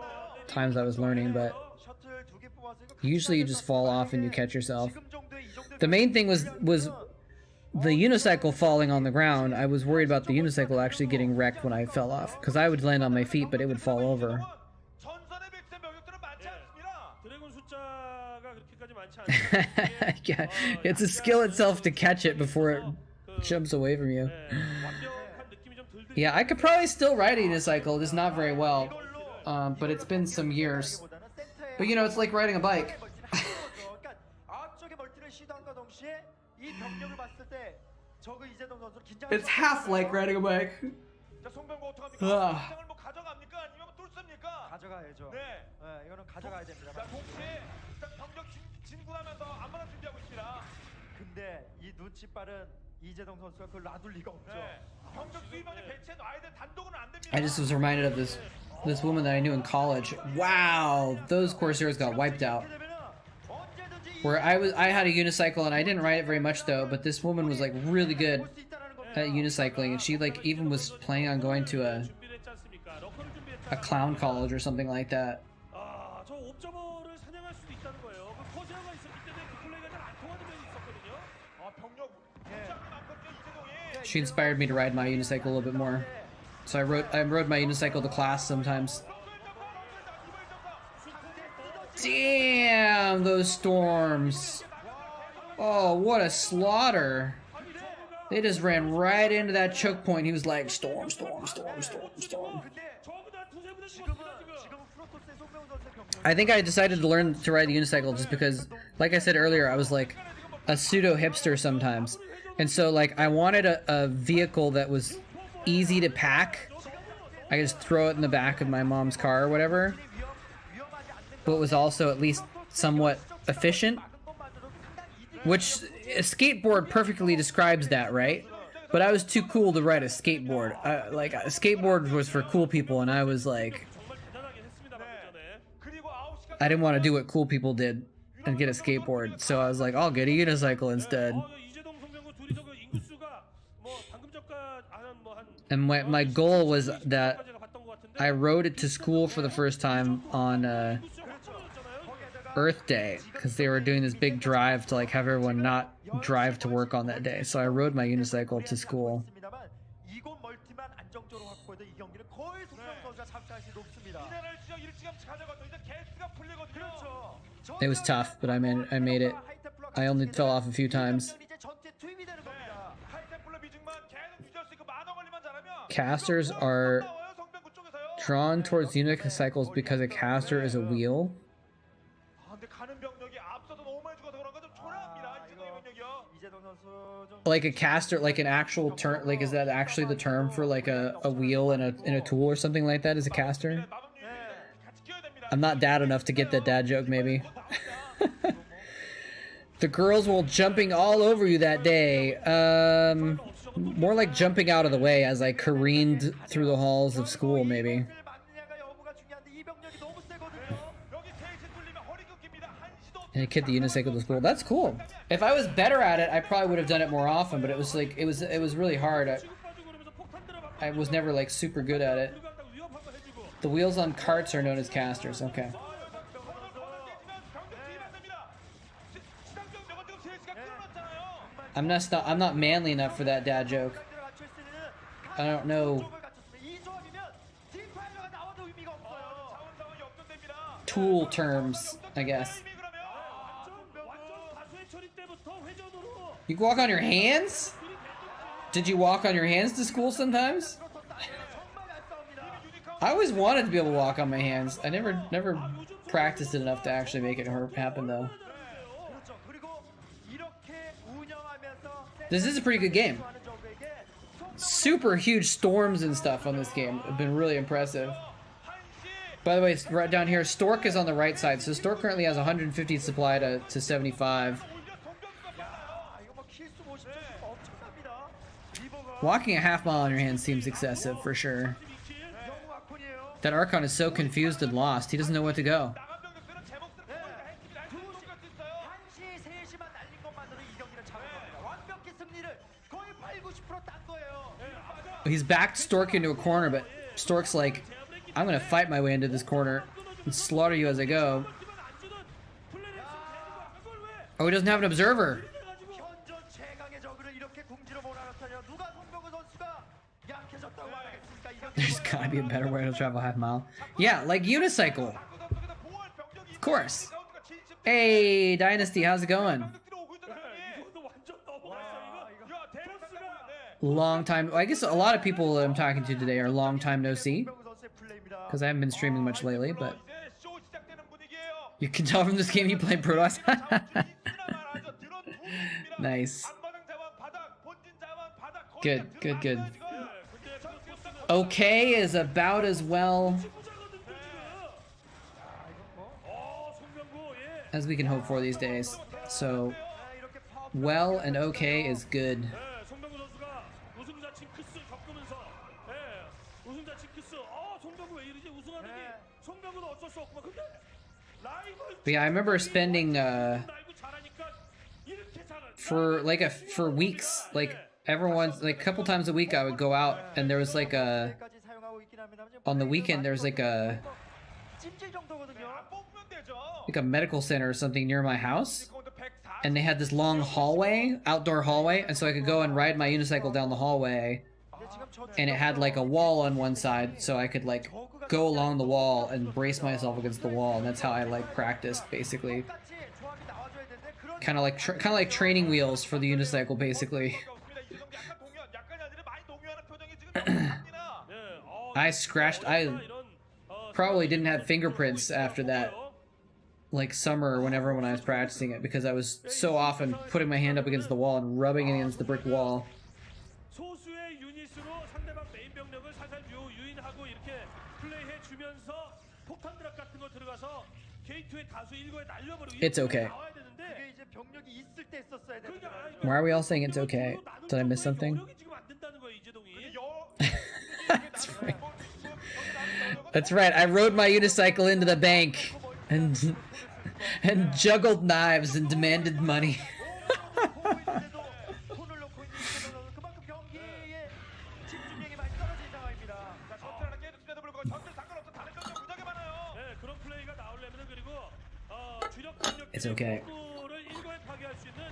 times I was learning, but
셔틀 두 개 뽑아서 이거
usually you just fall off and you catch yourself.
지금 정도의 이 정도
The main thing was the unicycle falling on the ground. I was worried about the unicycle actually getting wrecked when I fell off, because I would land on my feet, but it would fall over.
전선의 백세 병력들은 많지 않습니다.
드래곤 숫자가 그렇게까지 많지 않습니다.
Yeah, it's a skill itself to catch it before it jumps away from you.
완벽한 느낌이 좀 덜 들죠.
Yeah, I could probably still ride a unicycle, just not very well. But it's been some years. But you know, it's like riding a bike.
그러니까 앞쪽에 멀티를 시도한과 동시에 이 병력을 봤을 때 저그 이재동 선수 긴장.
It's half like riding a bike.
자, 송병구 어떡합니까?
아.
상을 뭐 가져갑니까? 아니면 뚫습니까?
가져가야죠.
네.
네, 이거는 가져가야 됩니다.
자, 동시에 일단 병력 진군하면서 안마가 준비하고 있습니다.
근데 이 눈치 빠른 이재동 선수가 그걸 놔둘 리가 없죠.
네. 병력 수입원에 배치해 놔야 돼. 단독은 안 됩니다.
I just was reminded of this woman that I knew in college. Wow, those Corsairs got wiped out.
이렇게 되면은 언제든지
Where I had a unicycle and I didn't ride it very much though, but this woman was like really good
볼수 있다는 겁니다.
at unicycling, and she like even was planning on going to
준비를 했지 않습니까? 러커를 준비했잖아요.
a clown college or something like that.
아, 저 옵저버를 사냥할 수도 있다는 거예요. 그 커세어가 있었기 때문에 그 플레이가 잘 안 통하는 면이 있었거든요.
아, 병력 굉장히 많거든요. 이재동이.
She inspired me to ride my unicycle a little bit more. So I rode my unicycle to class sometimes. Damn, those storms. Oh, what a slaughter. They just ran right into that choke point. He was like, storm, storm, storm, storm, storm.
저보다 두세 분의
지금은
죽었습니다, 지금.
프로토스의 송병우 선수의 병력.
I think I decided to learn to ride the unicycle just because, like I said earlier, I was like a pseudo hipster sometimes. And so like I wanted a vehicle that was easy to pack. I could just throw it in the back of my mom's car or whatever, but was also at least somewhat efficient, which a skateboard perfectly describes that, right? But I was too cool to ride a skateboard. Like a skateboard was for cool people, and I was like,
정말 대단하게 했습니다, 방금 전에.
그리고 9시간
I didn't want to do what cool people did and get a skateboard, so I was like, I'll get a unicycle instead.
이재동, 송병구 둘이서 그 인구수가 뭐 방금 전까 한뭐한
And my goal was that I rode it to school for the first time on Earth Day, because they were doing this big drive to like have everyone not drive to work on that day. So I rode my unicycle to school.
이곳 멀티만 안정적으로 확보해도 이 경기는 거의 송병구 선수가 참가할 수 높습니다.
미네랄 지역 일찌감치 가져가도 이제 게스가 풀리거든요.
그렇죠.
It was tough, but I made it. I only fell off a few times.
이제 전투에 투입이 되는 겁니다.
하이템플러 비중만 계속 유지할 수 있고 만화 관리만 잘하면
Casters are
성병구 쪽에서요.
drawn towards unicycles because a caster is a wheel.
근데 가는 병력이 앞서서 너무 많이 죽어서 그런가 좀 초라합니다. 이재동의 병력이요.
이재동 선수 좀
Like a caster, like an actual term, like is that actually the term for like a wheel and a tool or something like that? Is a caster?
같이 끼어야 됩니다.
I'm not dad enough to get that dad joke, maybe. The girls were jumping all over you that day. More like jumping out of the way as I careened through the halls of school, maybe.
막느냐가 여부가 중요한데 이 병력이 너무 세거든요.
여기 세이지 뚫리면 허리 끊깁니다. 한시도
And I kid the unicycle to school. That's cool. If I was better at it, I probably would have done it more often. But it was like it was really hard. I was never like super good at it. The wheels on carts are known as casters. Okay. I'm not manly enough for that dad joke. I don't know
이 조합이면 딜파이어가 나와도 의미가 없어요.
tool terms, I guess. You walk on your hands? Did you walk on your hands to school sometimes? I always wanted to be able to walk on my hands. I never practiced it enough to actually make it happen though.
그렇죠. 그리고 이렇게 운영하면서
This is a pretty good game. Super huge storms and stuff on this game have been really impressive. By the way, right down here, Stork is on the right side. So Stork currently has 150 supply to 75.
이거 뭐 킬수 50점 엄청납니다. 리버가
Walking a half mile on your hands seems excessive for sure.
영웅 아콘이에요.
That Archon is so confused and lost. He doesn't know what to go.
한시 3시만 날린 것만으로 이 경기를 잡은 겁니다. 완벽히 승리를 거의 80-90%딴 거예요.
He's backed Stork into a corner, but Stork's like, I'm gonna fight my way into this corner and slaughter you as I go. Oh, he doesn't have an observer.
현존 최강의 저그를 이렇게 궁지로 몰아넣다니 누가 송병구 선수가 약해졌다고 말하겠습니까? 이 경기
There's gotta be a better way to travel half mile. Yeah, like unicycle. Of course. Hey, Dynasty, how's it going? Long time. I guess a lot of people that I'm talking to today are long time no see,
송병구 선수의 플레이입니다.
because I haven't been streaming much lately, but you can tell from this game you play Protoss. Nice. Good, good, good. Okay is about as well as we can hope for these days. So, well and okay is good.
송병구 선수가 우승자 징크스 겪으면서 우승자 징크스 송병구 왜 이러지 우승하더니 송병구도 어쩔 수 없구만. 근데 라이벌
But yeah, I remember spending
라이브 잘하니까 이렇게 잘하
for weeks, like everyone's like a couple times a week I would go out and there was like a
까지 사용하고 있긴 합니다만 지금
on the weekend there's like a
찜질 정도거든요.
medical center or something near my house, and they had this long hallway, outdoor hallway, and so I could go and ride my unicycle down the hallway,
근데 지금 저
and it had like a wall on one side, so I could like go along the wall and brace myself against the wall, and that's how I like practiced basically.
똑같이 조합이 나와줘야 되는데 그런
Kind of like training wheels for the unicycle basically. I probably didn't have fingerprints after that, like summer or whenever when I was practicing it, because I was so often putting my hand up against the wall and rubbing it against the brick wall.
소수의 유닛으로 상대방 메인 병력을 살살 유인하고 이렇게 플레이해 주면서 폭탄 드랍 같은 거 들어가서 게이트에 다수 일거에 날려버리고
It's okay.
나와야 되는데
그게 이제 병력이 있을 때 했었어야 되는데
Why are we all saying it's okay? Did I miss something?
지금 안 된다는 거야 이재동이.
That's right. That's right. I rode my unicycle into the bank and juggled knives and demanded money.
손을 놓고 있는 이재동 선수 그만큼 경기에 집중력이 많이
It's okay.
를 일괄 파괴할 수 있는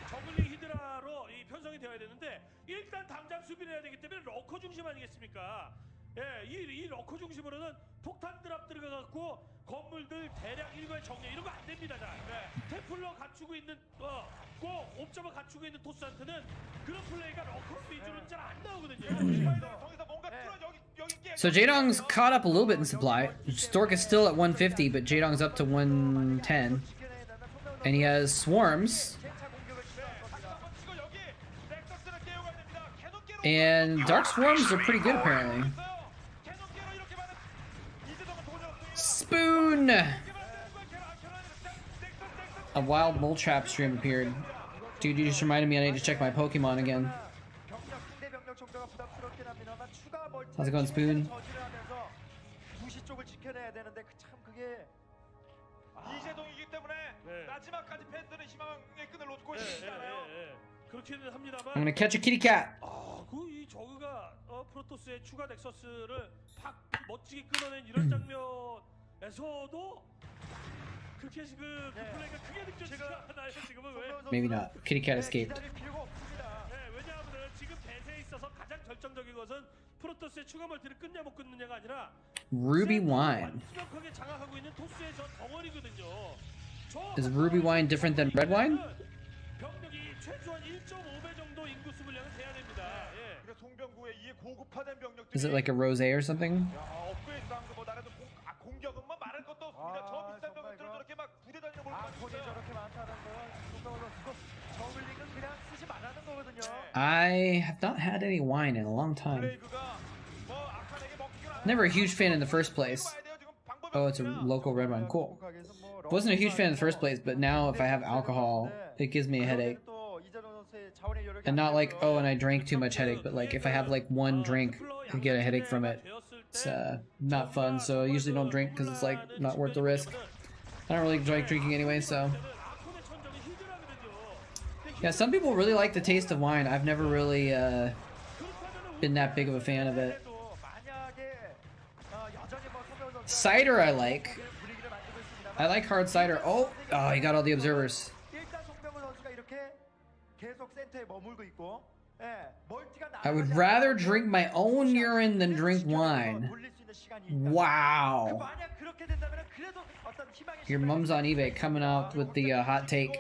저글링 히드라로 이 편성이 되어야 되는데 일단 당장 수비를 해야 되기 때문에 러커 중심 아니겠습니까? 예, 이 러커 중심으로는 폭탄 드랍 들어가갖고 건물들 대량 일괄 정리 이런 거 안 됩니다. 자, 테플러 갖추고 있는 꼭 옵저버 갖추고 있는 토스한테는 그런 플레이가 러커 위주로는 잘 안 나오거든요.
So Jaedong's caught up a little bit in supply. Stork is still at 150, but Jaedong's up to 110. And he has swarms. And dark swarms are pretty good apparently. Spoon! A wild moletrap stream appeared. Dude, you just reminded me I need to check my Pokemon again. How's it going, Spoon? I'm gonna catch a kitty cat.
이 저그가 프로토스의 추가 넥서스를 팍 멋지게 끊어낸 이런 장면에서도 그렇게 그 플레이가 크게 느껴지지가 않아요. 지금은 왜?
Maybe not. Kitty cat escaped.
왜냐하면 지금 대세에 있어서 가장 결정적인 것은 프로토스의 추가 멀티를 끊냐 못 끊느냐가 아니라
Ruby wine.
완벽하게 장악하고 있는 토스의 저 덩어리거든요.
Is ruby wine different than red wine?
병력이 최소한 1.5배 정도 인구수 분량은 돼야 됩니다. 예.
송병구의 이 고급화된 병력들이
Is it like a rosé or something?
업그레이드 방송보다는 공격은 뭐 말할 것도 없습니다. 저 비싼 병력들 저렇게 막 부대 다니는 걸
아콘이 저렇게 많다는 건 송병구 선수 저글링은 그냥 쓰지 말라는 거거든요.
I have not had any wine in a long time.
플레이그가 뭐 아칸에게 먹히긴 안
Never a huge fan in the first place.
해야 돼요. 지금 방법이
Oh, it's a local red wine. Cool. Wasn't a huge fan in the first place, but now if I have alcohol, it gives me a headache. And not like, oh, and I drank too much headache, but like if I have like one drink, I get a headache from it. It's not fun, so I usually don't drink because it's like not worth the risk. I don't really enjoy drinking anyway, so. Yeah, some people really like the taste of wine. I've never really been that big of a fan of it. Cider I like. I like hard cider. Oh, he got all the observers. I would rather drink my own urine than drink wine. Wow. Your mom's on eBay coming out with the hot take.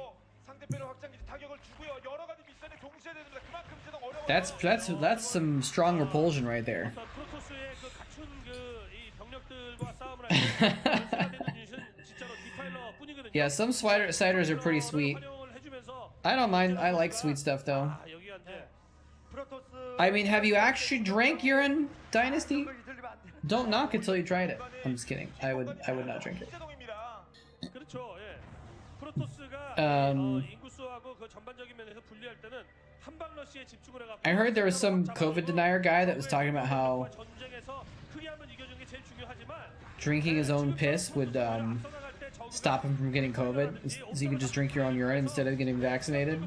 That's some strong repulsion right there. Yeah, some ciders are pretty sweet. I don't mind. I like sweet stuff though. I mean, have you actually drank urine, Dynasty? Don't knock it till you tried it. I'm just kidding. I would not drink it. I heard there was some COVID denier guy that was talking about how drinking his own piss would stop him from getting COVID, so you could just drink your own urine instead of getting vaccinated.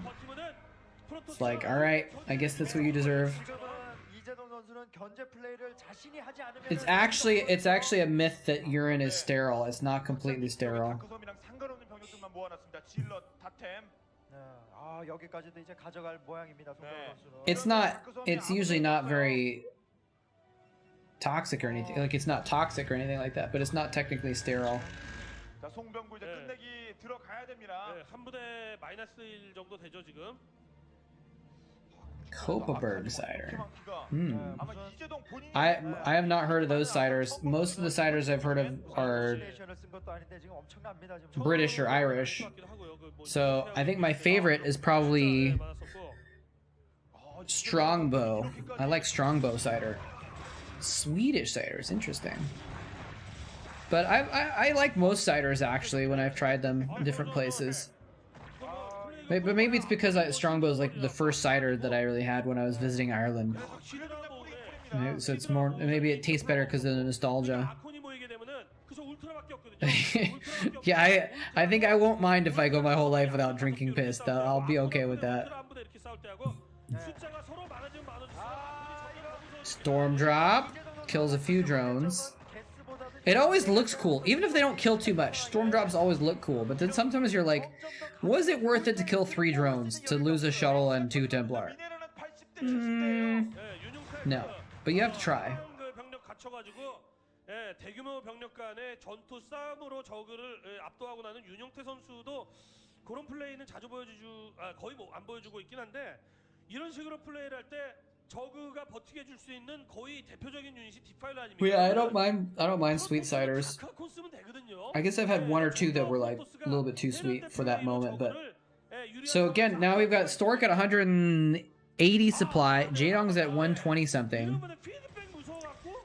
It's like, alright, I guess that's what you deserve. It's actually a myth that urine is sterile. It's not completely sterile. It's usually not very toxic or anything. Like, it's not toxic or anything like that, but it's not technically sterile. Koppaberg cider. I have not heard of those ciders. Most of the ciders I've heard of are British or Irish. So I think my favorite is probably Strongbow. I like Strongbow cider. Swedish ciders, interesting. But I like most ciders actually when I've tried them in different places. But maybe it's because Strongbow is like the first cider that I really had when I was visiting Ireland. So it's more, maybe it tastes better because of the nostalgia. Yeah, I think I won't mind if I go my whole life without drinking piss. I'll be okay with that. Storm drop kills a few drones. It always looks cool, even if they don't kill too much. Storm drops always look cool, but then sometimes you're like, was it worth it to kill 3 drones to lose a shuttle and 2 Templar? No, but you have to try.
예, 대규모 병력 간의 전투 싸움으로 저그를 압도하고 나는 윤용태 선수도 그런 플레이는 자주 거의 안 보여주고 있긴 한데 이런 식으로 플레이를 할 때 저그가 버티게 해줄 수 있는 거의 대표적인 유닛이 디파일러 아닙니까?
Yeah, I don't mind sweet ciders. I guess I've had 1 or 2 that were like a little bit too sweet for that moment, but so again, now we've got Stork at 180 supply, Jaedong's at 120 something.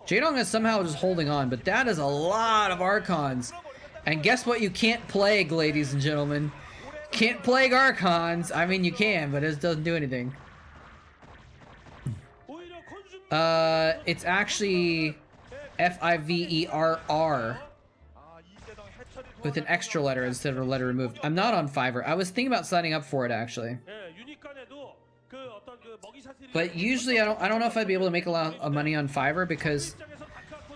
Jaedong is somehow just holding on, but that is a lot of Archons. And guess what you can't plague, ladies and gentlemen? Can't plague Archons. I mean, you can, but it doesn't do anything. It's actually Fiverr with an extra letter instead of a letter removed. I'm not on Fiverr. I was thinking about signing up for it, actually. But usually I don't know if I'd be able to make a lot of money on Fiverr because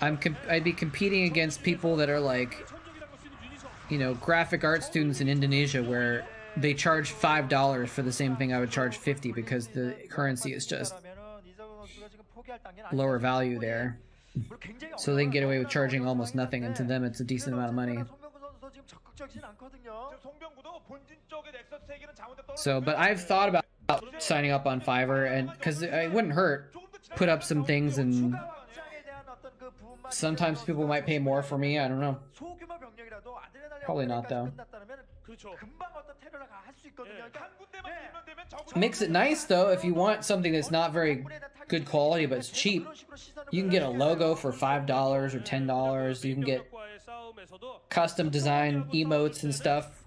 I'd be competing against people that are like, you know, graphic art students in Indonesia where they charge $5 for the same thing I would charge 50 because the currency is just lower value there. So they can get away with charging almost nothing, and to them it's a decent amount of money. So, but I've thought about signing up on Fiverr, and because it wouldn't hurt, put up some things, and sometimes people might pay more for me. I don't know. Probably not though. Makes it nice though if you want something that's not very good quality but it's cheap. You can get a logo for $5 or $10. You can get custom design emotes and stuff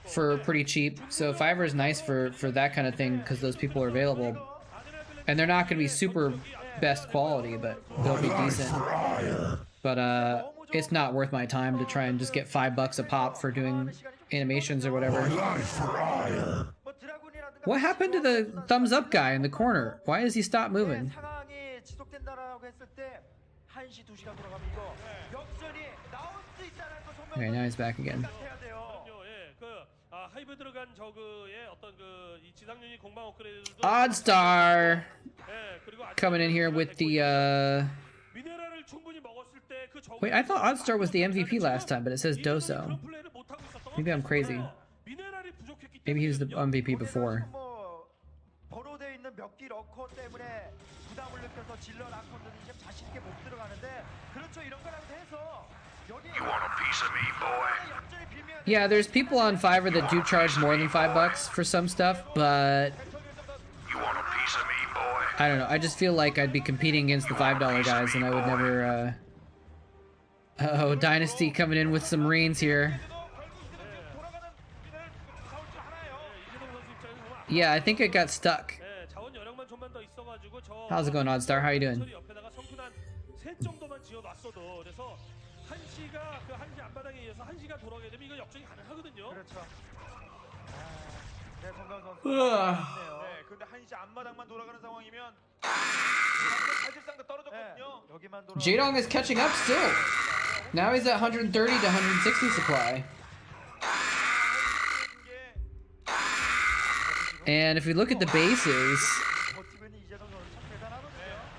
for pretty cheap. So Fiverr is nice for that kind of thing because those people are available. And they're not going to be super best quality, but they'll be decent. But it's not worth my time to try and just get $5 a pop for doing animations or whatever. What happened to the thumbs up guy in the corner? Why does he stop moving? Okay, now he's back again. Oddstar coming in here with the wait, I thought Oddstar was the MVP last time, but it says Doso. Maybe I'm crazy. Maybe he was the MVP before.
You want a piece of me, boy?
Yeah, there's people on Fiverr that do charge more than $5 for some stuff, but
You want a piece of me, boy?
I don't know. I just feel like I'd be competing against the $5 guys, and I would never. Oh, Dynasty coming in with some Marines here. Yeah, I think it got stuck. How's it going, Oddstar? How you doing? Jaedong is catching up still. Now he's at 130 to 160 supply. And if we look at the bases,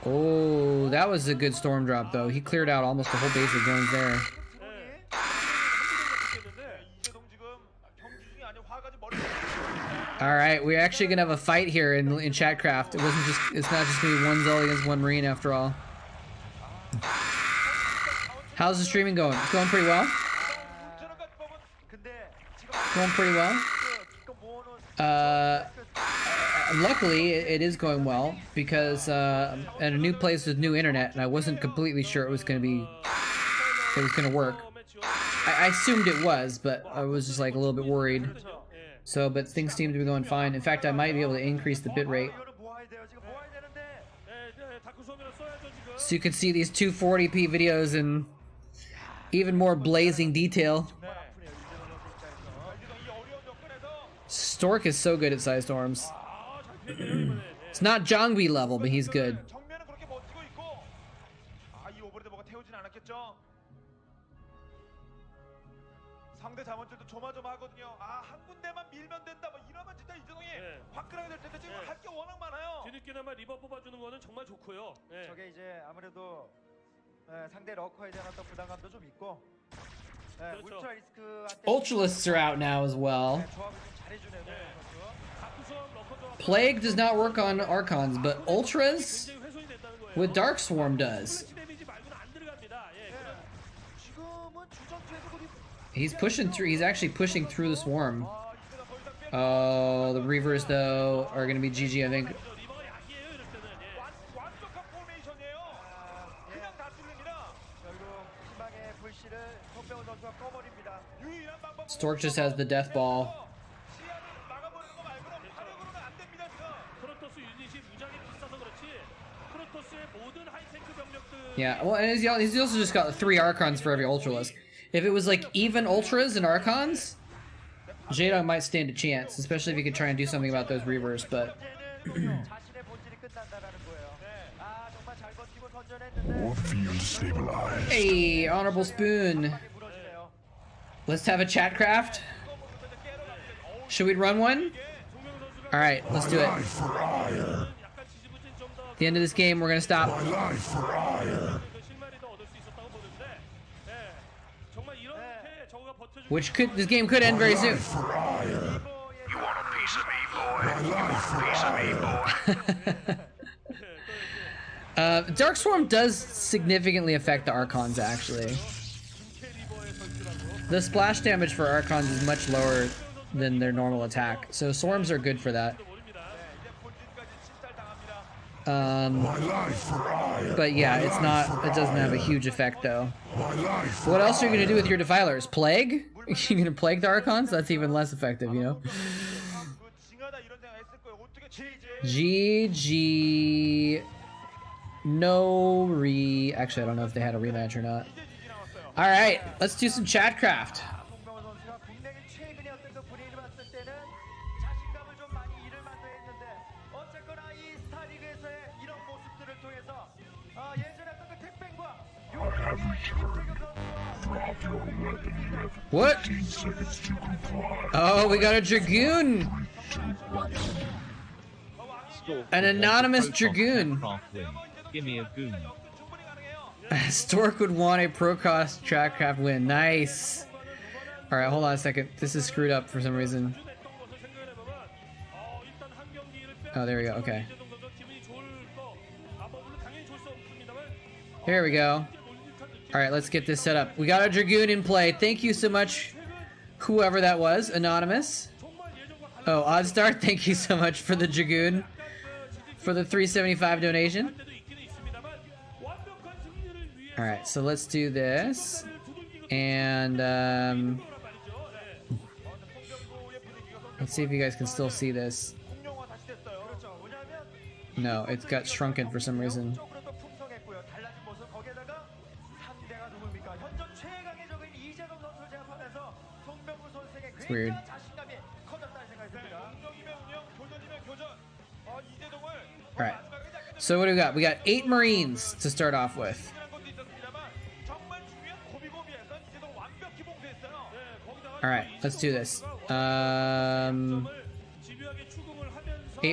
oh, that was a good storm drop though. He cleared out almost the whole base of drones there. All right, we're actually gonna have a fight here in Chatcraft. It's not just gonna be one Zul against one Marine after all. How's the streaming going? It's going pretty well. It's going pretty well. Luckily, it is going well because at a new place with new internet, and I wasn't completely sure it was gonna work. I assumed it was, but I was just like a little bit worried. So, but things seem to be going fine. In fact, I might be able to increase the bitrate. So you can see these 240p videos in even more blazing detail. Stork is so good at Psy Storms. It's not Jongbi level, but he's good.
있죠. 상대 자원줄도 조마조마하거든요. 아, 한 군데만 밀면 된다. 뭐 이러면 진짜 이재동이
네.
화끈하게 될 텐데 지금
네.
할 게 워낙 많아요.
뒤늦게나마 리버 뽑아주는 거는 정말 좋고요. 예.
저게 이제 아무래도 상대 러커에 대한 어떤 부담감도 좀 있고
그렇죠.
울트라리스크한테
Ultralisks are out now as well.
조합을 좀 잘해주는 선수.
다크수업 러커 조합
Plague does not work on Archons, but Ultras
굉장히 훼손이 됐다는 거예요.
with Dark Swarm does.
플래시 데미지 말고는 안 들어갑니다. 예.
지금은 주전투에서 그리
He's pushing through. He's actually pushing through the swarm. Oh, the Reavers though are gonna be GG, I think.
그래서 리버가 약이에요. 이럴 때는. 예.
완벽한 포메이션이에요. 그냥 다 뚫립니다.
결국 희망의 불씨를 송병훈 선수가 꺼버립니다.
유일한 방법.
Stork just has the death ball.
시야를 막아버리는 거 말고는 화력으로는 안 됩니다 지금.
프로토스 유닛이 무장이 비싸서 그렇지. 프로토스의 모든 하이테크 병력들.
Yeah, well, and he's also just got 3 Archons for every Ultralisk. If it was like even Ultras and Archons, Jadong might stand a chance, especially if he could try and do something about those Reavers, but...
자신의 본질이 끝난다라는 거예요. 아 정말 잘 버티고 선전했는데
Field stabilized.
Hey, Honorable Spoon.
무너지네요.
Let's have a Chatcraft. Should we run one? Alright, let's do it.
Life for ire.
약간 지지부진 좀더
At the end of this game, we're gonna stop.
Life for ire.
그 실마리 더 얻을 수 있었다고 보는데. 예. 정말 이렇게 저거가 버텨주고
Which could... This game could end very soon.
For ire. You want a piece of me, boy? You want a piece of me, boy?
Dark Swarm does significantly affect the Archons, actually. The splash damage for Archons is much lower than their normal attack, so Swarms are good for that.
My life for ire.
But yeah, it's not... It doesn't have a huge effect, though.
My life.
What else are you gonna do with your Defilers? Plague? You're gonna plague the Archons? That's even less effective, you know?
징하다 이런 생각 했을 거예요. 어떻게
GG... No re... Actually, I don't know if they had a rematch or not. Alright, let's do some Chatcraft.
송병훈 선수가 국내의 최근의 어떤 그 분위기를 봤을 때는 자신감을 좀 많이 잃을 만도 했는데 어쨌거나 이 스타리그에서의 이런 모습들을 통해서 예전에 어떤 그 택배과 용병의 김태경 선수와
What?
15 seconds to comply.
Oh, we got a Dragoon! An anonymous Dragoon.
Give me a goon.
Stork would want a Protoss Chatcraft win. Nice. Alright, hold on a second. This is screwed up for some reason. Oh, there we go. Okay. Here we go. Alright, let's get this set up. We got a Dragoon in play. Thank you so much, whoever that was. Anonymous. Oh, Oddstar, thank you so much for the Dragoon. For the 375 donation. Alright, so let's do this. And, let's see if you guys can still see this. No, it's got shrunken for some reason. It's weird. Alright, so what do we got? We got 8 Marines to start off with. Alright, let's do this. 8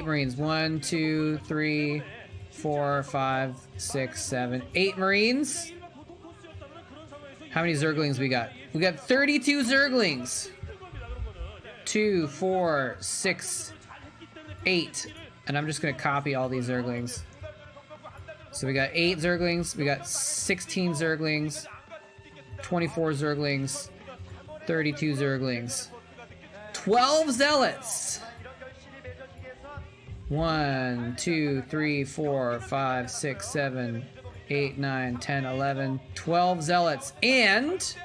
Marines. 1, 2, 3, 4, 5, 6, 7, 8 Marines. How many Zerglings we got? We got 32 Zerglings. 2, 4, 6, 8. And I'm just gonna copy all these Zerglings. So we got 8 Zerglings, we got 16 Zerglings, 24 Zerglings, 32 Zerglings, 12 Zealots! 1, 2, 3, 4, 5, 6, 7, 8, 9, 10, 11, 12 Zealots, and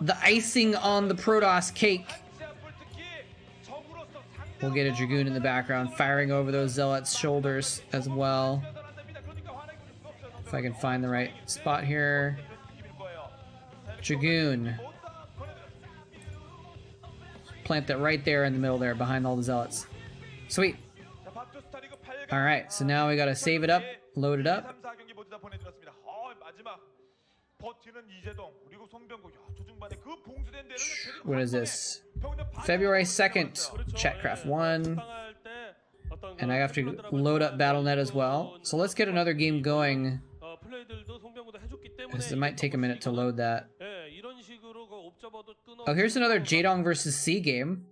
the icing on the Protoss cake. We'll get a Dragoon in the background firing over those Zealots' shoulders as well. If I can find the right spot here. Dragoon. Plant that right there in the middle there behind all the Zealots. Sweet. Alright, so now we gotta save it up load it up.
3, 4경기 모두 다 보내드렸습니다. 마지막 버티는 이재동 그리고 송병구. 조중반에 그 봉쇄된 데를
What is this? February 2nd, Chatcraft 1. And I have to load up BattleNet as well. So let's get another game going. It might take a minute to load that. Oh, here's another Jadong versus C game.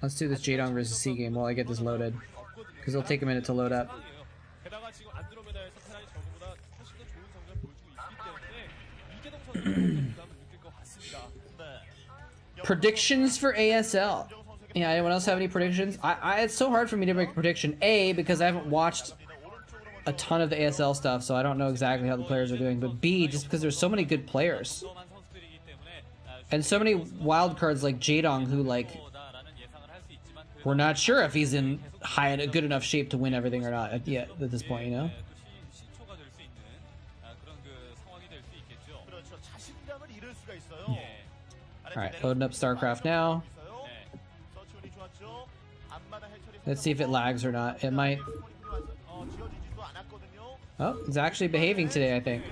Let's do this Jadong versus C game while I get this loaded, because it'll take a minute to load up. Predictions for ASL. Yeah, anyone else have any predictions? It's so hard for me to make a prediction. A, because I haven't watched a ton of the ASL stuff, so I don't know exactly how the players are doing. But B, just because there's so many good players. And so many wild cards like Jadong, who, like, we're not sure if he's in good enough shape to win everything or not yet at this point, you know? Alright, loading up Starcraft now. Let's see if it lags or not. It might. Oh, it's actually behaving today, I think.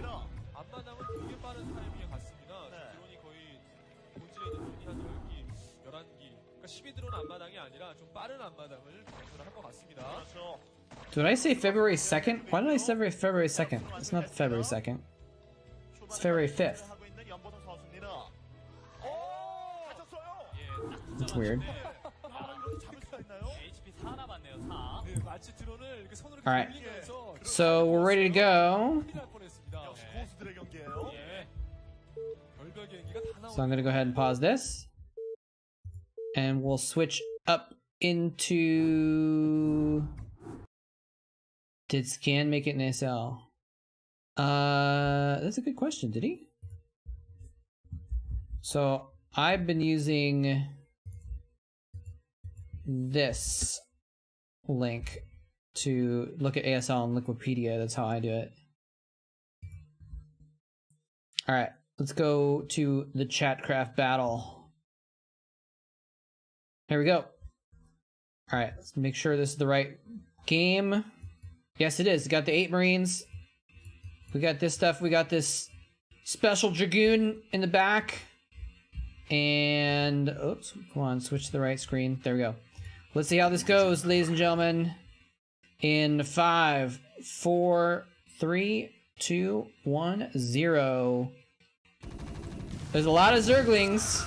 Did I say February 2nd? Why did I say February 2nd? It's not February 2nd. It's February 5th. That's weird. Alright. So we're ready to go. So I'm gonna go ahead and pause this. And we'll switch up into... Did Scan make it an ASL? That's a good question, did he? So I've been using this link to look at ASL on Liquipedia. That's how I do it. Alright, let's go to the Chatcraft battle. Here we go. Alright, let's make sure this is the right game. Yes, it is. We got the 8 Marines. We got this stuff. We got this special Dragoon in the back. And, oops, come on, switch to the right screen. There we go. Let's see how this goes, ladies and gentlemen. In 5, 4, 3, 2, 1, 0. There's a lot of Zerglings.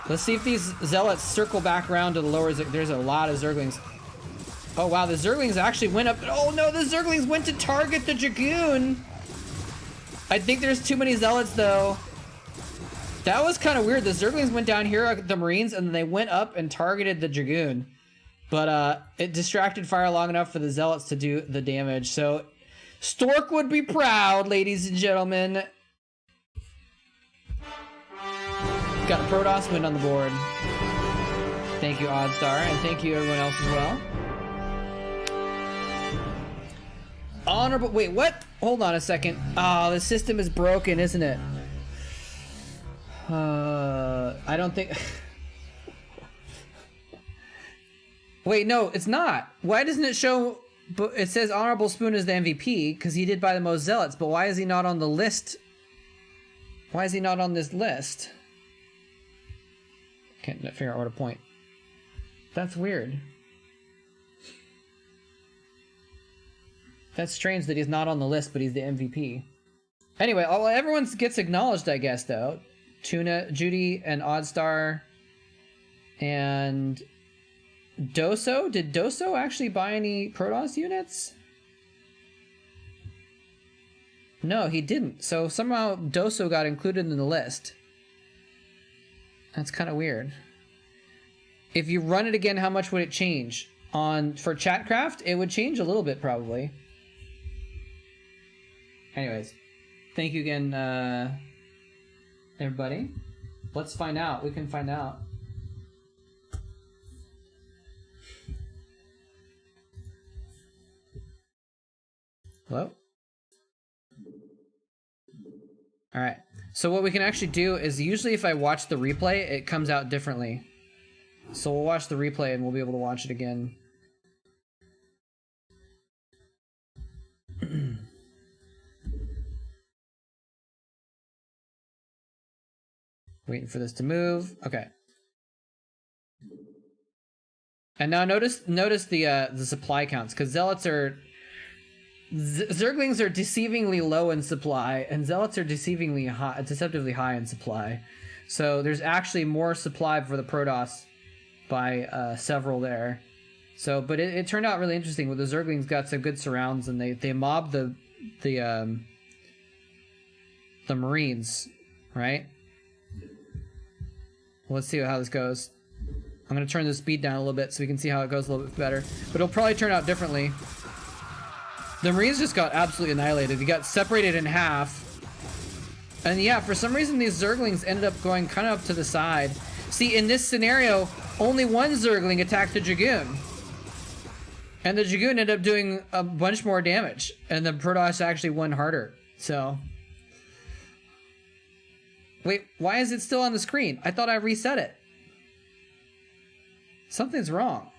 Let's see if these Zealots circle back around to the lower Zerg. There's a lot of Zerglings. Oh wow, the Zerglings actually went up. Oh no, the Zerglings went to target the Dragoon. I think there's too many Zealots though. That was kind of weird. The Zerglings went down here at the Marines and then they went up and targeted the Dragoon. But it distracted fire long enough for the Zealots to do the damage. So Stork would be proud, ladies and gentlemen. Got a Protoss win on the board. Thank you, Oddstar, and thank you everyone else as well. Honorable, wait, what? Hold on a second. Oh, the system is broken, isn't it? I don't think... Wait, no, it's not. Why doesn't it show... It says Honorable Spoon is the MVP, because he did buy the most Zealots, but why is he not on the list? Why is he not on this list? Can't figure out where to point. That's weird. That's strange that he's not on the list, but he's the MVP. Anyway, everyone gets acknowledged, I guess, though. Tuna, Judy, and Oddstar, and Doso. Did Doso actually buy any Protoss units? No, he didn't. So somehow Doso got included in the list. That's kind of weird. If you run it again, how much would it change? For Chatcraft, it would change a little bit, probably. Anyways, thank you again, everybody. Let's find out. We can find out. Hello? All right. So what we can actually do is usually if I watch the replay, it comes out differently. So we'll watch the replay and we'll be able to watch it again. Waiting for this to move. Okay. And now notice the supply counts, because zealots are Zerglings are deceivingly low in supply, and zealots are deceptively high in supply. So there's actually more supply for the Protoss by several there. So, but it turned out really interesting. With the Zerglings got some good surrounds, and they mobbed the Marines, right? Well, let's see how this goes. I'm gonna turn the speed down a little bit so we can see how it goes a little bit better. But it'll probably turn out differently. The Marines just got absolutely annihilated. They got separated in half. And yeah, for some reason these Zerglings ended up going kind of up to the side. See, in this scenario, only one Zergling attacked the Dragoon. And the Dragoon ended up doing a bunch more damage. And the Protoss actually won harder. So... Wait, why is it still on the screen? I thought I reset it. Something's wrong.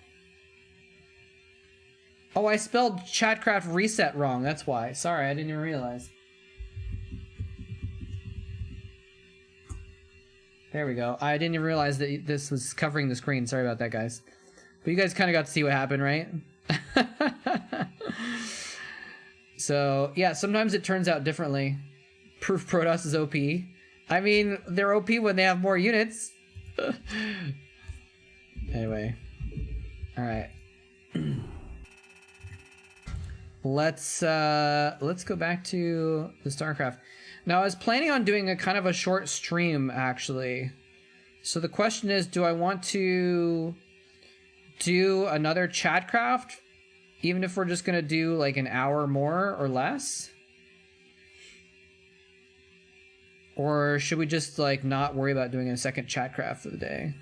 Oh, I spelled Chatcraft reset wrong. That's why. Sorry, I didn't even realize. There we go. I didn't even realize that this was covering the screen. Sorry about that, guys. But you guys kind of got to see what happened, right? So, yeah, sometimes it turns out differently. Proof Protoss is OP. I mean, they're OP when they have more units. Anyway. Alright. Let's go back to the Starcraft. Now, I was planning on doing a kind of a short stream, actually. So the question is, do I want to do another Chatcraft? Even if we're just gonna do like an hour more or less? Or should we just like not worry about doing a second Chatcraft for the day?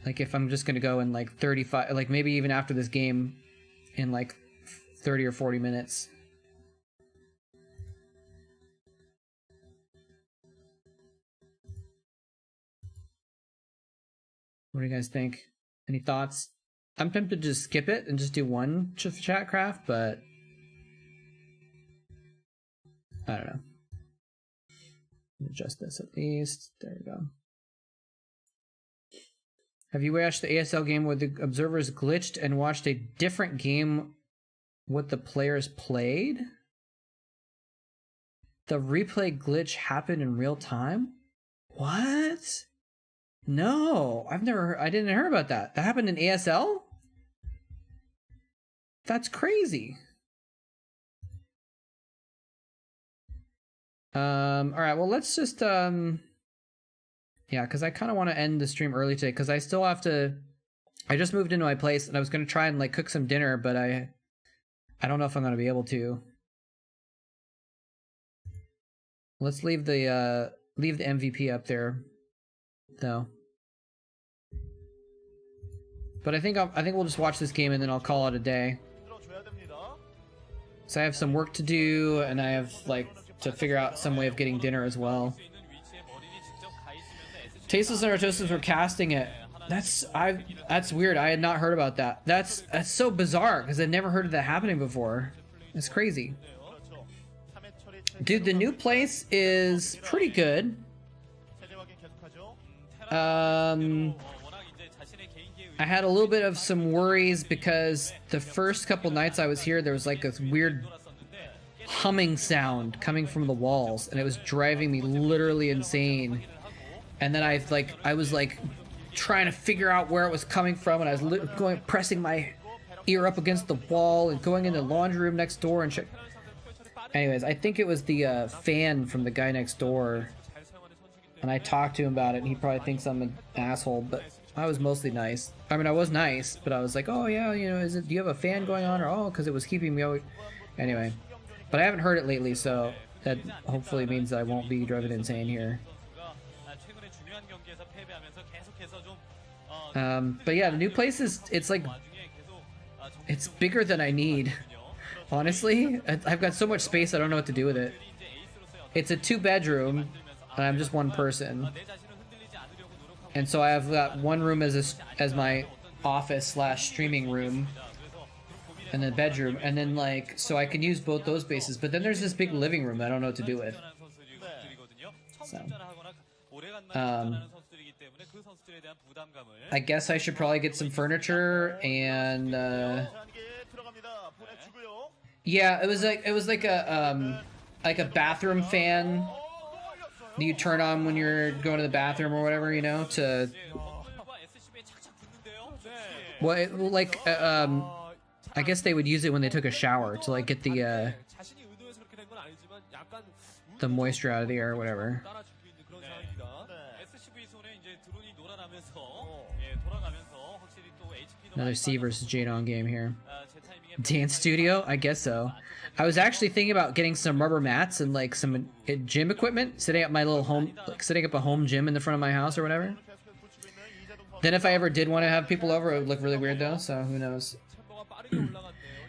Like if I'm just gonna go in like 35, like maybe even after this game in like 30 or 40 minutes. What do you guys think? Any thoughts? I'm tempted to just skip it and just do one Chatcraft, but I don't know. Adjust this at least. There we go. Have you watched the ASL game where the observers glitched and watched a different game what the players played? The replay glitch happened in real time? What? No, I didn't hear about that. That happened in ASL? That's crazy. Alright, well let's just yeah, because I kind of want to end the stream early today, because I still have to... I just moved into my place, and I was going to try and like cook some dinner, but I don't know if I'm going to be able to. Let's leave the MVP up there, though. But I think we'll just watch this game and then I'll call it a day. So I have some work to do, and I have like to figure out some way of getting dinner as well. Tasteless and Artosis were casting it. That's weird. I had not heard about that. That's so bizarre because I'd never heard of that happening before. It's crazy. Dude, the new place is pretty good. I had a little bit of some worries because the first couple nights I was here, there was like this weird humming sound coming from the walls, and it was driving me literally insane. And then I was trying to figure out where it was coming from, and I was pressing my ear up against the wall and going in the laundry room next door and check. Anyways, I think it was the fan from the guy next door, and I talked to him about it, and he probably thinks I'm an asshole, but I was mostly nice. I mean, I was nice, but I was like, oh yeah, you know, do you have a fan going on, or oh, because it was keeping me awake. Anyway, but I haven't heard it lately, so that hopefully means that I won't be driven insane here. But yeah, the new place is, it's bigger than I need. Honestly, I've got so much space, I don't know what to do with it. it's a 2-bedroom, and I'm just one person. And so I have got one room as my office / streaming room, and then bedroom, and then like, so I can use both those spaces. But then there's this big living room that I don't know what to do with. So, I guess I should probably get some furniture and yeah, it was like a bathroom fan that you turn on when you're going to the bathroom or whatever, you know, to I guess they would use it when they took a shower to like get the moisture out of the air or whatever. Another C versus Jadon game here. Dance studio? I guess so. I was actually thinking about getting some rubber mats and like some gym equipment, setting up my little home, like setting up a home gym in the front of my house or whatever. Then if I ever did want to have people over, it would look really weird though, so who knows.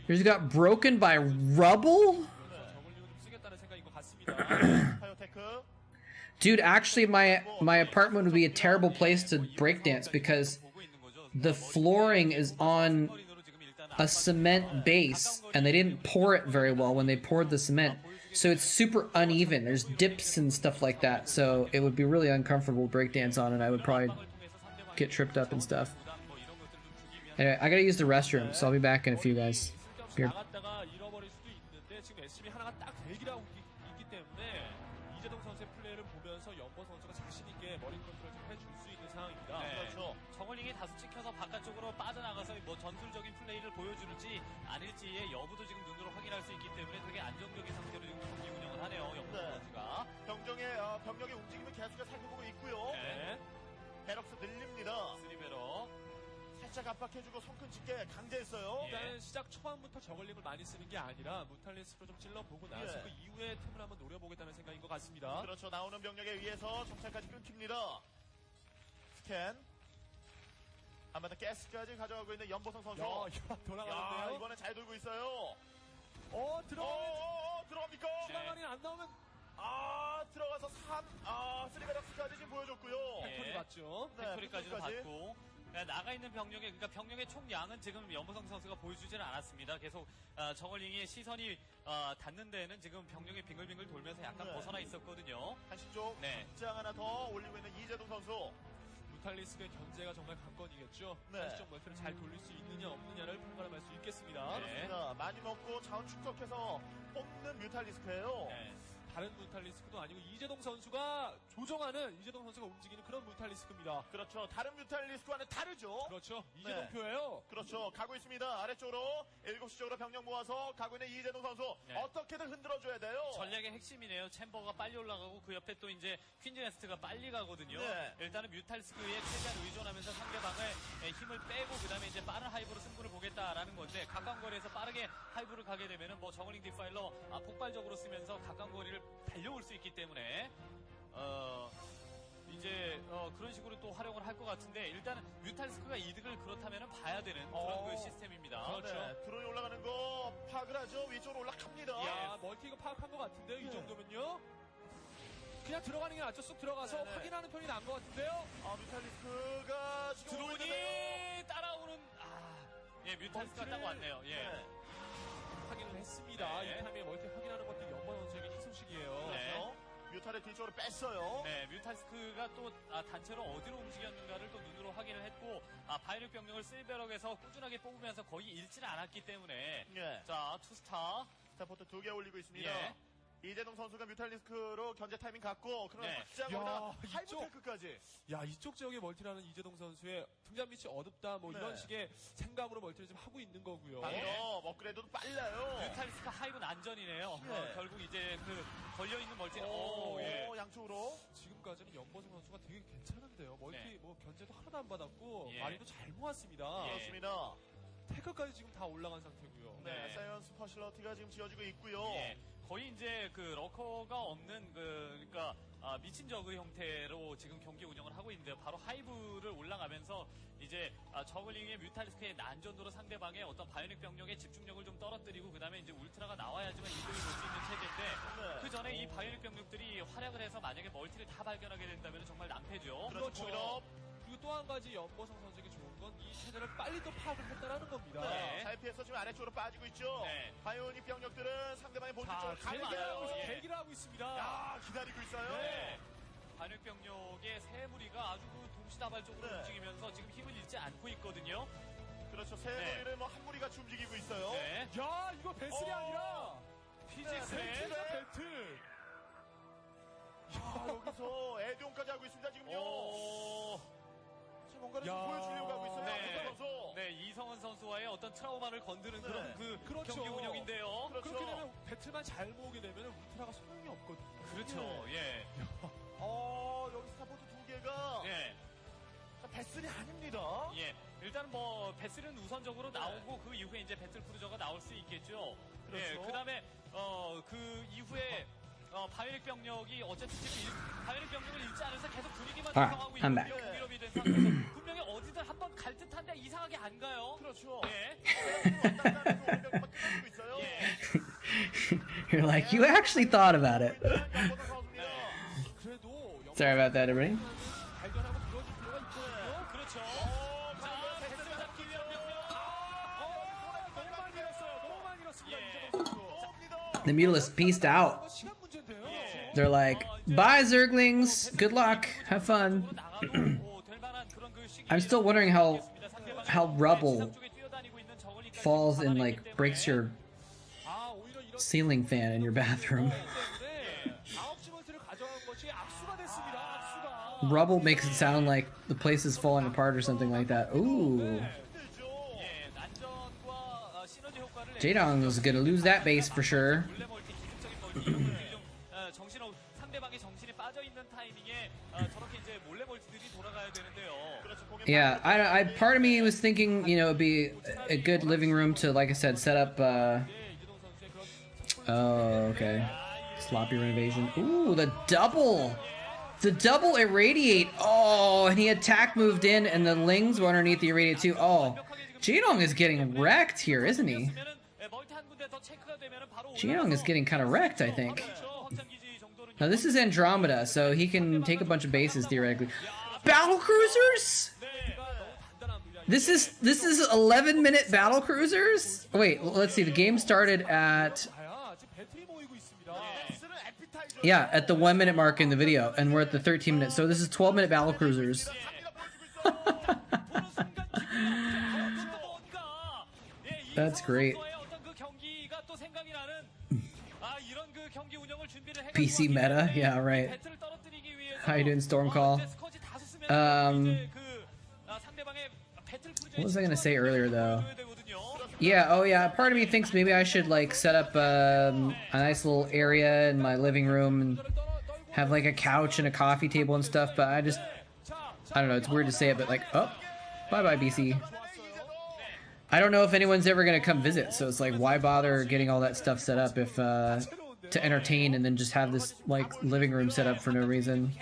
Here's got broken by rubble? Dude, actually my apartment would be a terrible place to breakdance because the flooring is on a cement base and they didn't pour it very well when they poured the cement. So it's super uneven. There's dips and stuff like that. So it would be really uncomfortable to breakdance on and I would probably get tripped up and stuff. Anyway, I gotta use the restroom, so I'll be back in a few, guys. Here.
저글링이 다소 찍혀서 바깥쪽으로 빠져나가서 뭐 전술적인 플레이를 보여주는지 아닐지의 여부도 지금 눈으로 확인할 수 있기 때문에 되게 안정적인 상태로 지금 경기 운영을 하네요. 영국 선수가.
병력의 움직임을 계속해서 살펴보고 있고요.
네.
베럭스 늘립니다.
3배럭.
살짝 압박해주고 성큰 짓게 강제했어요.
일단은 시작 초반부터 저글링을 많이 쓰는 게 아니라 무탈리스크로 좀 찔러보고 나서 그 이후에 틈을 한번 노려보겠다는 생각인 것 같습니다.
그렇죠. 나오는 병력에 의해서 정찰까지 끊깁니다. 스캔. 한번 더 가스까지 가져가고 있는 연보성 선수.
돌아가는데요.
이번엔 잘 돌고 있어요. 들어갑니까?
시간이 안 나오면
들어가서 3베럭스까지 지금 보여줬고요.
팩토리 봤죠.
팩토리까지도 봤고. 나가 있는 병력의 그러니까 병력의 총량은 지금 연보성 선수가 보여주지는 않았습니다. 계속 저글링의 시선이 닿는 데는 지금 병력이 빙글빙글 돌면서 약간 벗어나 있었거든요.
한시 쪽
네.
장 하나 더 올리고 있는 이재동 선수.
무탈리스크의 견제가 정말 관건이겠죠.
네.
한시적 멀티를 잘 돌릴 수 있느냐 없느냐를 판단할 수 있겠습니다.
그렇습니다. 많이 먹고 자원 축적해서 뽑는 뮤탈리스크예요.
네.
다른 무탈리스크도 아니고 이재동 선수가 조정하는 이재동 선수가 움직이는 그런 무탈리스크입니다.
그렇죠. 다른 뮤탈리스크와는 다르죠.
그렇죠. 이재동표예요.
그렇죠. 가고 있습니다. 아래쪽으로 7시 쪽으로 병력 모아서 가고 있는 이재동 선수.
네.
어떻게든 흔들어줘야 돼요.
전략의 핵심이네요. 챔버가 빨리 올라가고 그 옆에 또 이제 퀸즈네스트가 빨리 가거든요.
네.
일단은 뮤탈리스크에 최대한 의존하면서 상대방을 힘을 빼고 그다음에 이제 빠른 하이브로 승부를 보겠다라는 건데 가까운 거리에서 빠르게 하이브를 가게 되면은 뭐 저글링 디파일러 폭발적으로 쓰면서 가까운 거리를 달려올 수 있기 때문에 이제 그런 식으로 또 활용을 할 것 같은데 일단은 뮤탈리스크가 이득을 그렇다면은 봐야 되는 그런 그 시스템입니다.
그렇죠. 네. 드론이 올라가는 거 파악을 하죠. 위쪽으로 올라갑니다.
야, 멀티 이거 파악한 것 같은데요. 이 정도면요. 그냥 들어가는 게 낫죠. 쑥 들어가서 확인하는 편이 나은 것 같은데요.
뮤탈리스크가 지금
드론이 따라오는 뮤탈리스크가 딱 왔네요. 예.
확인을 했습니다.
네.
이 타임에 멀티 확인하는 것도 연보 선수에게 희소식이에요.
네.
뮤탈의 뒤쪽으로 뺐어요.
네, 뮤탈리스크가 또 단체로 어디로 움직였는가를 또 눈으로 확인을 했고 바이력 병력을 3배럭에서 꾸준하게 뽑으면서 거의 잃지는 않았기 때문에 자, 투스타
스타포트 2개 올리고 있습니다.
예.
이재동 선수가 뮤탈리스크로 견제 타이밍 갖고 그러나 확장보다 하이브테크까지.
야, 이쪽 지역의 멀티라는 이재동 선수의 등장 밑이 어둡다 뭐 이런 식의 생각으로 멀티를 지금 하고 있는 거고요.
업그레이드도 빨라요.
뮤탈리스크 하이브 난전이네요. 결국 이제 그 걸려있는 멀티는
양쪽으로
지금까지는 연보성 선수가 되게 괜찮은데요. 멀티 뭐 견제도 하나도 안 받았고
예.
마리도 잘 모았습니다.
그렇습니다.
태클까지 지금 다 올라간 상태고요.
네, 사이언스 퍼실러티가 지금 지어지고 있고요.
예. 거의 이제 그 러커가 없는 그러니까 미친 저그 형태로 지금 경기 운영을 하고 있는데요. 바로 하이브를 올라가면서 이제 이제 저글링의 뮤탈리스크의 난전으로 상대방의 어떤 바이오닉 병력의 집중력을 좀 떨어뜨리고 그다음에 이제 울트라가 나와야지만 이득을 볼 수 있는 체제인데 그 전에 이 바이오닉 병력들이 활약을 해서 만약에 멀티를 다 발견하게 된다면 정말 낭패죠.
그렇죠.
그리고 또 한 가지 연보성 선수에게 좋은 건 이 체제를 빨리 또 파악을 했다라는 겁니다.
네. 잘 피해서 지금 아래쪽으로 빠지고 있죠.
네.
바이오닉 병력들은 상대방의 본진 쪽으로 가고
대기를 하고 있습니다.
야, 기다리고 있어요.
네. 바이오닉 병력의 세 무리가 아주 그 동시다발적으로
네.
움직이면서 지금 힘을 잃지 않고 있거든요.
그렇죠. 세 무리를 뭐 한 무리가 움직이고 있어요.
네.
야, 이거 배슬이 아니라
피직스의
배틀.
야, 여기서 에드온까지 하고 있습니다. 지금요. 지금 뭔가를 좀 보여주려고 하고 있어요.
네.
선수.
네, 이성은 선수와의 어떤 트라우마를 건드는
네.
그런 그
그렇죠.
경기 운영인데요.
그렇죠.
그렇게 되면 배틀만 잘 모으게 되면 울트라가 소용이 없거든요.
그렇죠. 예.
여기 스타포트 두 개가
예.
배슬이 아닙니다.
예. 일단 뭐 배슬은 우선적으로 나오고 그 이후에 이제 배틀 크루저가 나올 수 있겠죠.
그렇죠.
예. 그다음에 그 이후에 바이오닉 병력이 어쨌든 지금 바이오닉 병력을 잃지 않아서 계속 분위기만
Alright,
조성하고
I'm
있는
back.
공일업이 된 상태에서 분명히 어디든 한번 갈 듯한데 이상하게 안 가요.
그렇죠.
예.
있어요.
예.
You're like, you actually thought about it.
그래도
Sorry about that, everybody.
발견하고 들어줄 필요가 있거든요.
그렇죠. 자, 배틀 잡기 위한
너무 많이 잃었어요. 너무 많이 잃었습니다.
예.
이재동 선수.
The Mutalists pieced out.
시간 문제인데요.
They're like, bye, Zerglings. Good luck. Have fun. I'm still wondering how rubble falls and like breaks your ceiling fan in your bathroom. Rubble makes it sound like the place is falling apart or something like that. Ooh. Jaedong is gonna lose that base for sure. Yeah, I part of me was thinking, you know, it'd be a good living room to, like I said, set up. Oh, okay. Sloppy renovation. Ooh, the double irradiate. Oh, and he attack moved in, and the Lings were underneath the irradiate too. Oh, Jaedong is getting wrecked here, isn't he? Jaedong is getting kind of wrecked, I think. Now this is Andromeda, so he can take a bunch of bases theoretically. Battle cruisers? This is 11-minute battle cruisers? Wait, let's see. The game started at at the 1-minute mark in the video, and we're at the 13 minutes. So this is 12-minute battle cruisers. That's great. PC meta? Yeah, right. How you doing, Stormcall? What was I gonna say earlier, though? Yeah, oh yeah, part of me thinks maybe I should, like, set up a nice little area in my living room and have, like, a couch and a coffee table and stuff, but I don't know, it's weird to say it, but, like, oh, bye-bye, BC. I don't know if anyone's ever gonna come visit, so it's like, why bother getting all that stuff set up if, to entertain and then just have this, like, living room set up for no reason.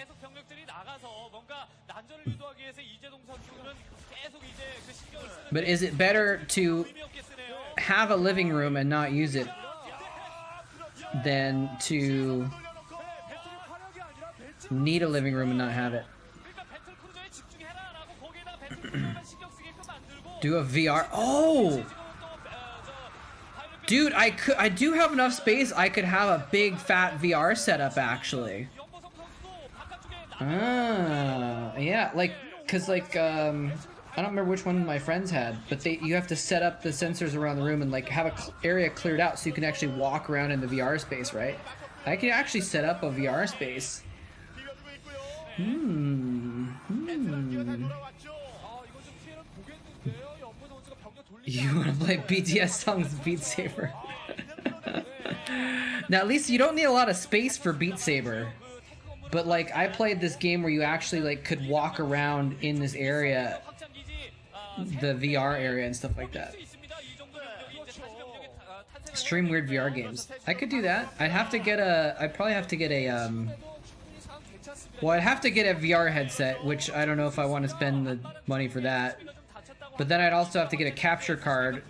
But is it better to have a living room and not use it than to need a living room and not have it? Do a VR. Oh! Dude, I do have enough space. I could have a big fat VR setup actually. Ah, yeah, like, cause like, I don't remember which one my friends had, but you have to set up the sensors around the room and like have a area cleared out so you can actually walk around in the VR space, right? I can actually set up a VR space. You wanna play BTS songs Beat Saber? Now at least you don't need a lot of space for Beat Saber. But like, I played this game where you actually like could walk around in this area, the VR area and stuff like that. Stream weird VR games. I could do that. I'd probably have to get a Well, I'd have to get a VR headset, which I don't know if I want to spend the money for that. But then I'd also have to get a capture card,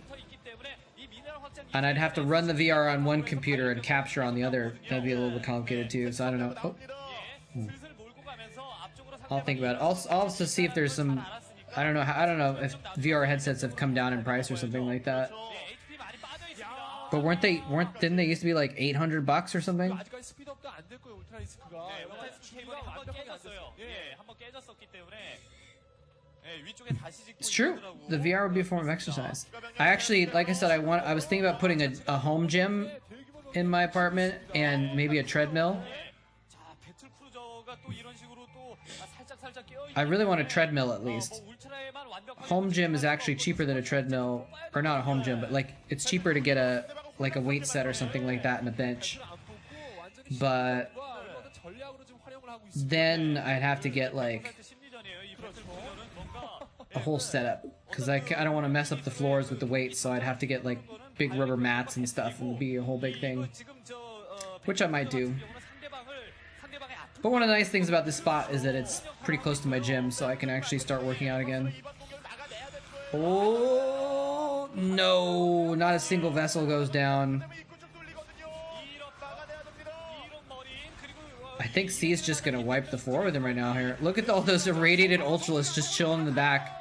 and I'd have to run the VR on one computer and capture on the other. That'd be a little bit complicated too, so I don't know. Oh. I'll think about it. I'll also see if there's some, I don't know if VR headsets have come down in price or something like that. But didn't they used to be like $800 or something?
아직까지 스피드업도 안 될 거예요, 울트라리스크가. 케이블이 한번 깨졌어요. 한번 깨졌었기 때문에
It's true. The VR would be a form of exercise. I actually, like I said, I was thinking about putting a home gym in my apartment and maybe a treadmill. I really want a treadmill at least. Home gym is actually cheaper than a treadmill, or not a home gym, but like it's cheaper to get a weight set or something like that and a bench. But then I'd have to get like a whole setup because I don't want to mess up the floors with the weights, so I'd have to get like big rubber mats and stuff, and it'd be a whole big thing, which I might do. But one of the nice things about this spot is that it's pretty close to my gym, so I can actually start working out again. Oh no, not a single vessel goes down. I think C is just gonna wipe the floor with him right now here. Look at all those irradiated Ultralisks just chilling in the back.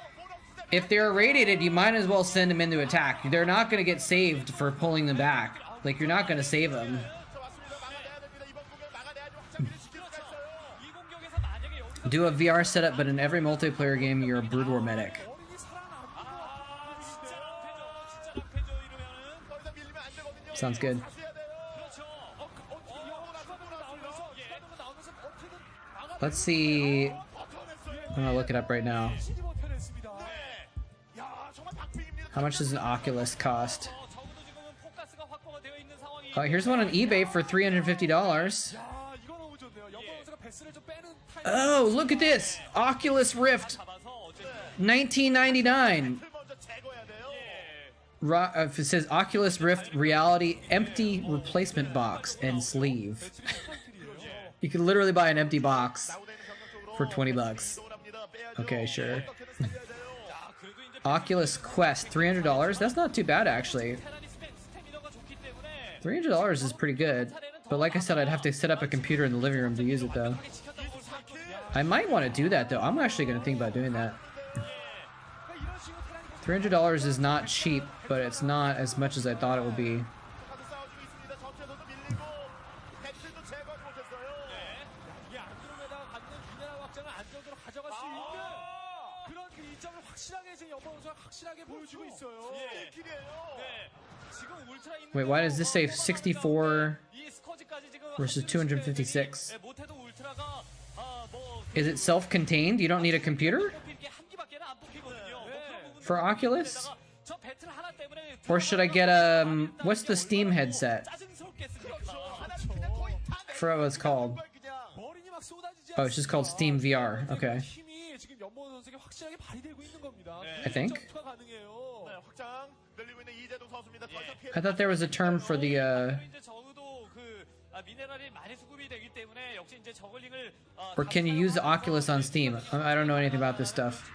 If they're irradiated, you might as well send them into attack. They're not gonna get saved for pulling them back. Like, you're not gonna save them. Do a VR setup, but in every multiplayer game, you're a Brood War medic. Sounds good. Let's see. I'm gonna look it up right now. How much does an Oculus cost? Here's one on eBay for $350. Oh, look at this! Oculus Rift, $19.99. It says Oculus Rift Reality empty replacement box and sleeve. You can literally buy an empty box for $20. Okay, sure. Oculus Quest, $300. That's not too bad, actually. $300 is pretty good. But like I said, I'd have to set up a computer in the living room to use it, though. I might want to do that, though. I'm actually going to think about doing that. $300 is not cheap, but it's not as much as I thought it would be. Wait, why does this say 64 versus 256? Is it self-contained? You don't need a computer for Oculus? Or should I get a what's the Steam headset? I forgot what it's called. Oh, it's just called Steam VR. Okay. I think. I thought there was a term for the or can you use the Oculus on Steam? I don't know anything about this stuff.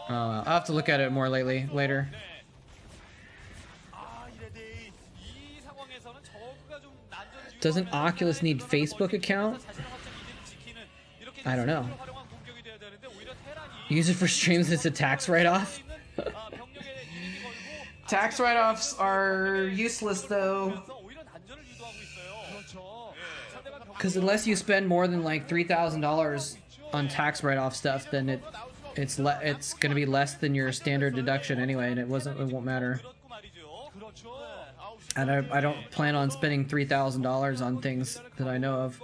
I'll have to look at it more later. Doesn't Oculus need Facebook account? I don't know. Use it for streams, it's a tax write-off? Tax write-offs are useless, though. Because unless you spend more than like $3,000 on tax write-off stuff, then it's going to be less than your standard deduction anyway, and it won't matter. And I don't plan on spending $3,000 on things that I know of.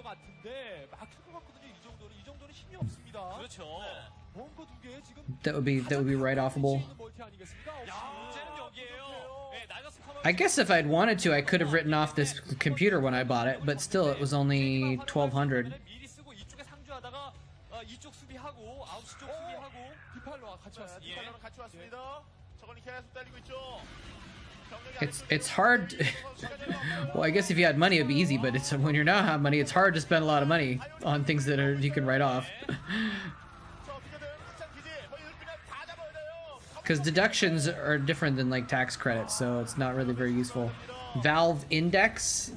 That would be write-offable. I guess if I'd wanted to, I could have written off this computer when I bought it, but still, it was only $1,200.
디팔로와 같이 왔습니다.
디팔로랑 같이 왔습니다. 저걸링 계속 달리고 있죠.
It's hard. Well, I guess if you had money, it'd be easy. But it's when you're not have money, it's hard to spend a lot of money on things that are you can write off. Because deductions are different than like tax credits, so it's not really very useful. Valve Index.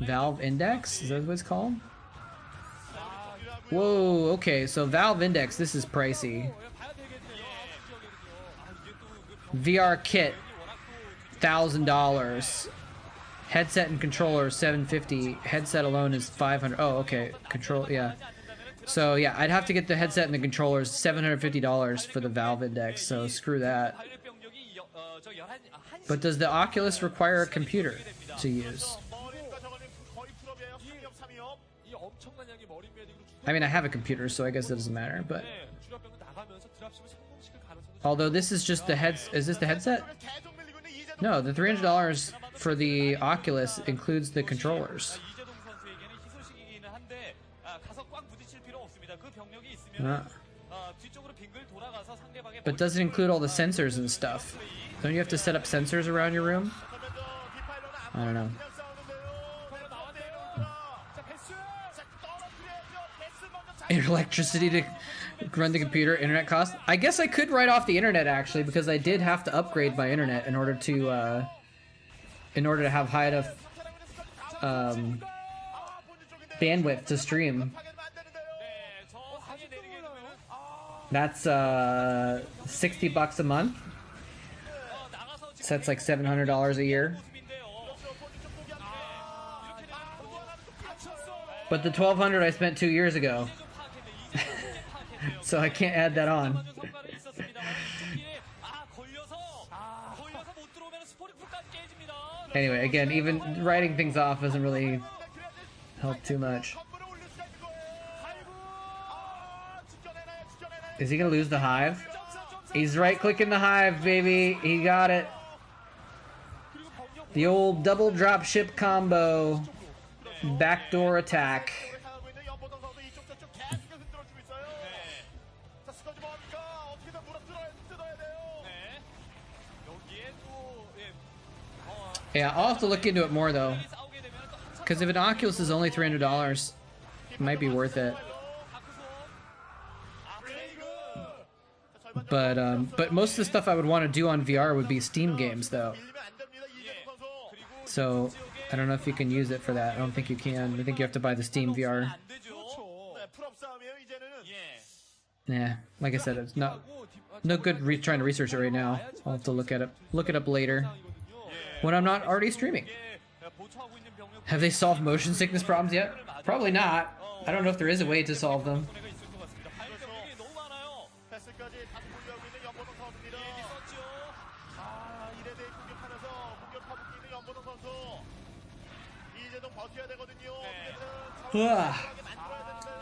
Valve Index? Is that what it's called? Whoa, okay, so Valve Index, this is pricey. VR kit, $1,000. Headset and controller, $750. Headset alone is $500. Oh, okay, control, yeah. So yeah, I'd have to get the headset and the controllers, $750 for the Valve Index, so screw that. But does the Oculus require a computer to use? I mean, I have a computer, so I guess it doesn't matter, but... Although this is just the is this the headset? No, the $300 for the Oculus includes the controllers. But does it include all the sensors and stuff? Don't you have to set up sensors around your room? I don't know. Electricity to run the computer, internet cost. I guess I could write off the internet actually, because I did have to upgrade my internet in order to have high enough bandwidth to stream. That's $60 a month. So that's like $700 a year. But the $1,200 I spent 2 years ago. So I can't add that on. Anyway, again, even writing things off doesn't really help too much. Is he gonna lose the hive? He's right-clicking the hive, baby. He got it. The old double dropship combo. Backdoor attack. Yeah, I'll have to look into it more though. Because if an Oculus is only $300, it might be worth it. But most of the stuff I would want to do on VR would be Steam games though. So I don't know if you can use it for that. I don't think you can. I think you have to buy the Steam VR. Yeah, like I said, it's no good trying to research it right now. I'll have to look it up later when I'm not already streaming. Have they solved motion sickness problems yet? Probably not. I don't know if there is a way to solve them.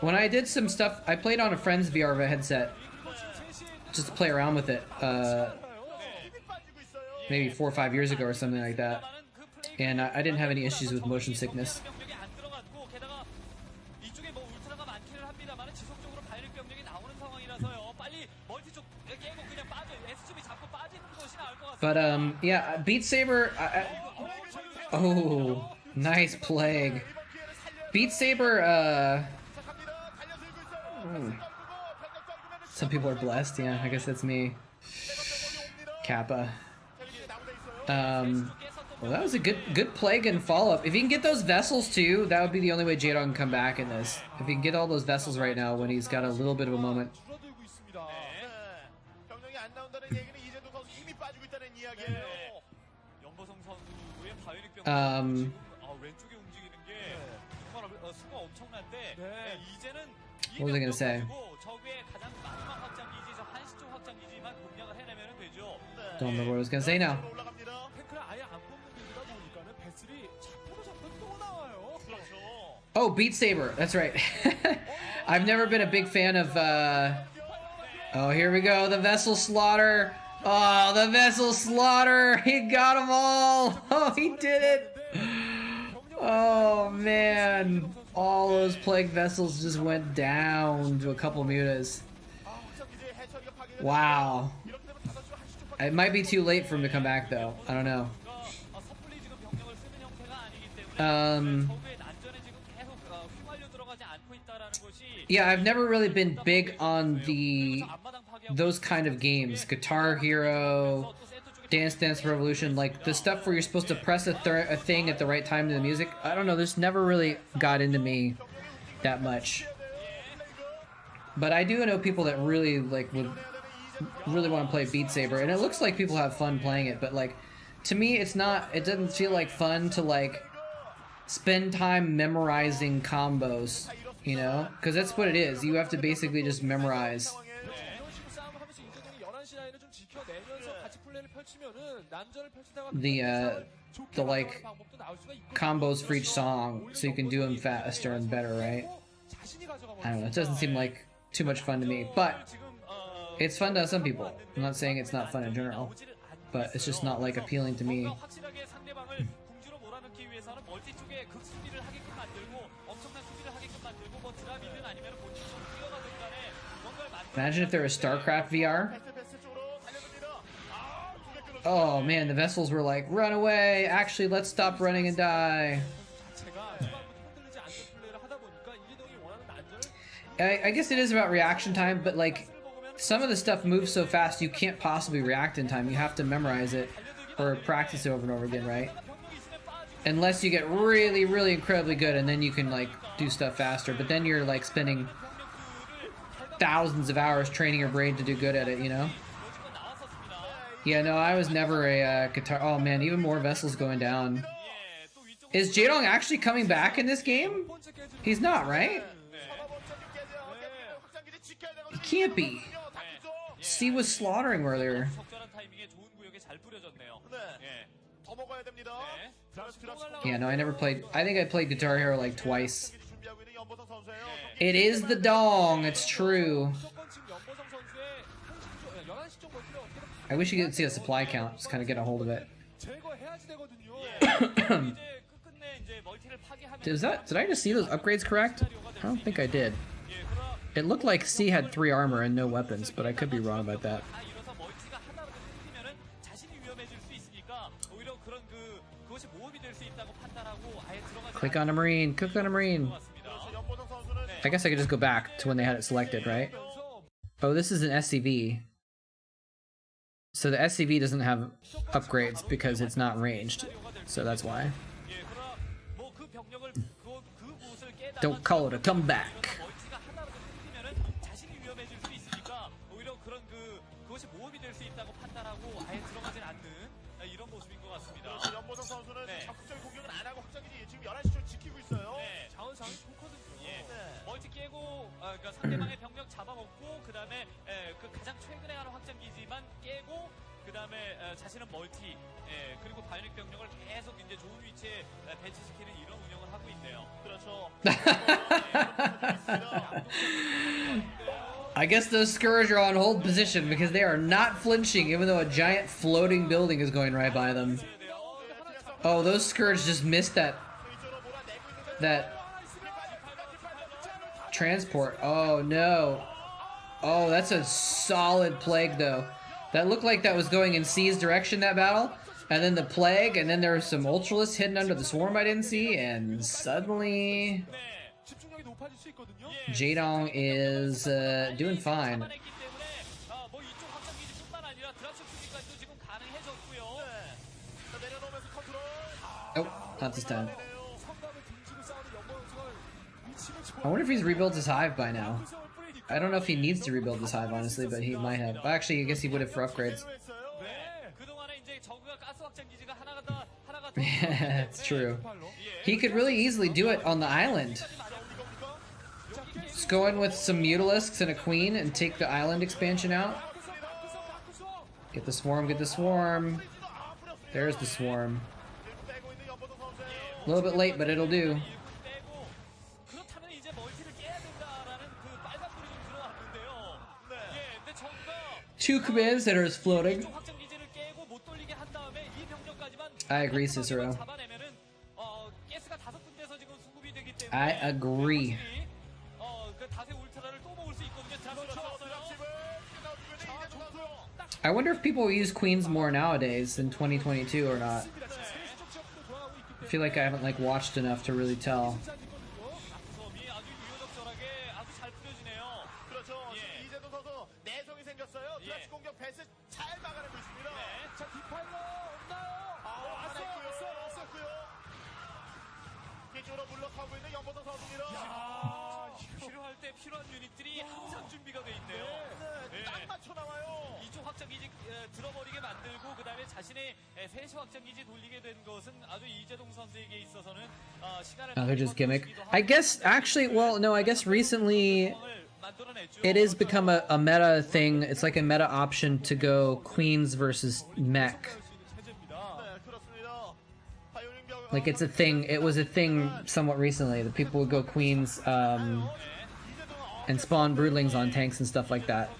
When I did some stuff, I played on a friend's VR headset just to play around with it, maybe 4 or 5 years ago or something like that, and I didn't have any issues with motion sickness. But yeah, Beat Saber. Oh, nice plague. Beat Saber. Some people are blessed. Yeah, I guess that's me. Kappa. Well, that was a good plague and follow-up. If you can get those vessels too, that would be the only way Jadon can come back in this. If you can get all those vessels right now when he's got a little bit of a moment. What was I gonna say? Don't remember what I was gonna say now. Oh, Beat Saber. That's right. I've never been a big fan of. Oh, here we go. The Vessel Slaughter. Oh, the Vessel Slaughter. He got them all. Oh, he did it. Oh man. all those plague vessels just went down to a couple mutas. Wow. It might be too late for him to come back though. I don't know. Yeah, I've never really been big on those kind of games. Guitar Hero, Dance Dance Revolution, like the stuff where you're supposed to press a thing at the right time to the music. I don't know, this never really got into me that much. But I do know people that really like would really want to play Beat Saber, and it looks like people have fun playing it, but like to me it doesn't feel like fun to like spend time memorizing combos, you know? Because that's what it is. You have to basically just memorize the like combos for each song so you can do them faster and better, right? I don't know, it doesn't seem like too much fun to me, but it's fun to some people. I'm not saying it's not fun in general, but it's just not like appealing to me. Imagine if there was Starcraft VR. Oh man, the vessels were like, run away! Actually, let's stop running and die. I guess it is about reaction time, but like, some of the stuff moves so fast you can't possibly react in time. You have to memorize it or practice it over and over again, right? Unless you get really, really incredibly good, and then you can like do stuff faster. But then you're like spending thousands of hours training your brain to do good at it, you know? Yeah, no, I was never a guitar. Oh man, even more vessels going down. Is Jaedong actually coming back in this game? He's not, right? He can't be. C was slaughtering earlier. Yeah, no, I never played. I think I played Guitar Hero like twice. It is the dong, it's true. I wish you could see a supply count, just kind of get a hold of it. Did I just see those upgrades correct? I don't think I did. It looked like C had 3 armor and no weapons, but I could be wrong about that. Click on a Marine, click on a Marine. I guess I could just go back to when they had it selected, right? Oh, this is an SCV. So the SCV doesn't have upgrades because it's not ranged. So that's why. Don't call it a comeback.
멀티 깨고 그러니까 상대방의 병력 잡아먹고 그다음에 그 가장 최근에 하는 확장기지만 깨고 그다음에 자신은 멀티 그리고 바이오닉 병력을 계속 이제 좋은 위치에 배치시키는 이런 운영을 하고 있네요. 그렇죠.
I guess those Scourge are on hold position because they are not flinching even though a giant floating building is going right by them. Oh, those Scourge just missed that transport. Oh no. Oh, that's a solid plague though. That looked like that was going in C's direction, that battle. And then the plague, and then there was some Ultralisk hidden under the swarm I didn't see, and suddenly Jaedong is doing fine. Oh, not this time. I wonder if he's rebuilt his hive by now. I don't know if he needs to rebuild his hive, honestly, but he might have. Actually, I guess he would have for upgrades. Yeah, it's true. He could really easily do it on the island. Just go in with some Mutalisks and a queen and take the island expansion out. Get the swarm, get the swarm. There's the swarm. A little bit late, but it'll do. 2 commands that are floating. I agree, Cicero. I agree.
그 다세 울트라를 또 먹을 수 있거든요. 자,
I wonder if people use queens more nowadays in 2022 or not. I feel like I haven't like watched enough to really tell.
아주 유효적절하게 아주 잘 뿌려지네요.
그렇죠. 이재동 선수 내성이 생겼어요. 드라치 공격 패스 잘 막아내고 있습니다.
자, 디파일러 없나요?
왔었고요. 뒤쪽으로 물러가고 있는 연보성 선수입니다.
필요할 때 필요한 유닛들이 항상 준비가 돼 있네요.
네, 딱 맞춰 나와요.
이쪽 확장 기지 들어버리게 만들고 그 다음에 자신의 세시 확장 기지 돌리게 된 것은 아주 이재동 선수에게 있어서는 시간을
Oh, they're just gimmick. I guess actually, well, no, I guess recently it has become a meta thing. It's like a meta option to go queens versus mech. Like it's a thing. It was a thing somewhat recently that people would go queens and spawn broodlings on tanks and stuff like that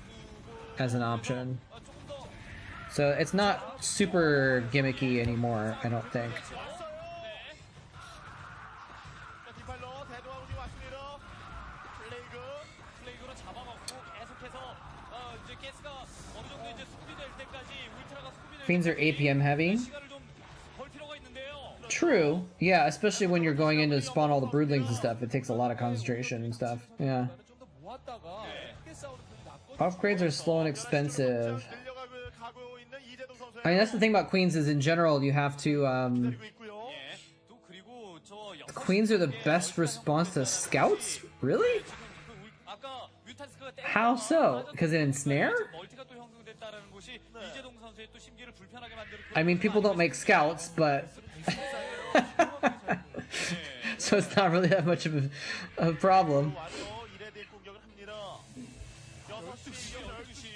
as an option. So it's not super gimmicky anymore, I don't think.
플레이그로 잡아먹고 계속해서 이제 가스가 어느 정도 이제 수비될 때까지 울트라가 수비될
Queens are APM heavy.
시간을 좀 벌 필요가 있는데요.
True. Yeah, especially when you're going in to spawn all the broodlings and stuff. It takes a lot of concentration and stuff. Yeah. Upgrades are slow and expensive. I mean, that's the thing about queens is in general you have to
또 그리고 저
queens are the best response to scouts? Really?
아까 뮤탄스크가
How so? Because it ensnare?
멀티가 또 형성됐다라는 것이 이재동 선수의 또 심기를 불편하게 만드는
I mean, people don't make scouts, but so it's not really that much of a problem.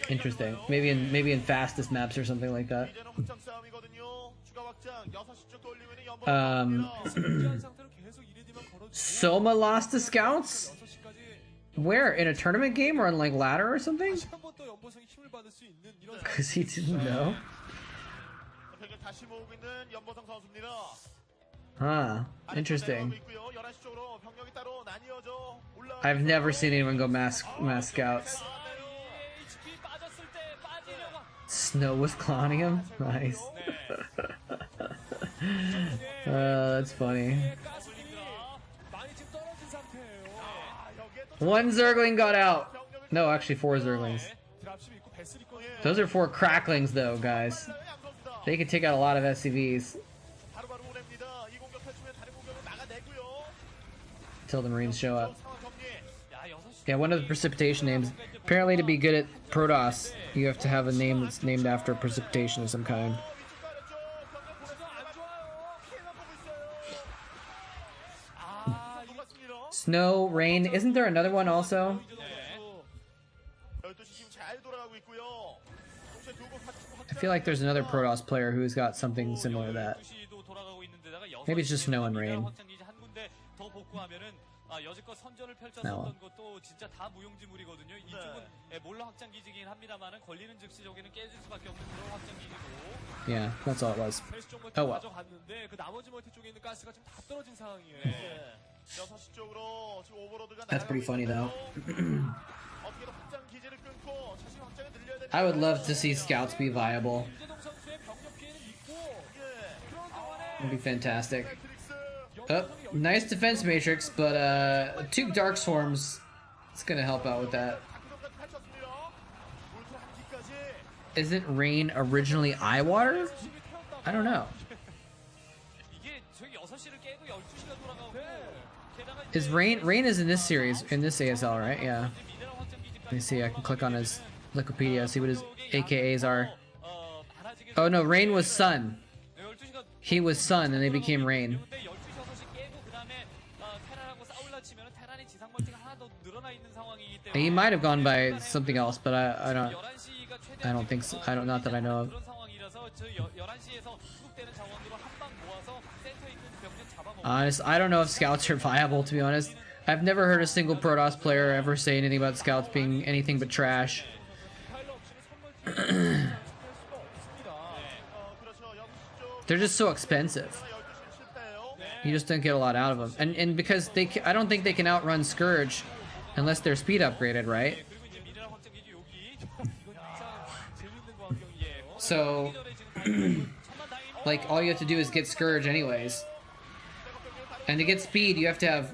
Interesting. Maybe in fastest maps or something like that. Soma lost to scouts? Where? In a tournament game or on like ladder or something? Because he didn't know. Huh. Interesting. I've never seen anyone go mass scouts. Snow was clowning him? Nice. That's funny. One Zergling got out. No, actually 4 Zerglings. Those are 4 cracklings though, guys. They can take out a lot of SCVs. Until the Marines show up. Yeah, one of the precipitation names. Apparently to be good at Protoss, you have to have a name that's named after precipitation of some kind. Snow, rain. Isn't there another one also? I feel like there's another Protoss player who's got something similar to that. Maybe it's just snow and rain.
여지껏 선전을 펼쳤었던 것도 진짜 다 무용지물이거든요. 이쪽은 몰라 확장 기지긴 합니다만은 걸리는 즉시 저기는 깨질 수밖에 없는 그런 확장 기지고.
Yeah, that's all it was. Oh well.
가져갔는데 그 나머지 멀티 쪽에 있는 가스가 지금 다 떨어진 상황이에요.
6시 쪽으로 지금 오버로드가
That's pretty funny though.
어떻게든 확장 기지를 끊고 자신 확장을 늘려야 되는
I would love to see scouts be viable. It'd be fantastic. Oh, nice defense matrix, but 2 dark swarms. It's gonna help out with that. Isn't rain originally eye water? I don't know. Is rain is in this series, in this ASL, right? Yeah. Let me see, I can click on his Wikipedia, see what his AKAs are. Oh no, rain was sun. He was sun and they became rain. He might have gone by something else, but I don't think so. Not that I know of. Honest, I don't know if scouts are viable, to be honest. I've never heard a single Protoss player ever say anything about scouts being anything but trash. They're just so expensive. You just don't get a lot out of them, and because I don't think they can outrun Scourge unless they're speed upgraded, right? So, like, all you have to do is get Scourge anyways. And to get speed, you have to have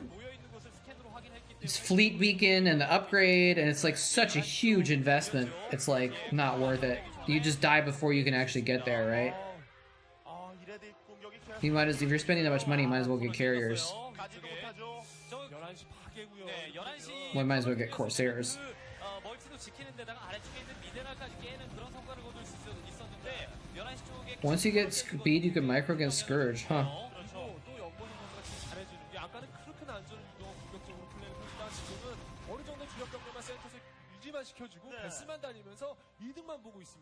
Fleet Beacon and the upgrade, and it's like such a huge investment. It's like not worth it. You just die before you can actually get there, right? You might as, if you're spending that much money, you might as well get carriers. Well, might as well get Corsairs. Once you get speed, you can micro against Scourge, huh?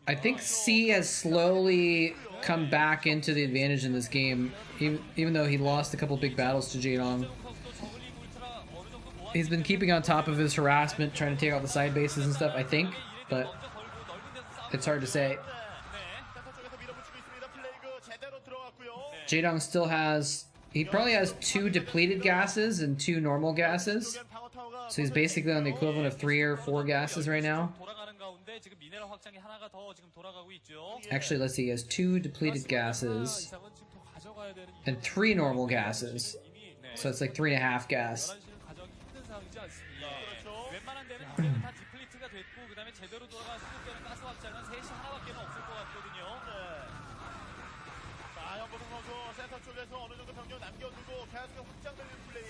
I think C has slowly come back into the advantage in this game, even though he lost a couple big battles to Jadong. He's been keeping on top of his harassment, trying to take out the side bases and stuff, I think, but it's hard to say. Jadong still has, he probably has 2 depleted gases and 2 normal gases. So he's basically on the equivalent of 3 or 4 gases right now. Actually, let's see, he has 2 depleted gases and 3 normal gases. So it's like 3.5 gas.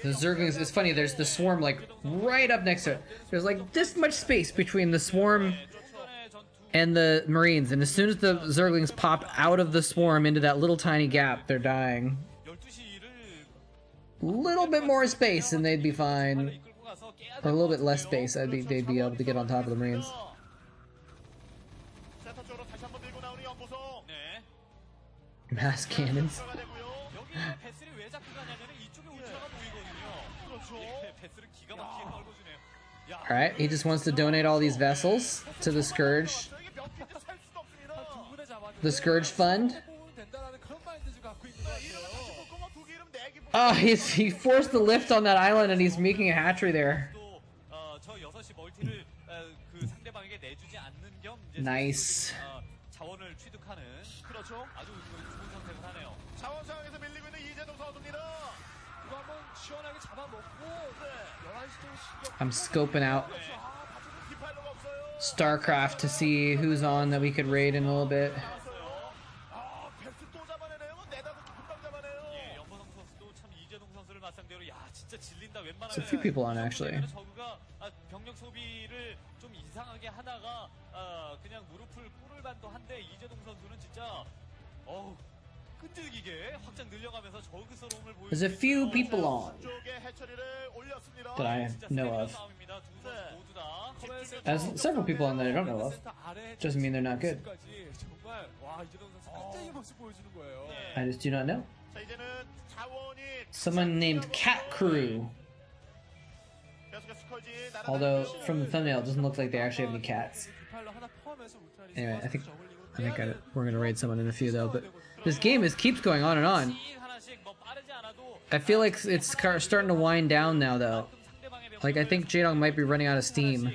The Zerglings, it's funny, there's the swarm like right up next to it. There's like this much space between the swarm and the Marines, and as soon as the Zerglings pop out of the swarm into that little tiny gap, they're dying. A little bit more space and they'd be fine. Or a little bit less space, they'd be able to get on top of the Marines. Mass cannons. Alright, he just wants to donate all these vessels to the Scourge. The Scourge Fund. Oh, he forced the lift on that island and he's making a hatchery there. Nice. I'm scoping out Starcraft to see who's on that we could raid in a little bit. There's a few people on actually. There's a few people on that I know of. There's several people on that I don't know of. Doesn't mean they're not good. I just do not know. Someone named Cat Crew. Although from the thumbnail, it doesn't look like they actually have any cats. Anyway, I think we're gonna raid someone in a few though. But this game keeps going on and on. I feel like it's starting to wind down now though. Like I think Jadong might be running out of steam.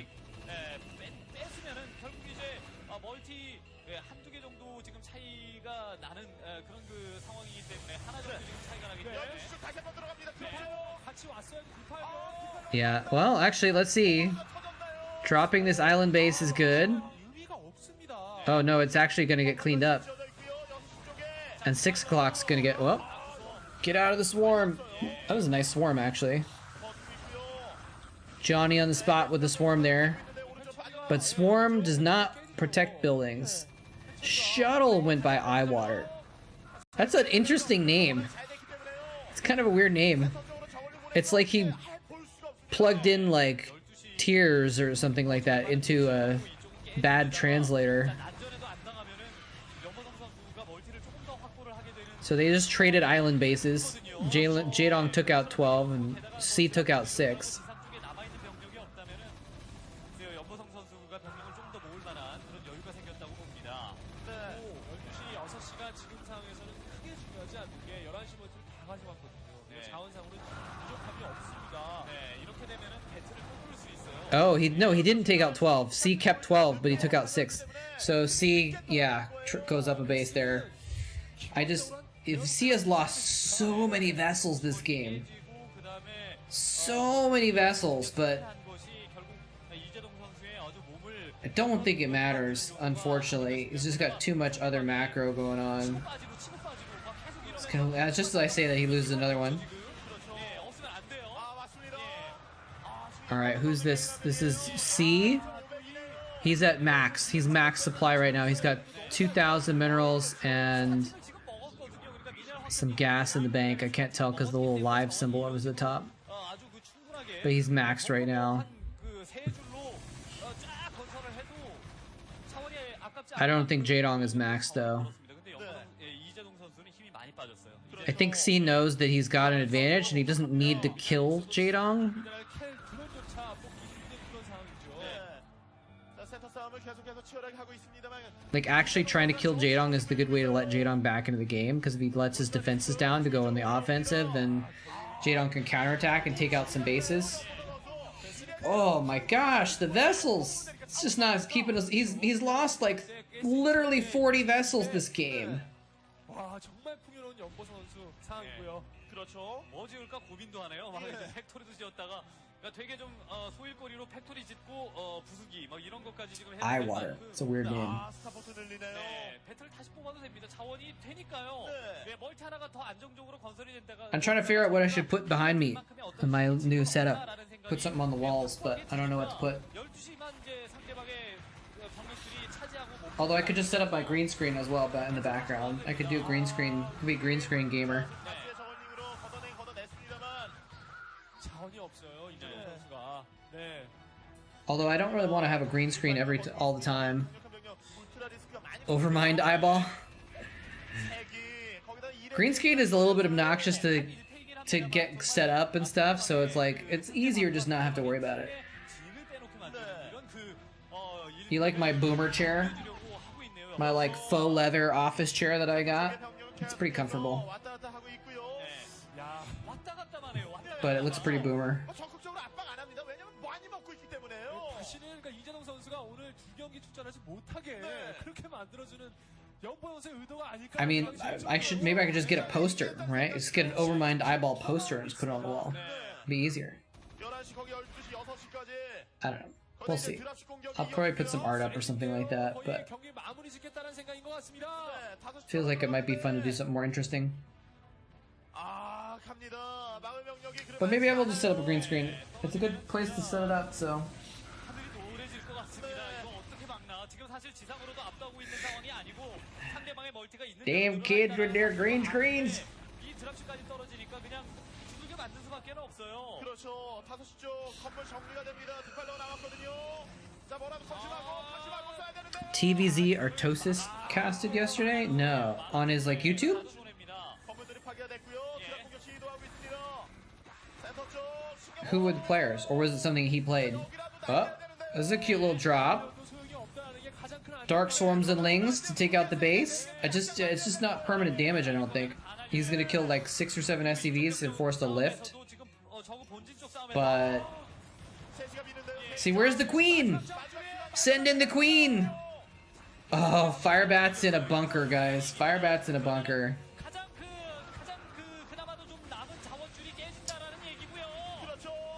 Yeah, well, actually, let's see. Dropping this island base is good. Oh no, it's actually gonna get cleaned up. And 6 o'clock's gonna get, well, get out of the swarm. That was a nice swarm, actually. Johnny on the spot with the swarm there. But swarm does not protect buildings. Shuttle went by Eyewater. That's an interesting name. It's kind of a weird name. It's like he plugged in like tears or something like that into a bad translator. So they just traded island bases. Jadong took out 12 and C took out 6.
자원상으로 부족함이 없습니다. 네, 이렇게 되면은 배틀을 꺾을 수 있어요.
Oh, he didn't take out 12. C kept 12, but he took out 6. So C, yeah, goes up a base there. If C has lost so many vessels this game, so many vessels, but I don't think it matters, unfortunately. He's just got too much other macro going on. It's just as I say that he loses another one. Alright, who's this? This is C. He's at max. He's max supply right now. He's got 2,000 minerals and some gas in the bank. I can't tell because the little live symbol was at the top. But he's maxed right now. I don't think Jaedong is maxed though. I think C knows that he's got an advantage and he doesn't need to kill Jaedong. Like, actually trying to kill Jaedong is the good way to let Jaedong back into the game, because if he lets his defenses down to go in the offensive, then Jaedong can counterattack and take out some bases. Oh my gosh, the vessels! It's just not keeping us. He's lost like literally 40 vessels this game.
와, 정말 풍요로운 연보 선수 상황이고요. 그렇죠. 뭐 지을까 고민도 하네요. 막 이제 팩토리도 지었다가 되게 좀 소일거리로 팩토리 짓고 부수기 막 이런 것까지 지금 해야
Eyewater. It's a weird name.
네, 배틀 다시 뽑아도 됩니다. 자원이 되니까요. 네, 멀티 하나가 더 안정적으로 건설이 된다가
I'm trying to figure out what I should put behind me in my new setup. Put something on the walls, but I don't know what to put.
12시만 이제 상대방의 병력들이 차지하고
Although I could just set up my green screen as well, but in the background. I could do a green screen, could be a green screen gamer.
자원이 없어요. 이재동 선수가. 네.
Although I don't really want to have a green screen all the time. Overmind eyeball. Green screen is a little bit obnoxious to get set up and stuff, so it's like it's easier just not have to worry about it. You like my boomer chair? My like faux leather office chair that I got? It's pretty comfortable. But it looks pretty boomer. I mean, maybe I could just get a poster, right? Just get an Overmind eyeball poster and just put it on the wall. It'd be easier. I don't know. We'll see. I'll probably put some art up or something like that, but feels like it might be fun to do something more interesting. But maybe I will just set up a green screen. It's a good place to set it up, so. Damn kids with their green screens! TVZ Artosis casted yesterday? No. On his like YouTube? Who were the players? Or was it something he played? Oh, this is a cute little drop. Dark Swarms and Lings to take out the base. It's just not permanent damage, I don't think. He's gonna kill like 6 or 7 SCVs and force a lift. But see, where's the queen? Send in the queen! Oh, Firebat's in a bunker, guys. Firebat's in a bunker.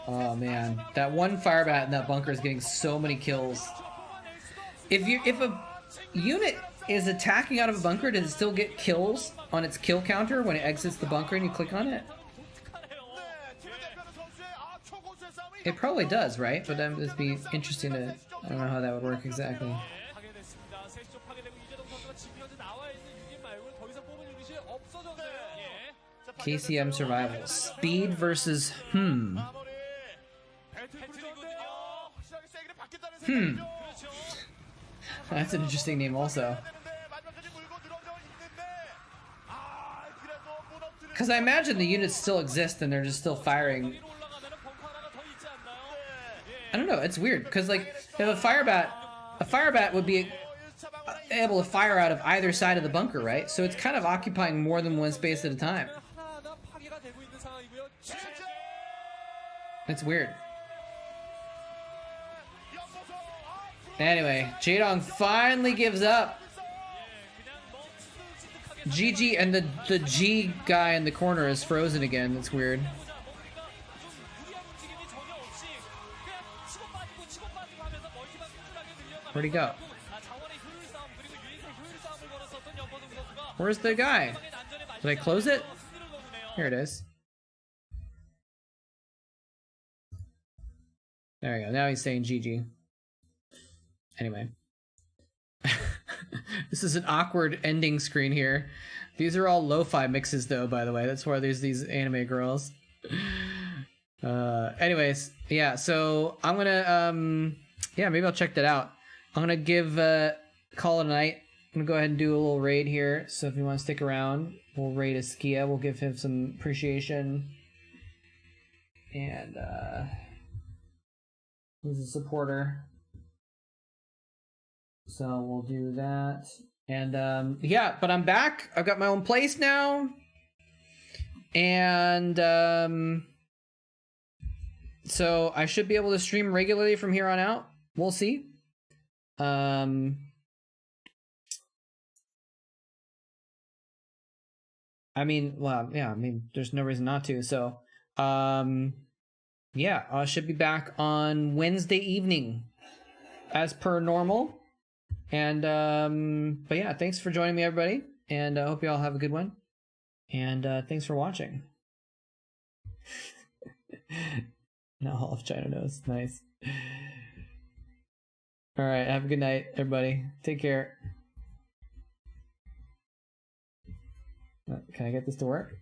Oh man, that one Firebat in that bunker is getting so many kills. If a unit is attacking out of a bunker, does it still get kills on its kill counter when it exits the bunker and you click on it? It probably does, right? But that would be interesting to... I don't know how that would work exactly. KCM survival. Speed versus... That's an interesting name also. Because I imagine the units still exist and they're just still firing. I don't know, it's weird, because like, if a Firebat would be able to fire out of either side of the bunker, right? So it's kind of occupying more than one space at a time. It's weird. Anyway, Jaedong finally gives up. GG, and the G guy in the corner is frozen again. That's weird. Where'd he go? Where's the guy? Did I close it? Here it is. There we go. Now he's saying GG. Anyway. This is an awkward ending screen here. These are all lo-fi mixes though, by the way. That's why there's these anime girls. Anyways, yeah, so I'm gonna yeah, maybe I'll check that out. I'm gonna give call it a night. I'm gonna go ahead and do a little raid here. So if you want to stick around, we'll raid Askia. We'll give him some appreciation. And he's a supporter. So we'll do that. And yeah, but I'm back. I've got my own place now. And so I should be able to stream regularly from here on out. We'll see. I mean, well, yeah, I mean, there's no reason not to. So, yeah, I should be back on Wednesday evening as per normal. And, but yeah, thanks for joining me, everybody. And I hope you all have a good one. And thanks for watching. Now all of China knows. Nice. All right, have a good night, everybody. Take care. Can I get this to work?